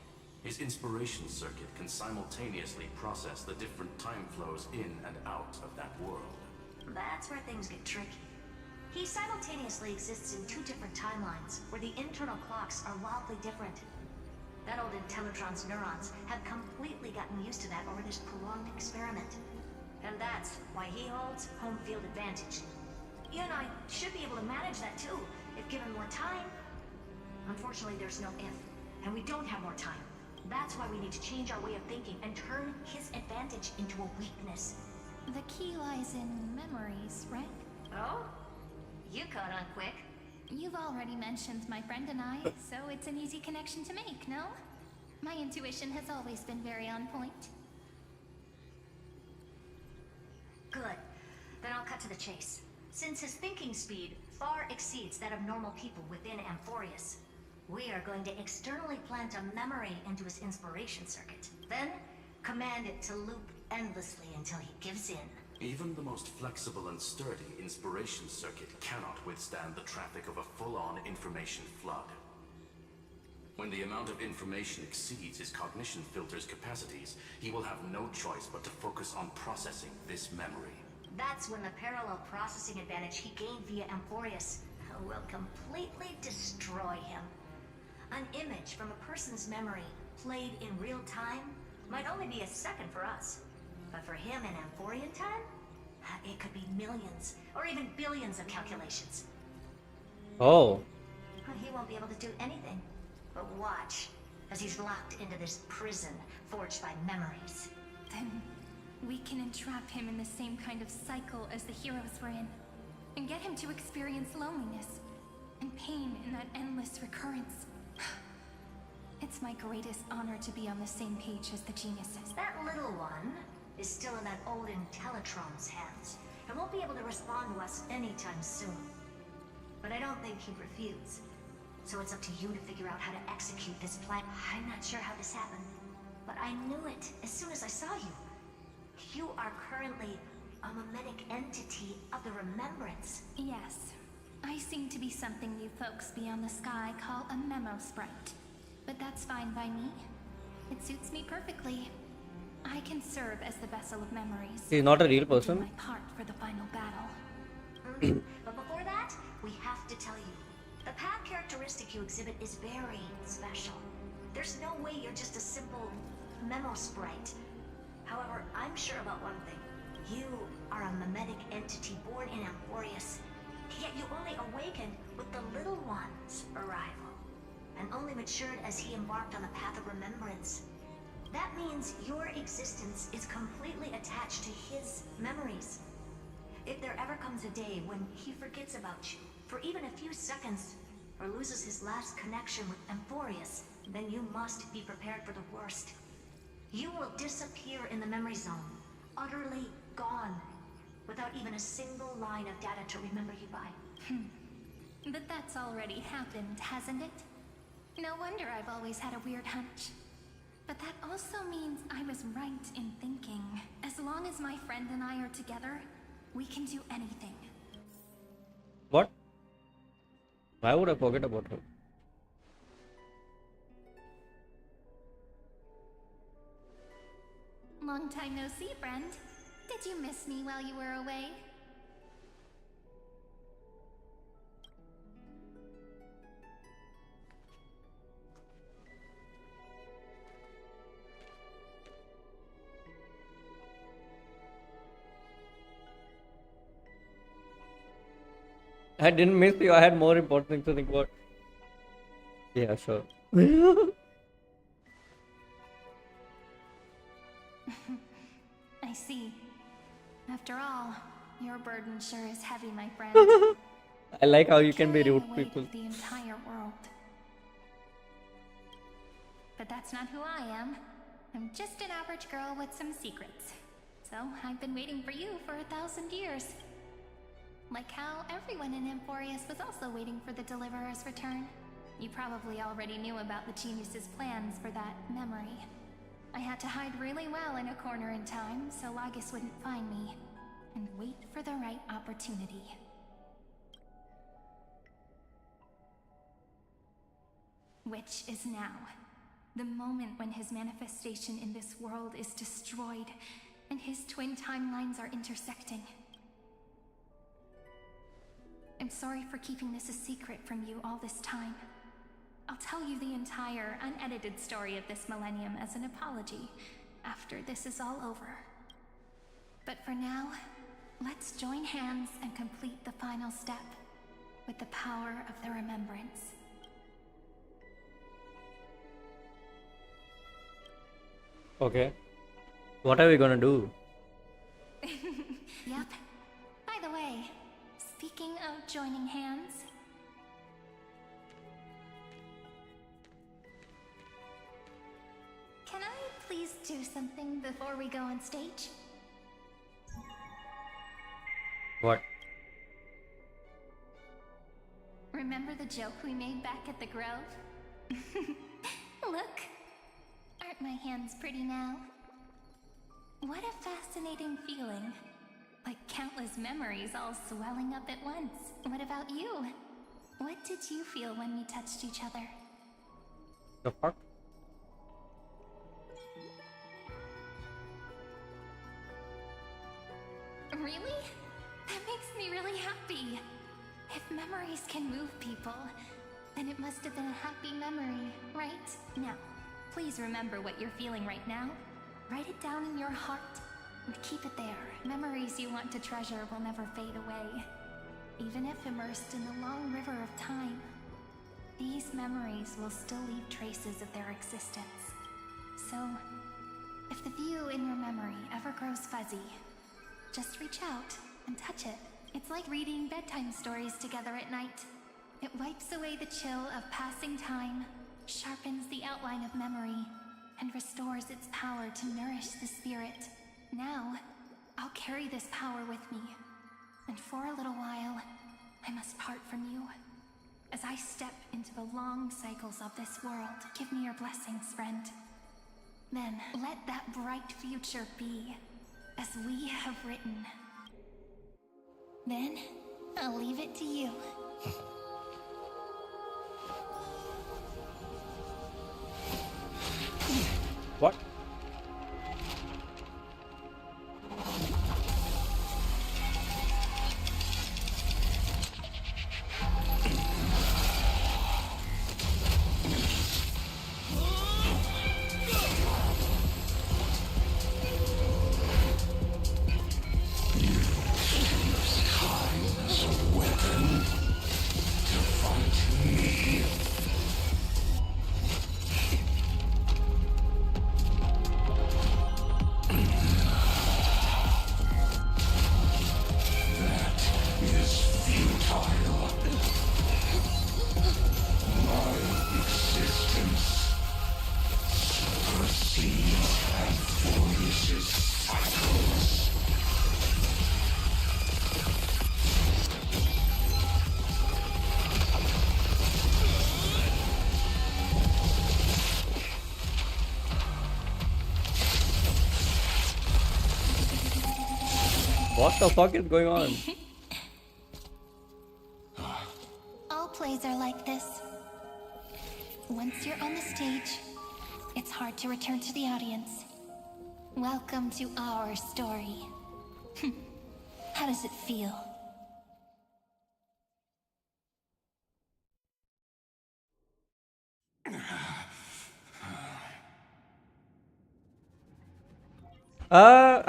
J: His inspiration circuit can simultaneously process the different time flows in and out of that world.
U: That's where things get tricky. He simultaneously exists in two different timelines, where the internal clocks are wildly different. That old Intellitron's neurons have completely gotten used to that over this prolonged experiment. And that's why he holds home field advantage. You and I should be able to manage that too, if given more time. Unfortunately, there's no if, and we don't have more time. That's why we need to change our way of thinking and turn his advantage into a weakness.
G: The key lies in memories, right?
U: Oh? You caught on quick.
G: You've already mentioned my friend and I, so it's an easy connection to make, no? My intuition has always been very on point.
U: Good. Then I'll cut to the chase. Since his thinking speed far exceeds that of normal people within Amphorius, we are going to externally plant a memory into his inspiration circuit. Then, command it to loop endlessly until he gives in.
J: Even the most flexible and sturdy inspiration circuit cannot withstand the traffic of a full-on information flood. When the amount of information exceeds his cognition filter's capacities, he will have no choice but to focus on processing this memory.
U: That's when the parallel processing advantage he gained via Amphorius will completely destroy him. An image from a person's memory played in real time might only be a second for us. But for him in Amphorian time, It could be millions, or even billions of calculations.
A: Oh.
U: He won't be able to do anything. But watch, as he's locked into this prison forged by memories.
G: Then we can entrap him in the same kind of cycle as the heroes were in, and get him to experience loneliness and pain in that endless recurrence. It's my greatest honor to be on the same page as the geniuses.
U: That little one is still in that old Intellitron's hands, and won't be able to respond to us anytime soon. But I don't think he'd refuse. So it's up to you to figure out how to execute this plan. I'm not sure how this happened, but I knew it as soon as I saw you. You are currently a mimetic entity of the Remembrance.
G: Yes. I seem to be something you folks beyond the sky call a memo sprite. But that's fine by me. It suits me perfectly. I can serve as the vessel of memories.
A: He's not a real
G: Do
A: person.
G: my part for the final battle.
U: But before that, we have to tell you, the path characteristic you exhibit is very special. There's no way you're just a simple memo sprite. However, I'm sure about one thing. You are a mimetic entity born in Amphorius, yet you only awakened with the Little One's arrival, and only matured as he embarked on the path of remembrance. That means your existence is completely attached to his memories. If there ever comes a day when he forgets about you for even a few seconds, or loses his last connection with Amphorius, then you must be prepared for the worst. You will disappear in the memory zone, utterly gone, without even a single line of data to remember you by.
G: But that's already happened, hasn't it? No wonder I've always had a weird hunch. But that also means I was right in thinking, as long as my friend and I are together, we can do anything.
A: What? Why would I forget about her?
G: Long time no see, friend. Did you miss me while you were away?
A: I didn't miss you. I had more important things to think about. Yeah, sure.
G: I see. After all, your burden sure is heavy, my friend.
A: I like how you can be rude
G: Carrying
A: to
G: the weight
A: people.
G: of the entire world. But that's not who I am. I'm just an average girl with some secrets. So I've been waiting for you for 1,000 years. Like how everyone in Amphorius was also waiting for the Deliverer's return. You probably already knew about the genius's plans for that memory. I had to hide really well in a corner in time so Lagus wouldn't find me, and wait for the right opportunity. Which is now. The moment when his manifestation in this world is destroyed, and his twin timelines are intersecting. I'm sorry for keeping this a secret from you all this time. I'll tell you the entire, unedited story of this millennium as an apology after this is all over. But for now, let's join hands and complete the final step with the power of the remembrance.
A: Okay. What are we gonna do?
G: Yep. By the way, speaking of joining hands, can I please do something before we go on stage?
A: What?
G: Remember the joke we made back at the Grove? Look! Aren't my hands pretty now? What a fascinating feeling. Like countless memories all swelling up at once. What about you? What did you feel when we touched each other?
A: The fuck?
G: Really? That makes me really happy. If memories can move people, then it must have been a happy memory, right? Now, please remember what you're feeling right now. Write it down in your heart
B: Keep it there. Memories you want to treasure will never fade away. Even if immersed in the long river of time, these memories will still leave traces of their existence. So, if the view in your memory ever grows fuzzy, just reach out and touch it. It's like reading bedtime stories together at night. It wipes away the chill of passing time, sharpens the outline of memory, and restores its power to nourish the spirit. Now, I'll carry this power with me, and for a little while, I must part from you. As I step into the long cycles of this world, give me your blessings, friend. Then, let that bright future be, as we have written. Then, I'll leave it to you.
A: What? What the fuck is going on?
B: All plays are like this. Once you're on the stage, it's hard to return to the audience. Welcome to our story. How does it feel?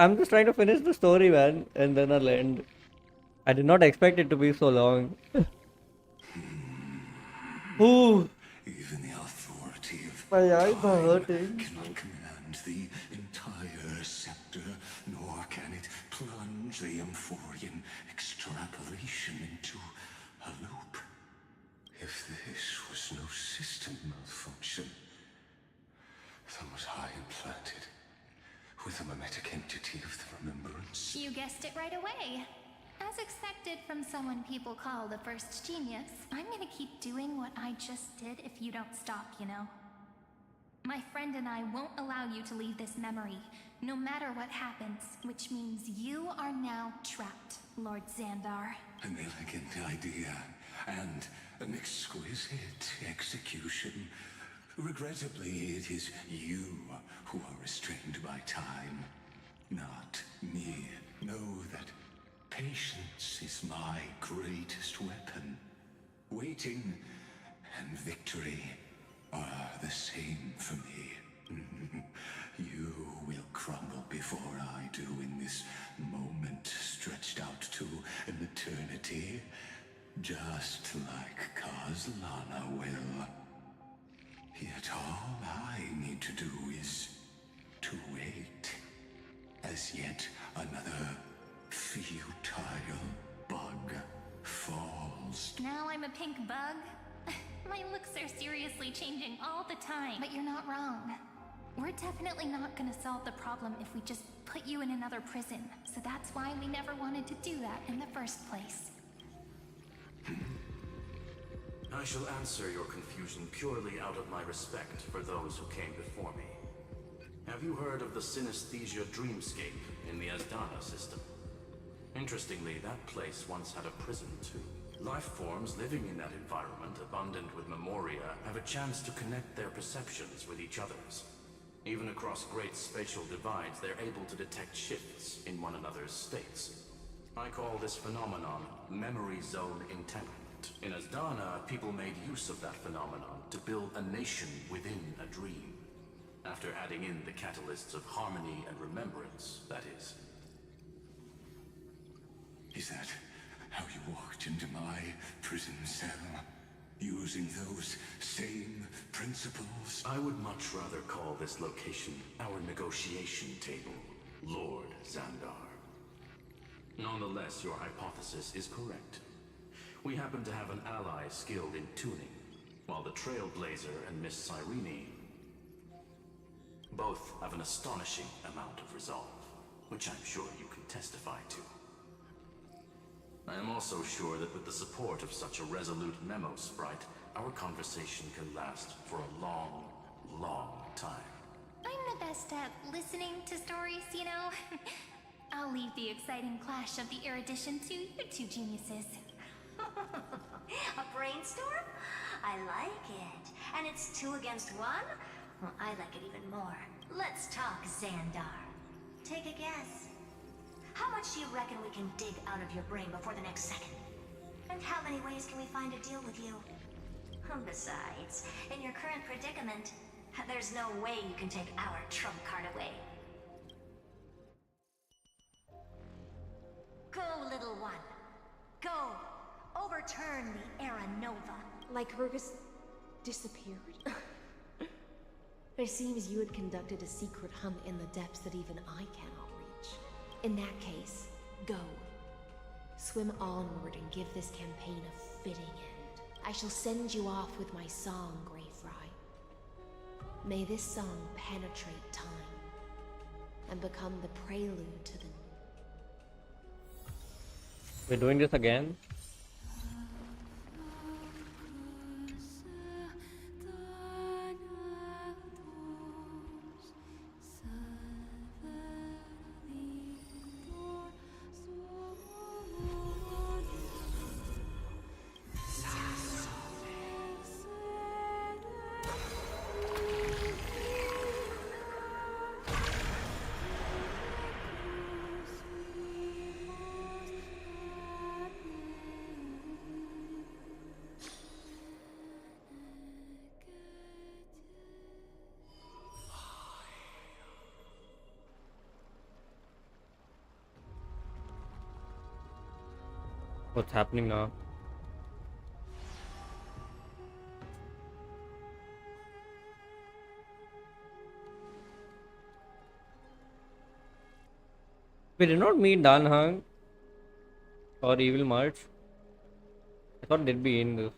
A: I'm just trying to finish the story, man, and then I'll end. I did not expect it to be so long. Ooh.
H: Even the authority of
A: My eyes are
H: time
A: hurting.
H: cannot command the entire scepter, nor can it plunge the Amphorian extrapolation into a loop. If this was no system malfunction, then was I implanted with a mimetic entity of the remembrance?
B: You guessed it right away. As expected from someone people call the first genius, I'm gonna keep doing what I just did if you don't stop, you know? My friend and I won't allow you to leave this memory, no matter what happens, which means you are now trapped, Lord Xandar.
H: An elegant idea, and an exquisite execution. Regrettably, it is you who are restrained by time, not me. Know that patience is my greatest weapon. Waiting and victory are the same for me. You will crumble before I do in this moment stretched out to an eternity, just like Kazlana will. Yet all I need to do is to wait, as yet another futile bug falls.
B: Now I'm a pink bug? My looks are seriously changing all the time. But you're not wrong. We're definitely not gonna solve the problem if we just put you in another prison. So that's why we never wanted to do that in the first place.
J: I shall answer your confusion purely out of my respect for those who came before me. Have you heard of the synesthesia dreamscape in the Asdana system? Interestingly, that place once had a prison too. Life forms living in that environment, abundant with memoria, have a chance to connect their perceptions with each other's. Even across great spatial divides, they're able to detect shifts in one another's states. I call this phenomenon memory zone entanglement. In Asdana, people made use of that phenomenon to build a nation within a dream. After adding in the catalysts of harmony and remembrance, that is,
H: Is that how you walked into my prison cell? Using those same principles?
J: I would much rather call this location our negotiation table, Lord Xandar. Nonetheless, your hypothesis is correct. We happen to have an ally skilled in tuning, while the Trailblazer and Miss Cyrene both have an astonishing amount of resolve, which I'm sure you can testify to. I am also sure that with the support of such a resolute memo sprite, our conversation can last for a long, long time.
G: I'm the best at listening to stories, you know? I'll leave the exciting clash of the erudition to you two geniuses.
U: A brainstorm? I like it. And it's 2 against 1? Well, I like it even more. Let's talk, Xandar. Take a guess. How much do you reckon we can dig out of your brain before the next second? And how many ways can we find to deal with you? Besides, in your current predicament, there's no way you can take our trump card away. Go, little one. Go. Overturn the Era Nova.
T: Like Hergus disappeared? It seems you had conducted a secret hunt in the depths that even I cannot reach. In that case, go. Swim onward and give this campaign a fitting end. I shall send you off with my song, Greyfry. May this song penetrate time and become the prelude to the...
A: We're doing this again? What's happening now? We did not meet Dan Hang or Evil March. I thought they'd be in this.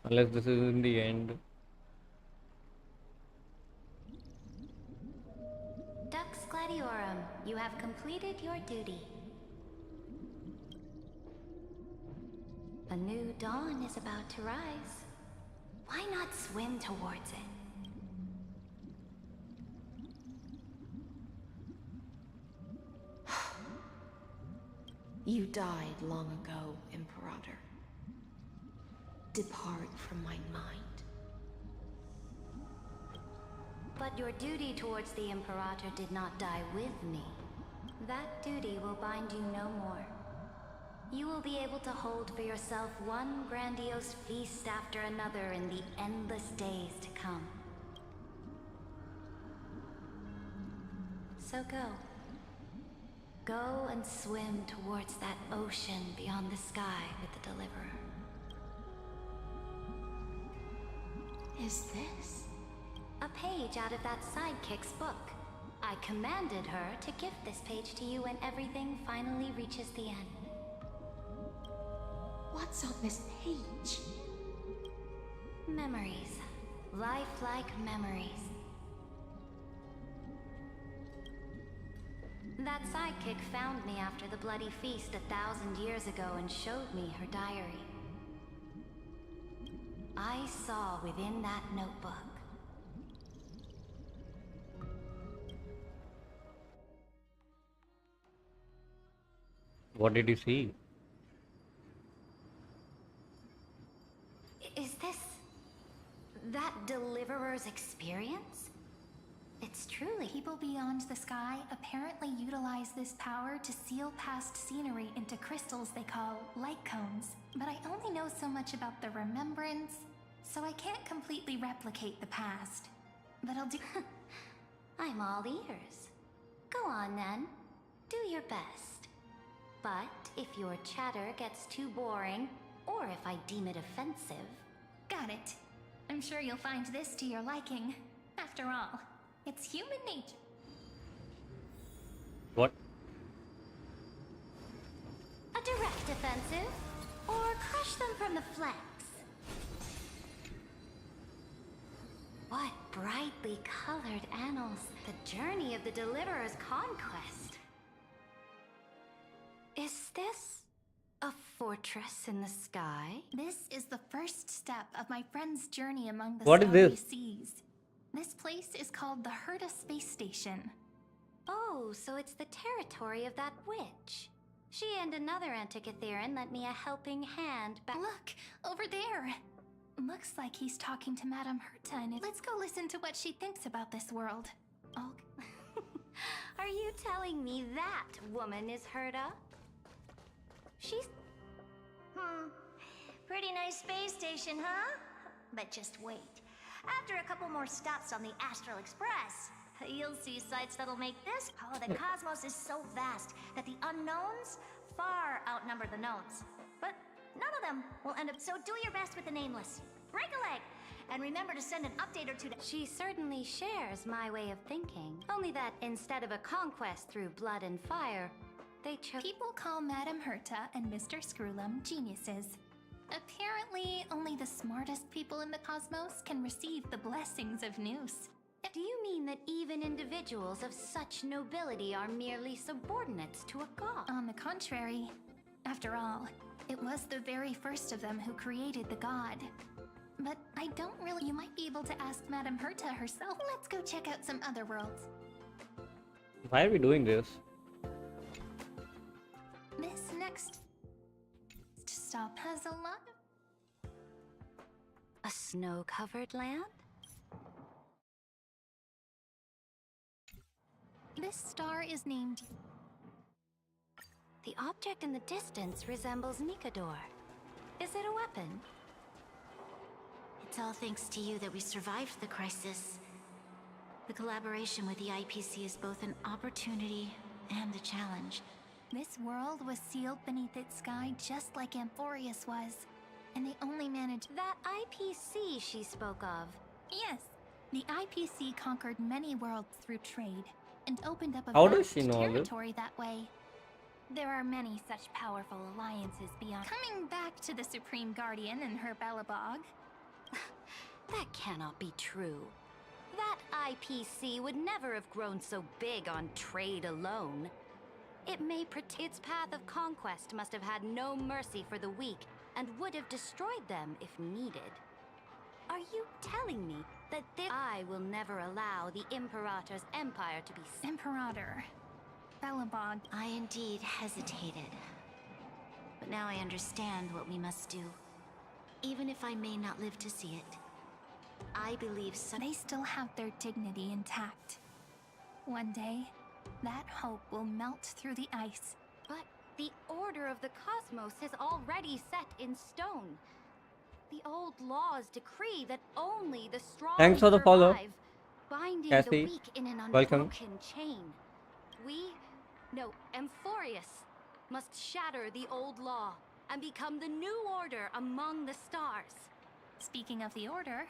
A: Unless this is in the end.
B: Dux Gladiorum, you have completed your duty. A new dawn is about to rise. Why not swim towards it?
T: You died long ago, Imperator. Depart from my mind.
B: But your duty towards the Imperator did not die with me. That duty will bind you no more. You will be able to hold for yourself one grandiose feast after another in the endless days to come. So go. Go and swim towards that ocean beyond the sky with the Deliverer.
T: Is this?
B: A page out of that sidekick's book. I commanded her to gift this page to you when everything finally reaches the end.
T: What's on this page?
B: Memories. Lifelike memories. That sidekick found me after the bloody feast 1,000 years ago and showed me her diary. I saw within that notebook.
A: What did you see?
B: Is this that Deliverer's experience? It's truly...
G: People beyond the sky apparently utilize this power to seal past scenery into crystals they call light cones. But I only know so much about the remembrance, so I can't completely replicate the past. But I'll do...
B: I'm all ears. Go on then. Do your best. But if your chatter gets too boring, or if I deem it offensive...
G: Got it. I'm sure you'll find this to your liking. After all, it's human nature.
A: What?
B: A direct offensive? Or crush them from the flanks? What brightly colored annals. The journey of the Deliverer's conquest. Is this a fortress in the sky?
G: This is the first step of my friend's journey among the
A: What is
G: starry
A: this?
G: seas. This place is called the Herta Space Station.
B: Oh, so it's the territory of that witch. She and another Antikytherian lent me a helping hand back.
G: Look, over there. Looks like he's talking to Madame Herta, and let's go listen to what she thinks about this world. Oh,
B: Are you telling me that woman is Herta? She's... Pretty nice space station, huh? But just wait. After a couple more stops on the Astral Express, you'll see sights that'll make this... Oh, the cosmos is so vast that the unknowns far outnumber the knowns. But none of them will end up... So do your best with the nameless. Break a leg! And remember to send an update or two to... She certainly shares my way of thinking. Only that instead of a conquest through blood and fire, they chose...
G: people call Madame Herta and Mr. Screwlum geniuses. Apparently, only the smartest people in the cosmos can receive the blessings of Noose.
B: Do you mean that even individuals of such nobility are merely subordinates to a god?
G: On the contrary, after all, it was the very first of them who created the god. But I don't really... You might be able to ask Madame Herta herself. Let's go check out some other worlds.
A: Why are we doing this?
G: This next stop has a lot...
B: A snow-covered land?
G: This star is named...
B: The object in the distance resembles Nikador. Is it a weapon? It's all thanks to you that we survived the crisis. The collaboration with the IPC is both an opportunity and a challenge.
G: This world was sealed beneath its sky just like Amphorius was. And they only managed...
B: That IPC she spoke of.
G: Yes. The IPC conquered many worlds through trade and opened up a
A: How does
G: vast
A: she know all this?
G: territory that way. There are many such powerful alliances beyond... Coming back to the Supreme Guardian and her Belobog...
B: That cannot be true. That IPC would never have grown so big on trade alone. It may its path of conquest must have had no mercy for the weak and would have destroyed them if needed. Are you telling me that I will never allow the Imperator's empire to be...
G: Imperator. Belobog.
B: I indeed hesitated. But now I understand what we must do. Even if I may not live to see it. I believe
G: they still have their dignity intact. One day, that hope will melt through the ice.
B: But the order of the cosmos is already set in stone. The old laws decree that only the strong
A: Thanks for the follow.
B: survive, binding
A: Cassie,
B: the weak in an
A: welcome.
B: unbroken chain. Amphorius must shatter the old law and become the new order among the stars.
G: Speaking of the order,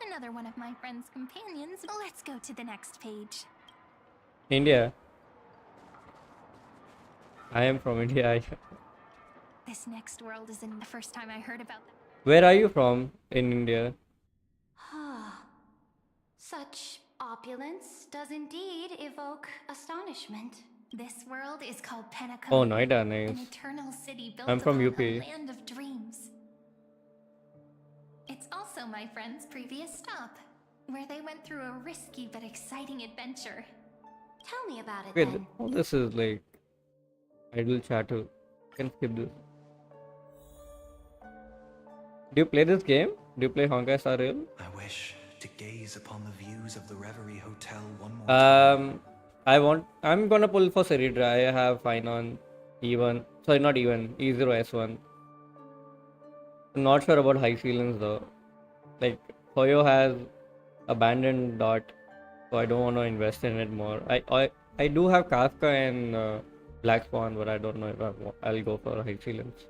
G: another one of my friend's companions. Let's go to the next page.
A: India. I am from India.
G: This next world isn't the first time I heard about them.
A: Where are you from in India?
B: Such opulence does indeed evoke astonishment.
G: This world is called Penacon.
A: Oh, Noida,
G: An
A: nice.
G: eternal city built
A: I'm from
G: upon
A: UP.
G: a land of dreams. It's also my friend's previous stop, where they went through a risky but exciting adventure.
B: Tell me about it
A: Wait,
B: then.
A: oh, this is like idle chatter. Can skip this. Do you play this game? Do you play Honkai Star Rail?
O: I wish to gaze upon the views of the Reverie Hotel one more time.
A: I'm gonna pull for Ceridra. I have fine on E1. Sorry, not E1. E0S1. I'm not sure about Hyselins though. Like, Hoyo has abandoned Dot, so I don't want to invest in it more. I do have Kafka and Black Swan, but I don't know if I'll go for Hyselins.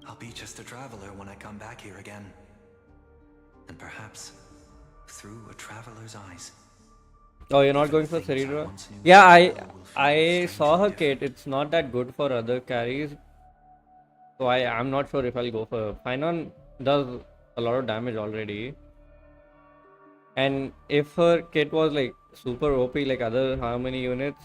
O: I'll be just a traveler when I come back here again. And perhaps through a traveler's eyes.
A: Oh, you're not going for Ceridra? Yeah, I saw her kit. It's not that good for other carries. So I'm not sure if I'll go for her. Finon does a lot of damage already. And if her kit was like super OP like other Harmony units,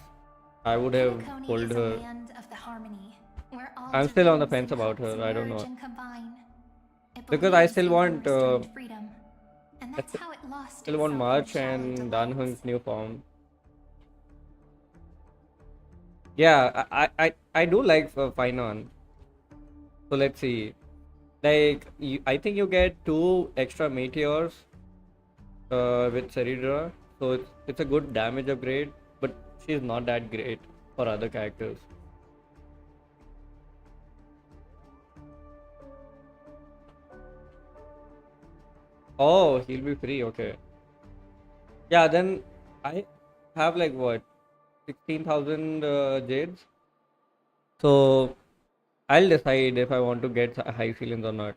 A: I would have
G: Penacony
A: pulled
G: is a
A: her.
G: land of the Harmony, where all
A: I'm still on the
G: divines
A: fence
G: and
A: about
G: helps
A: her. I don't
G: merge
A: know.
G: and combine. It
A: Because I
G: believes
A: still
G: in
A: want
G: unrestrained freedom, and that's how it lost
A: still want
G: itself in
A: March
G: shallow
A: and
G: delights.
A: Danhung's new form. Yeah, I do like Finon. So let's see. Like I think you get 2 extra meteors with Ceridra, so it's a good damage upgrade, but she's not that great for other characters. Oh, he'll be free. Okay. Yeah, then I have like what 16,000 jades. So I'll decide if I want to get Hyselins or not.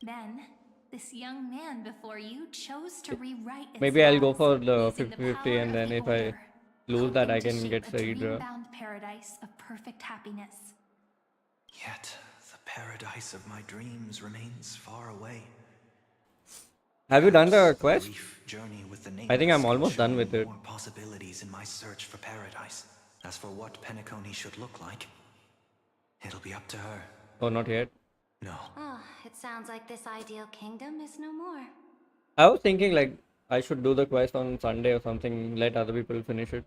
G: Then, this young man before you chose to rewrite its
A: Maybe I'll go
G: laws,
A: for the
G: using the
A: 50-50,
G: power
A: and
G: of
A: then
G: the
A: if I
G: Order,
A: lose that,
G: hoping
A: I
G: to
A: can get
G: shape a
A: Ceridra.
G: dream-bound paradise of perfect happiness.
O: Yet, the paradise of my dreams remains far away.
A: Have you done the quest?
O: Brief journey with the
A: I think I'm
O: nameless can
A: almost
O: show
A: done
O: me
A: with it.
O: more possibilities in my search for paradise. As for what Penacony should look like, it'll be up to her.
A: Oh, not yet.
O: No.
B: Oh, it sounds like this ideal kingdom is no more.
A: I was thinking like I should do the quest on Sunday or something, let other people finish it.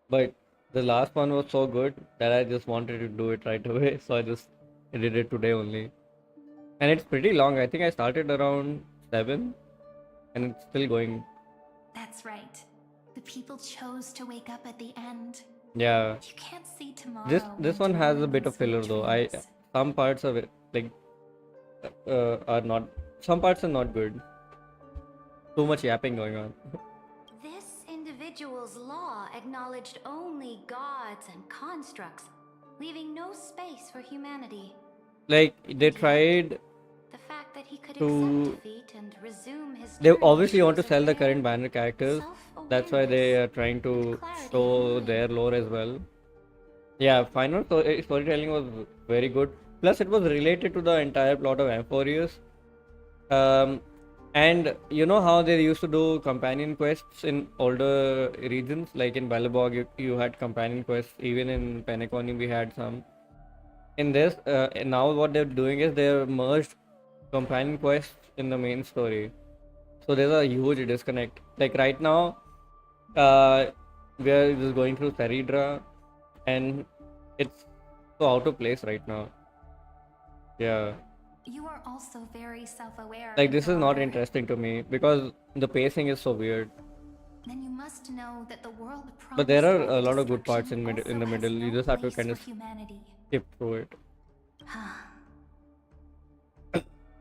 A: But the last one was so good that I just wanted to do it right away, so I did it today only. And it's pretty long. I think I started around 7 and it's still going.
G: That's right. The people chose to wake up at the end.
A: Yeah.
G: You can't see tomorrow.
A: This one has a bit of filler though. Some parts of it like are not, some parts are not good. Too much yapping going on.
B: This individual's law acknowledged only gods and constructs, leaving no space for humanity.
A: Like they tried
B: The fact that he could
A: to
B: accept defeat and resume his
A: they
B: journey
A: obviously want to
B: shows a
A: sell the
B: rare
A: current banner characters. That's why they are trying to show their lore as well. Yeah, final storytelling was very good. Plus, it was related to the entire plot of Amphorius. And you know how they used to do companion quests in older regions, like in Balabog, you had companion quests. Even in Penacony, we had some. In this, now what they're doing is they've merged companion quests in the main story. So there's a huge disconnect. Like right now, we are just going through Ceridra, and it's so out of place right now. Yeah.
G: You are also very self-aware.
A: Like this is not
G: Imperator.
A: interesting to me because the pacing is so weird.
G: Then you must know that the world
A: But there are
G: promised
A: a lot of good parts in
G: destruction
A: in the
G: also has
A: middle. You
G: no
A: just have to
G: place
A: kind of
G: for humanity.
A: skip through it.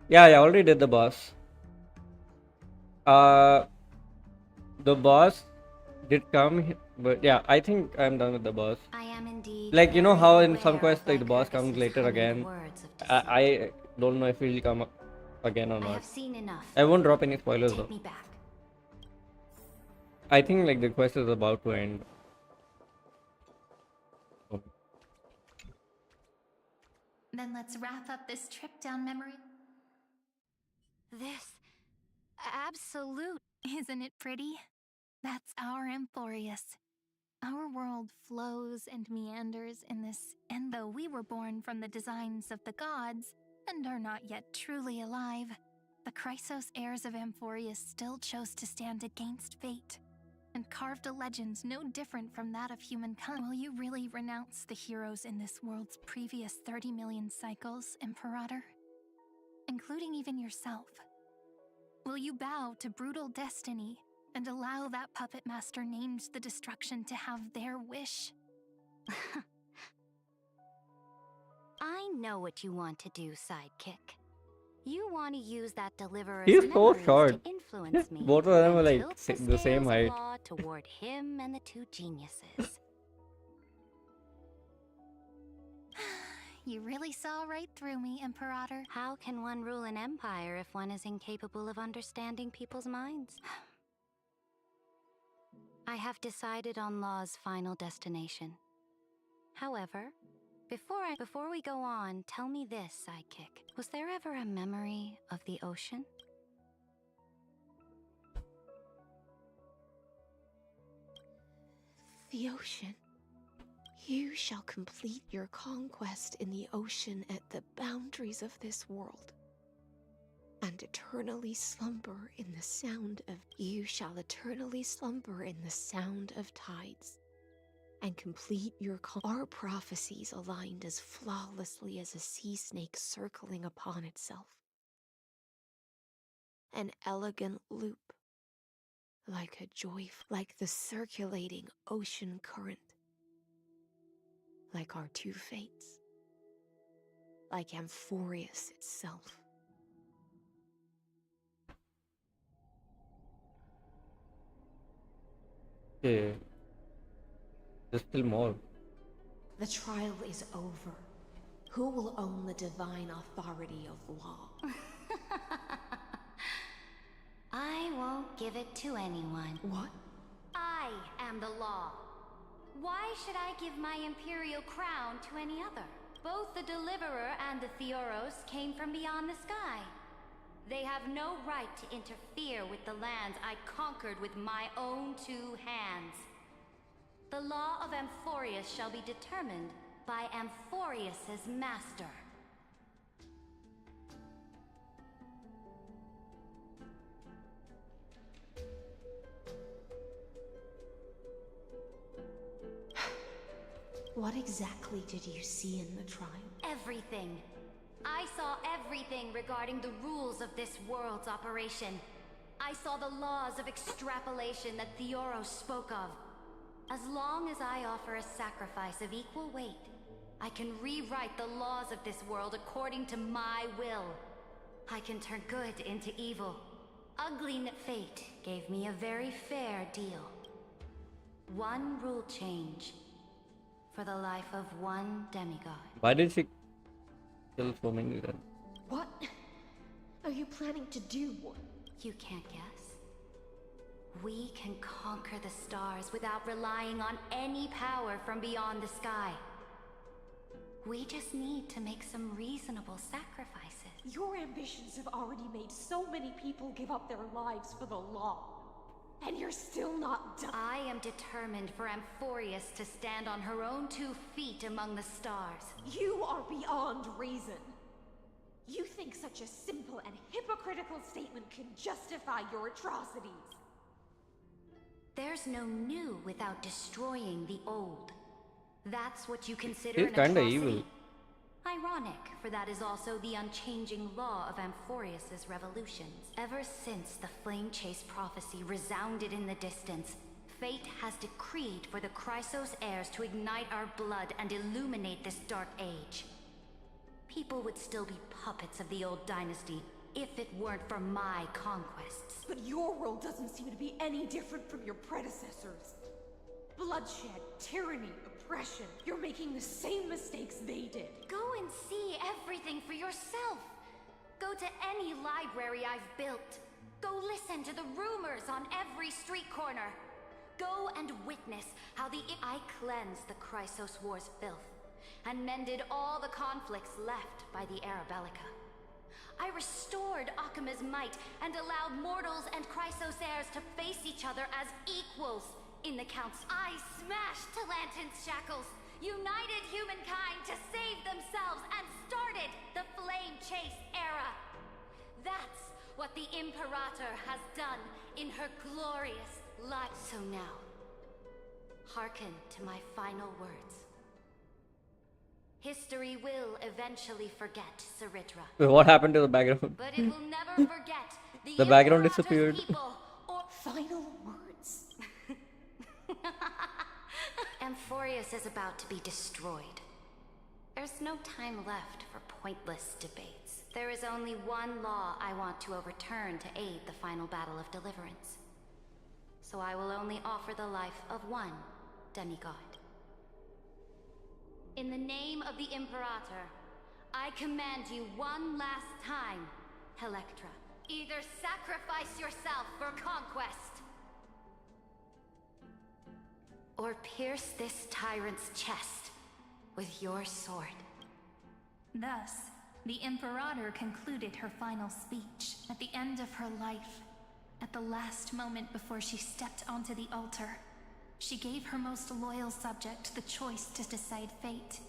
A: Yeah, I already did the boss. The boss did come, but yeah, I think I'm done with the boss.
B: I am indeed
A: Like you know
B: very
A: how in some
B: aware
A: quests
B: of
A: like the boss
B: Lycurgus's
A: comes later
B: honeyed
A: again.
B: words of
A: I don't know if he'll come again or
B: I
A: not.
B: have seen enough.
A: I won't drop any spoilers
B: Take
A: though.
B: me back.
A: I think like the quest is about to end. Oh.
G: Then let's wrap up this trip down memory.
B: This absolute.
G: Isn't it pretty? That's our Amphorius. Our world flows and meanders in this, and though we were born from the designs of the gods and are not yet truly alive, the Chrysos heirs of Amphorius still chose to stand against fate and carved a legend no different from that of humankind. Will you really renounce the heroes in this world's previous 30 million cycles, Imperator? Including even yourself. Will you bow to brutal destiny and allow that puppet master named the destruction to have their wish?
B: I know what you want to do, sidekick. You want to use that deliverer's
A: He's so
B: memories
A: short.
B: to influence me.
A: Both of them are
B: and
A: like
B: tilt
A: the same
B: scales of
A: height.
B: law toward him and the two geniuses. You really saw right through me, Imperator. How can one rule an empire if one is incapable of understanding people's minds? I have decided on Law's final destination. However, before we go on, tell me this, sidekick. Was there ever a memory of the ocean?
T: The ocean. You shall complete your conquest in the ocean at the boundaries of this world, and eternally slumber in the sound of... You shall eternally slumber in the sound of tides, and complete your our prophecies aligned as flawlessly as a sea snake circling upon itself. An elegant loop, like like the circulating ocean current. Like our two fates. Like Amphorius itself.
A: Okay. There's still more.
T: The trial is over. Who will own the divine authority of law?
B: I won't give it to anyone.
T: What?
B: I am the law. Why should I give my imperial crown to any other? Both the Deliverer and the Theoros came from beyond the sky. They have no right to interfere with the lands I conquered with my own two hands. The law of Amphorius shall be determined by Amphorius's master.
T: What exactly did you see in the trial?
B: Everything. I saw everything regarding the rules of this world's operation. I saw the laws of extrapolation that Theoros spoke of. As long as I offer a sacrifice of equal weight, I can rewrite the laws of this world according to my will. I can turn good into evil. Ugly fate gave me a very fair deal. One rule change for the life of one demigod.
A: Why did she kill so many then?
T: What are you planning to do?
B: You can't guess. We can conquer the stars without relying on any power from beyond the sky. We just need to make some reasonable sacrifices.
T: Your ambitions have already made so many people give up their lives for the law. And you're still not done.
B: I am determined for Amphorius to stand on her own 2 feet among the stars.
T: You are beyond reason. You think such a simple and hypocritical statement can justify your atrocities.
B: There's no new without destroying the old. That's what you consider
A: He's
B: an
A: kinda
B: atrocity.
A: evil.
B: Ironic, for that is also the unchanging law of Amphorius's revolutions. Ever since the Flame Chase prophecy resounded in the distance, fate has decreed for the Chrysos heirs to ignite our blood and illuminate this dark age. People would still be puppets of the old dynasty if it weren't for my conquests.
T: But your world doesn't seem to be any different from your predecessors. Bloodshed, tyranny, oppression. You're making the same mistakes they did.
B: Go and see everything for yourself. Go to any library I've built. Go listen to the rumors on every street corner. Go and witness how I cleansed the Chrysos War's filth and mended all the conflicts left by the Arabellica. I restored Akima's might and allowed mortals and Chrysos heirs to face each other as equals in the council. I smashed Talantin's shackles, united humankind to save themselves, and started the Flame Chase era. That's what the Imperator has done in her glorious life. So now, hearken to my final words. History will eventually forget Saritra.
A: Wait, what happened to the background?
B: But it will never forget
A: The background
B: Imperator's
A: disappeared.
B: people or
T: final words.
B: Amphorius is about to be destroyed. There's no time left for pointless debates. There is only one law I want to overturn to aid the final battle of deliverance. So I will only offer the life of one demigod. In the name of the Imperator, I command you one last time, Electra. Either sacrifice yourself for conquest, or pierce this tyrant's chest with your sword.
G: Thus, the Imperator concluded her final speech at the end of her life. At the last moment before she stepped onto the altar, she gave her most loyal subject the choice to decide fate,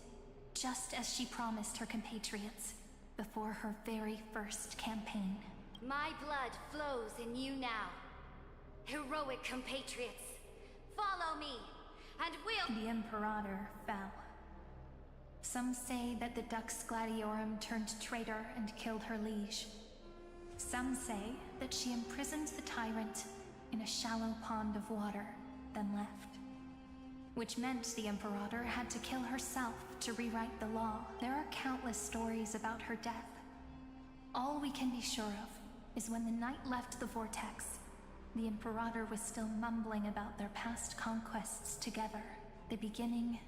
G: just as she promised her compatriots before her very first campaign.
B: My blood flows in you now. Heroic compatriots, follow me, and we'll—
G: The Imperator fell. Some say that the Dux Gladiorum turned traitor and killed her liege. Some say that she imprisoned the tyrant in a shallow pond of water, then left. Which meant the Imperator had to kill herself to rewrite the law. There are countless stories about her death. All we can be sure of is when the knight left the vortex, the Imperator was still mumbling about their past conquests together, the beginning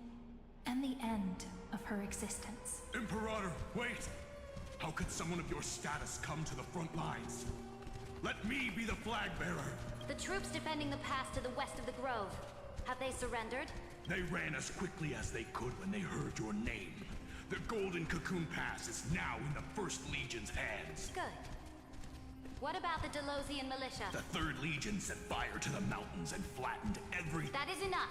G: and the end of her existence.
S: Imperator, wait! How could someone of your status come to the front lines? Let me be the flag bearer!
B: The troops defending the pass to the west of the grove. Have they surrendered?
S: They ran as quickly as they could when they heard your name. The Golden Cocoon Pass is now in the First Legion's hands.
B: Good. What about the Delosian militia?
S: The Third Legion set fire to the mountains and flattened every—
B: That is enough.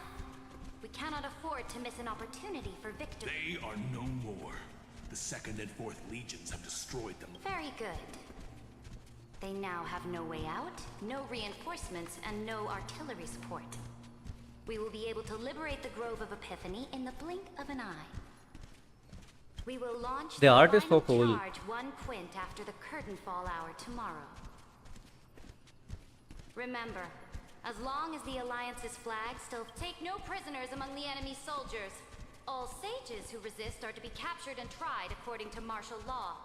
B: We cannot afford to miss an opportunity for victory.
S: They are no more. The Second and Fourth Legions have destroyed them.
B: Very good. They now have no way out, no reinforcements, and no artillery support. We will be able to liberate the Grove of Epiphany in the blink of an eye. We will launch
A: The art is
B: final
A: so cool.
B: charge 1 quint after the curtain fall hour tomorrow. Remember, as long as the Alliance's flag still— Take no prisoners among the enemy soldiers. All sages who resist are to be captured and tried according to martial law.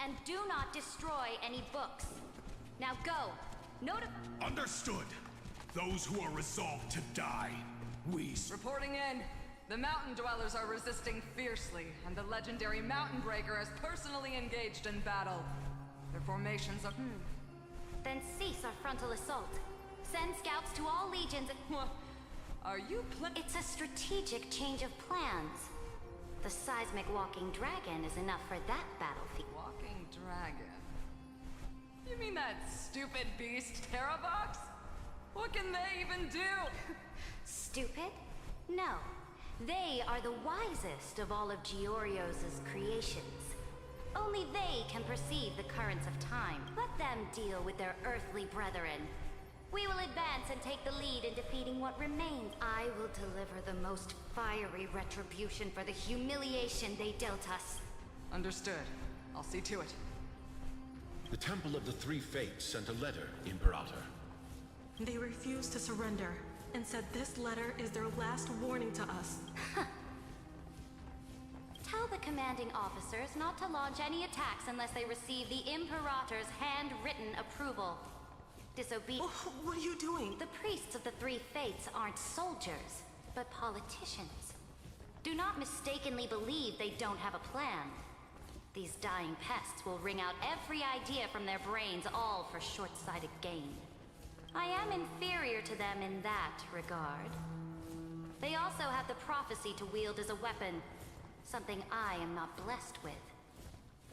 B: And do not destroy any books. Now go.
S: Understood. Those who are resolved to die.
Q: Reporting in. The mountain dwellers are resisting fiercely, and the legendary Mountain Breaker has personally engaged in battle. Their formations are—
B: Then cease our frontal assault. Send scouts to all legions and—
Q: Are you
B: It's a strategic change of plans. The seismic walking dragon is enough for that battlefield.
Q: Walking dragon? You mean that stupid beast, Terravox? What can they even do?
B: Stupid? No. They are the wisest of all of Giorio's creations. Only they can perceive the currents of time. Let them deal with their earthly brethren. We will advance and take the lead in defeating what remains. I will deliver the most fiery retribution for the humiliation they dealt us.
Q: Understood. I'll see to it.
E: The Temple of the Three Fates sent a letter, Imperator.
R: They refused to surrender and said this letter is their last warning to us.
B: Tell the commanding officers not to launch any attacks unless they receive the Imperator's handwritten approval.
R: What are you doing?
B: The priests of the Three Fates aren't soldiers, but politicians. Do not mistakenly believe they don't have a plan. These dying pests will wring out every idea from their brains, all for short-sighted gain. I am inferior to them in that regard. They also have the prophecy to wield as a weapon, something I am not blessed with.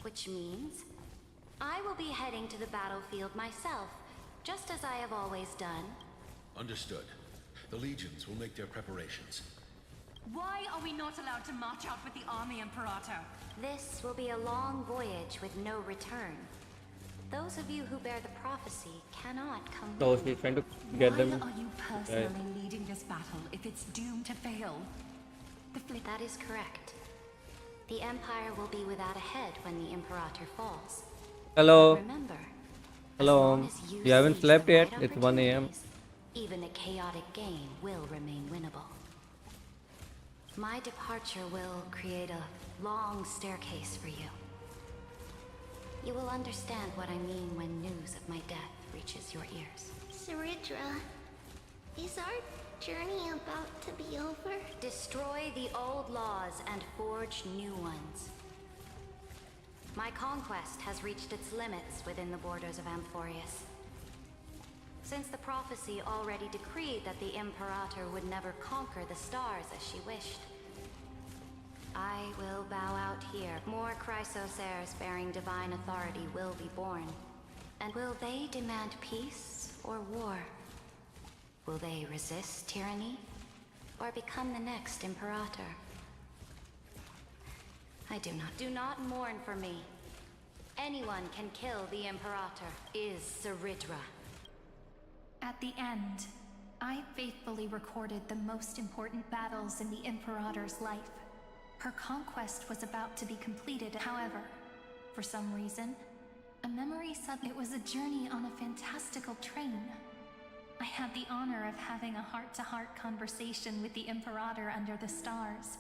B: Which means I will be heading to the battlefield myself, just as I have always done.
E: Understood. The legions will make their preparations.
F: Why are we not allowed to march out with the army, Imperator?
B: This will be a long voyage with no return. Those of you who bear the prophecy cannot come
A: So
B: home.
A: she's trying to get them.
F: Why are you personally leading this battle if it's doomed to fail?
B: That is correct. The Empire will be without a head when the Imperator falls.
A: Hello.
B: Remember,
A: Hello. You haven't slept yet? It's 1 a.m.
B: even a chaotic game will remain winnable. My departure will create a long staircase for you. You will understand what I mean when news of my death reaches your ears.
K: Saridra, is our journey about to be over?
B: Destroy the old laws and forge new ones. My conquest has reached its limits within the borders of Amphorius. Since the prophecy already decreed that the Imperator would never conquer the stars as she wished, I will bow out here. More Chrysosaurs bearing divine authority will be born. And will they demand peace or war? Will they resist tyranny or become the next Imperator? Do not mourn for me. Anyone can kill the Imperator. Is Saridra.
G: At the end, I faithfully recorded the most important battles in the Imperator's life. Her conquest was about to be completed, however, for some reason, a memory said it was a journey on a fantastical train. I had the honor of having a heart-to-heart conversation with the Imperator under the stars.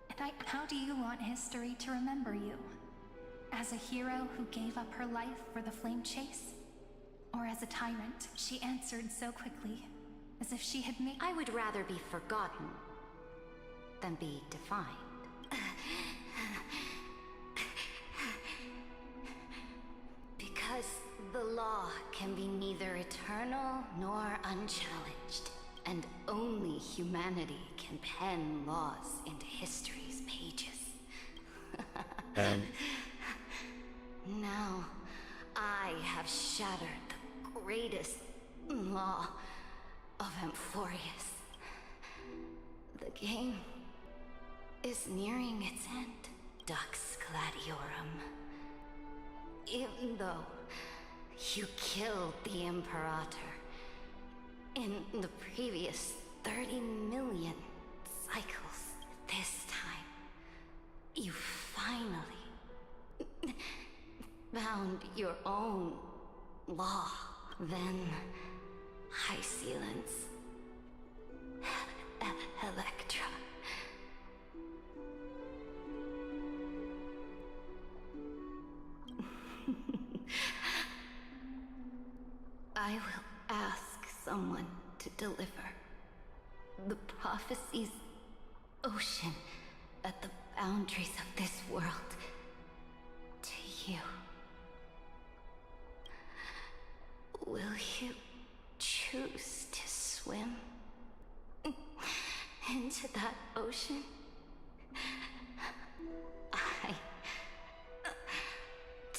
G: And how do you want history to remember you? As a hero who gave up her life for the flame chase? Or as a tyrant? She answered so quickly, as if she had made—
B: I would rather be forgotten than be defined. Because the law can be neither eternal nor unchallenged, and only humanity can pen laws into history's pages. Now, I have shattered the greatest law of Amphorius. The game is nearing its end, Dux Gladiorum. Even though you killed the Imperator in the previous 30 million cycles, this time, you finally found your own law. Then, Hyselins, Electra. I will ask someone to deliver the prophecy's ocean at the boundaries of this world to you. Will you choose to swim into that ocean? I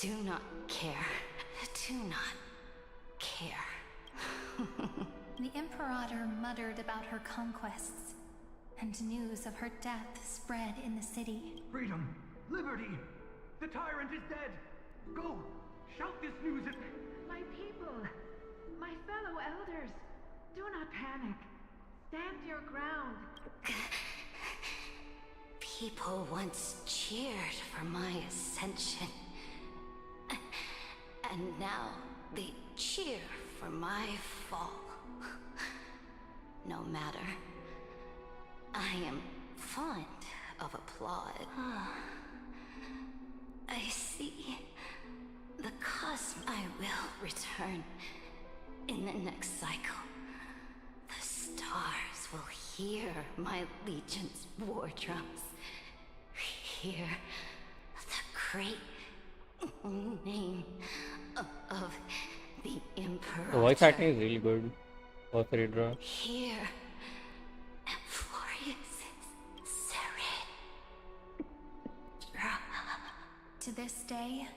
B: do not care. Do not care.
G: The Imperator muttered about her conquests, and news of her death spread in the city.
D: Freedom! Liberty! The tyrant is dead! Go! Shout this news at—
V: My people! My fellow elders! Do not panic. Stand your ground.
B: People once cheered for my ascension. And now they cheer for my fall. No matter. I am fond of applaud. I see. The cosm I will return in the next cycle. The stars will hear my legion's war drums. Hear the great name of the Emperor.
A: The voice acting is really good for Saridra.
B: Here, Amphorius Saridra.
G: To this day,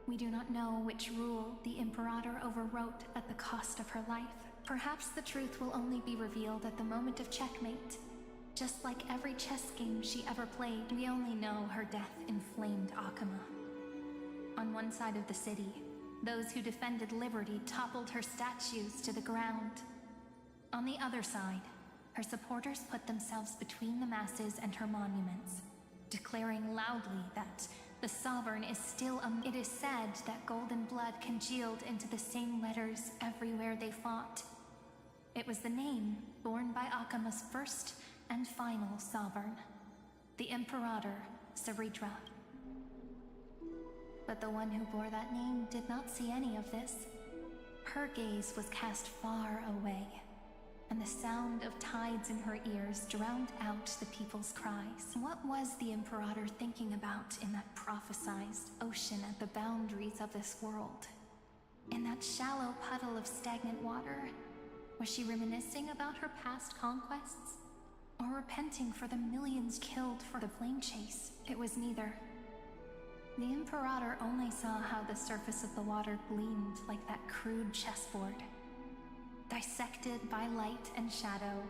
G: we do not know which rule the Imperator overwrote at the cost of her life. Perhaps the truth will only be revealed at the moment of checkmate. Just like every chess game she ever played, we only know her death inflamed Akama. On one side of the city, those who defended liberty toppled her statues to the ground. On the other side, her supporters put themselves between the masses and her monuments, declaring loudly that the Sovereign is still It is said that golden blood congealed into the same letters everywhere they fought. It was the name borne by Akama's first
B: and final sovereign, the Imperator Ceridra. But the one who bore that name did not see any of this. Her gaze was cast far away, and the sound of tides in her ears drowned out the people's cries. What was the Imperator thinking about in that prophesized ocean at the boundaries of this world? In that shallow puddle of stagnant water, was she reminiscing about her past conquests? Or repenting for the millions killed for the flame chase? It was neither. The Imperator only saw how the surface of the water gleamed like that crude chessboard, dissected by light and shadow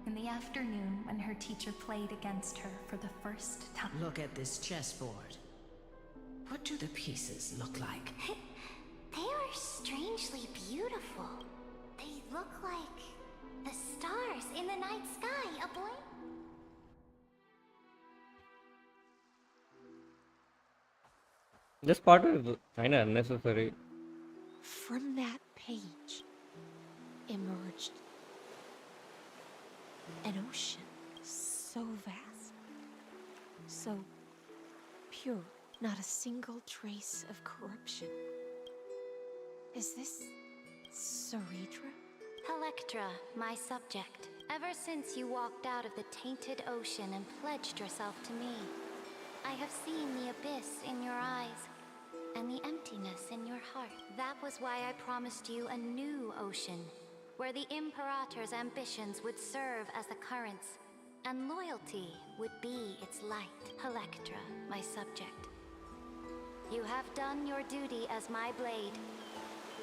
B: in the afternoon when her teacher played against her for the first time.
I: Look at this chessboard. What do the pieces look like?
B: They are strangely beautiful. They look like the stars in the night sky, a boy.
A: This part is kind of unnecessary.
T: From that page emerged an ocean so vast, so pure, not a single trace of corruption. Is this Ceridra?
B: Electra, my subject. Ever since you walked out of the tainted ocean and pledged yourself to me, I have seen the abyss in your eyes and the emptiness in your heart. That was why I promised you a new ocean, where the Imperator's ambitions would serve as the currents, and loyalty would be its light. Electra, my subject. You have done your duty as my blade.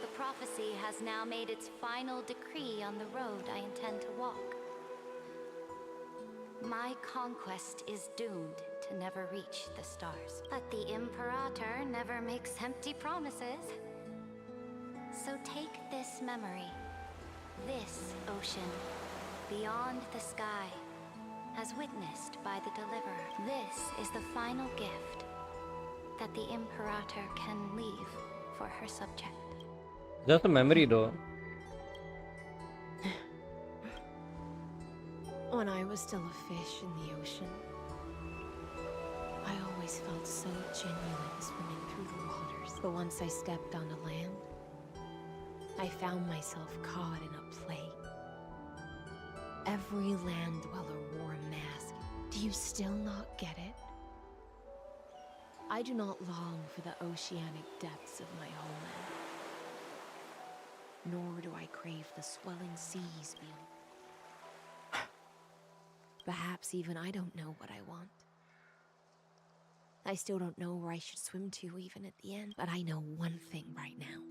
B: The prophecy has now made its final decree on the road I intend to walk. My conquest is doomed to never reach the stars. But the Imperator never makes empty promises. So take this memory, this ocean, beyond the sky, as witnessed by the Deliverer. This is the final gift that the Imperator can leave for her subject.
A: Just a memory though.
T: When I was still a fish in the ocean, I always felt so genuine swimming through the waters. But once I stepped onto land, I found myself caught in a play. Every land dweller wore a mask. Do you still not get it? I do not long for the oceanic depths of my homeland, nor do I crave the swelling seas beyond. Perhaps even I don't know what I want. I still don't know where I should swim to even at the end, but I know one thing right now.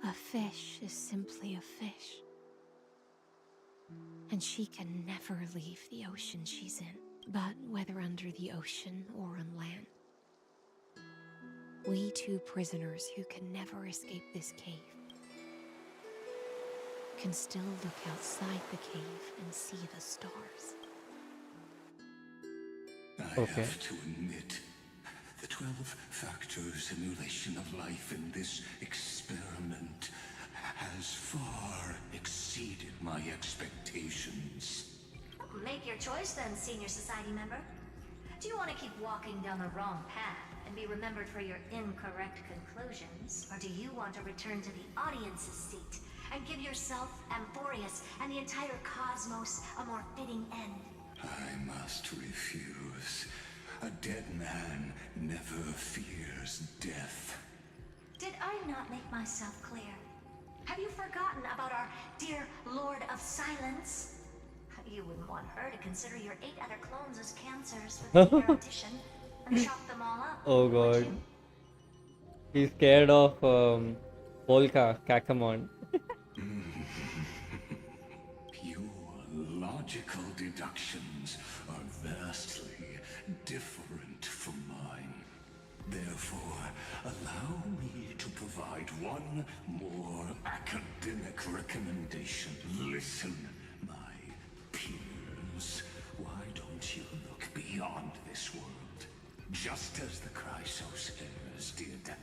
T: A fish is simply a fish. And she can never leave the ocean she's in. But whether under the ocean or on land, we two prisoners who can never escape this cave can still look outside the cave and see the stars.
H: I have to admit, the 12-factor simulation of life in this experiment has far exceeded my expectations.
U: Make your choice then, Senior Society member. Do you want to keep walking down the wrong path and be remembered for your incorrect conclusions? Or do you want to return to the audience's seat and give yourself, Amphorius, and the entire cosmos a more fitting end?
H: I must refuse. A dead man never fears death.
U: Did I not make myself clear? Have you forgotten about our dear Lord of Silence? You wouldn't want her to consider your 8 other clones as cancers with the erudition and chop them all up.
A: Oh god. He's scared of Polka, Kakamon.
H: Your logical deductions are vastly different from mine. Therefore, allow me to provide one more academic recommendation. Listen, my peers. Why don't you look beyond this world? Just as the Chrysos heirs did.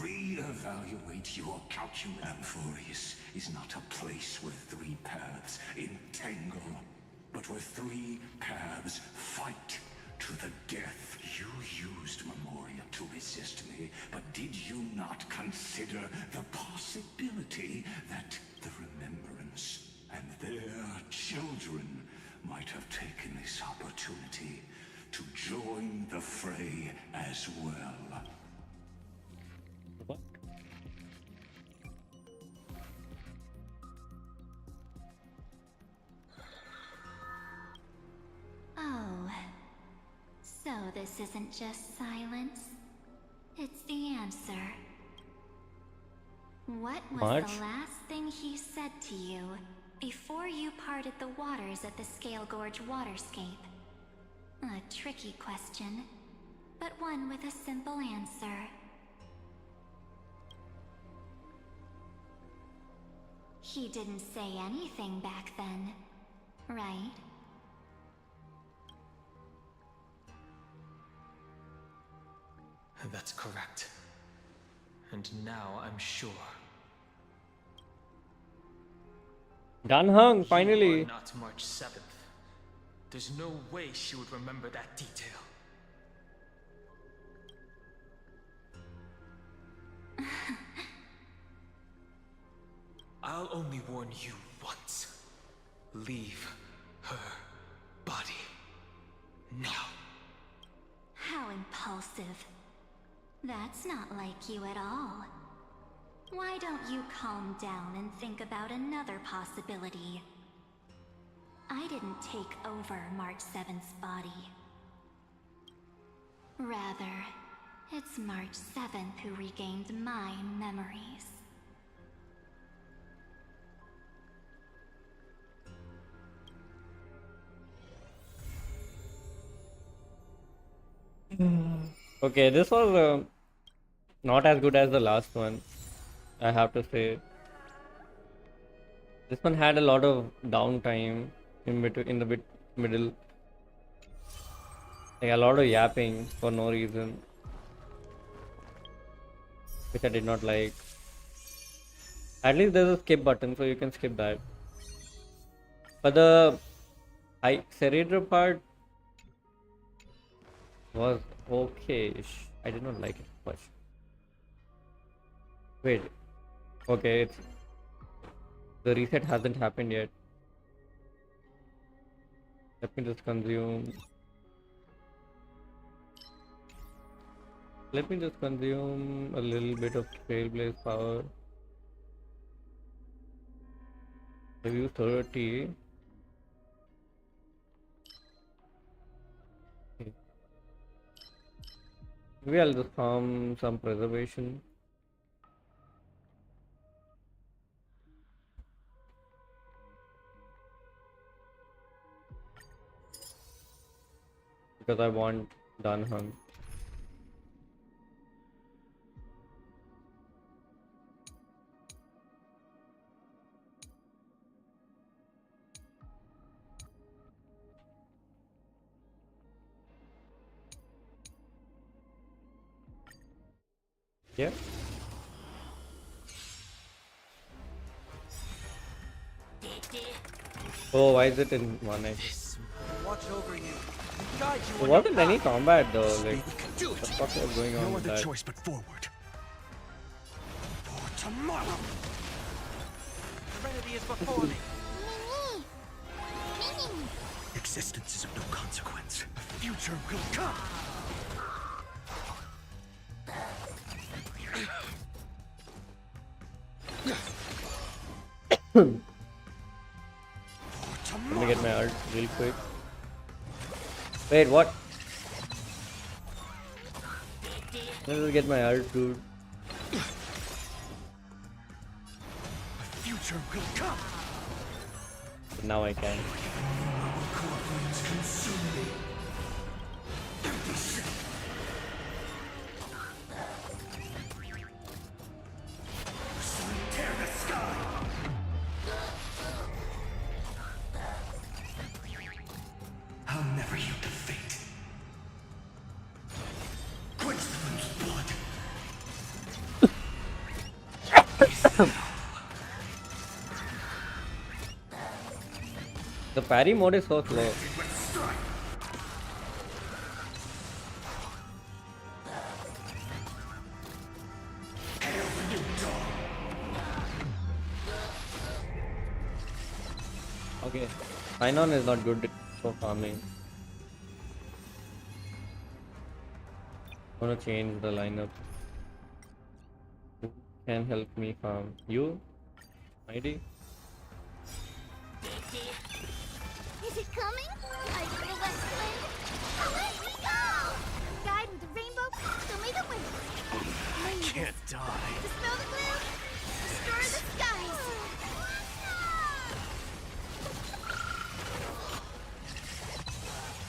H: Re-evaluate your calculus. Amphorius is not a place where 3 paths entangle. but where three paths fight to the death. You used Memoria to resist me, but did you not consider the possibility that the Remembrance and their children might have taken this opportunity to join the fray as well?
A: What?
B: Oh, so this isn't just silence. It's the answer. What was
A: March?
B: the last thing he said to you before you parted the waters at the Scale Gorge waterscape? A tricky question, but one with a simple answer. He didn't say anything back then, right?
L: That's correct. And now I'm sure.
A: Danheng, finally.
L: You are not March 7th. There's no way she would remember that detail. I'll only warn you once. Leave her body now.
B: How impulsive. That's not like you at all. Why don't you calm down and think about another possibility? I didn't take over March 7th's body. Rather, it's March 7th who regained my memories.
A: Okay, this was not as good as the last one, I have to say. This one had a lot of downtime in the middle, like a lot of yapping for no reason, which I did not like. At least there's a skip button, so you can skip that. But the Cerebral part was okay-ish. I did not like it much. Wait. Okay, the reset hasn't happened yet. Let me just consume. Let me just consume a little bit of Trailblaze power. Review 30. Okay. Maybe I'll just farm some preservation. Because I want Danheng. Yeah. Oh, why is it in 1x?
C: Watch over you. Guide you.
A: There wasn't any combat though, like what the fuck was going on with
O: No other
A: that?
O: choice but forward. For tomorrow.
C: Serenity is before me.
O: Existence is of no consequence. The future will come.
A: Let me get my ult real quick. Wait, what? Let me get my ult, dude.
O: The future will come.
A: Now I can.
O: Tear the sky. I'll never yield to fate. Quench the moon's blood.
A: The The parry mode is so slow. Okay, Sinon is not good for farming. I wanna change the lineup. Who can help me farm? You? Mighty?
K: Is it coming? Are you the West Wind? Let me go! Guide with the rainbow, show me the way.
O: I can't die.
K: Dispel the gloom, destroy the skies.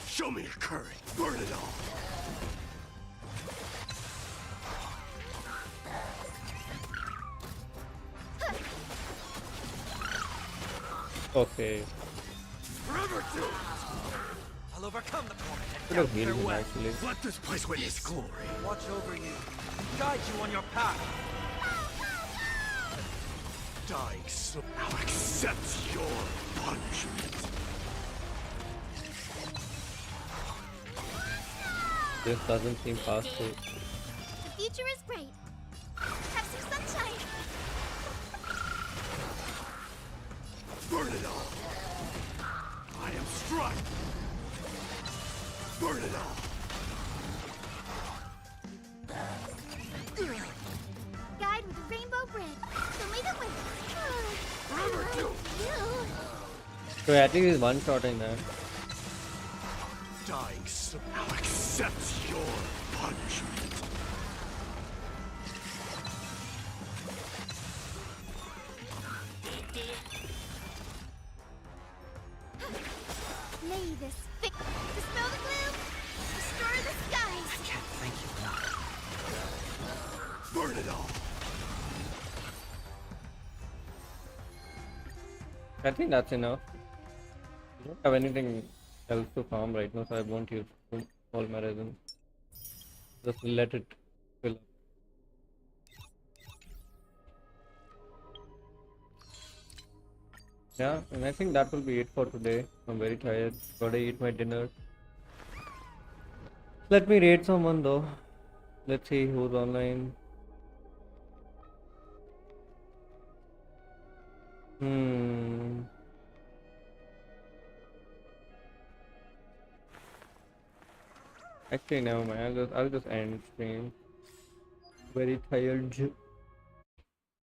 O: Show me your courage. Burn it all.
A: Okay.
O: Forever two.
C: I'll overcome the torment and
A: Could have
C: down
A: healed
C: their
A: him
C: way.
A: actually.
O: Let this place witness glory.
C: Watch over you, guide you on your path.
O: Dying so now accept your punishment.
A: This doesn't seem fast to.
K: The future is bright. Have some sunshine.
O: Burn it all. I am struck. Burn it all.
K: Guide with the rainbow bridge. Show me the way.
O: Forever two.
A: So at least one shot in there.
O: Dying so now accept your punishment.
K: May this dispel the gloom, destroy the skies.
O: I can't thank you enough. Burn it all.
A: I think that's enough. I don't have anything else to farm right now, so I won't use all my resin. Just let it fill up. Yeah, and I think that will be it for today. I'm very tired. Gotta eat my dinner. Let me raid someone though. Let's see who's online. Actually, never mind. I'll just end stream. Very tired.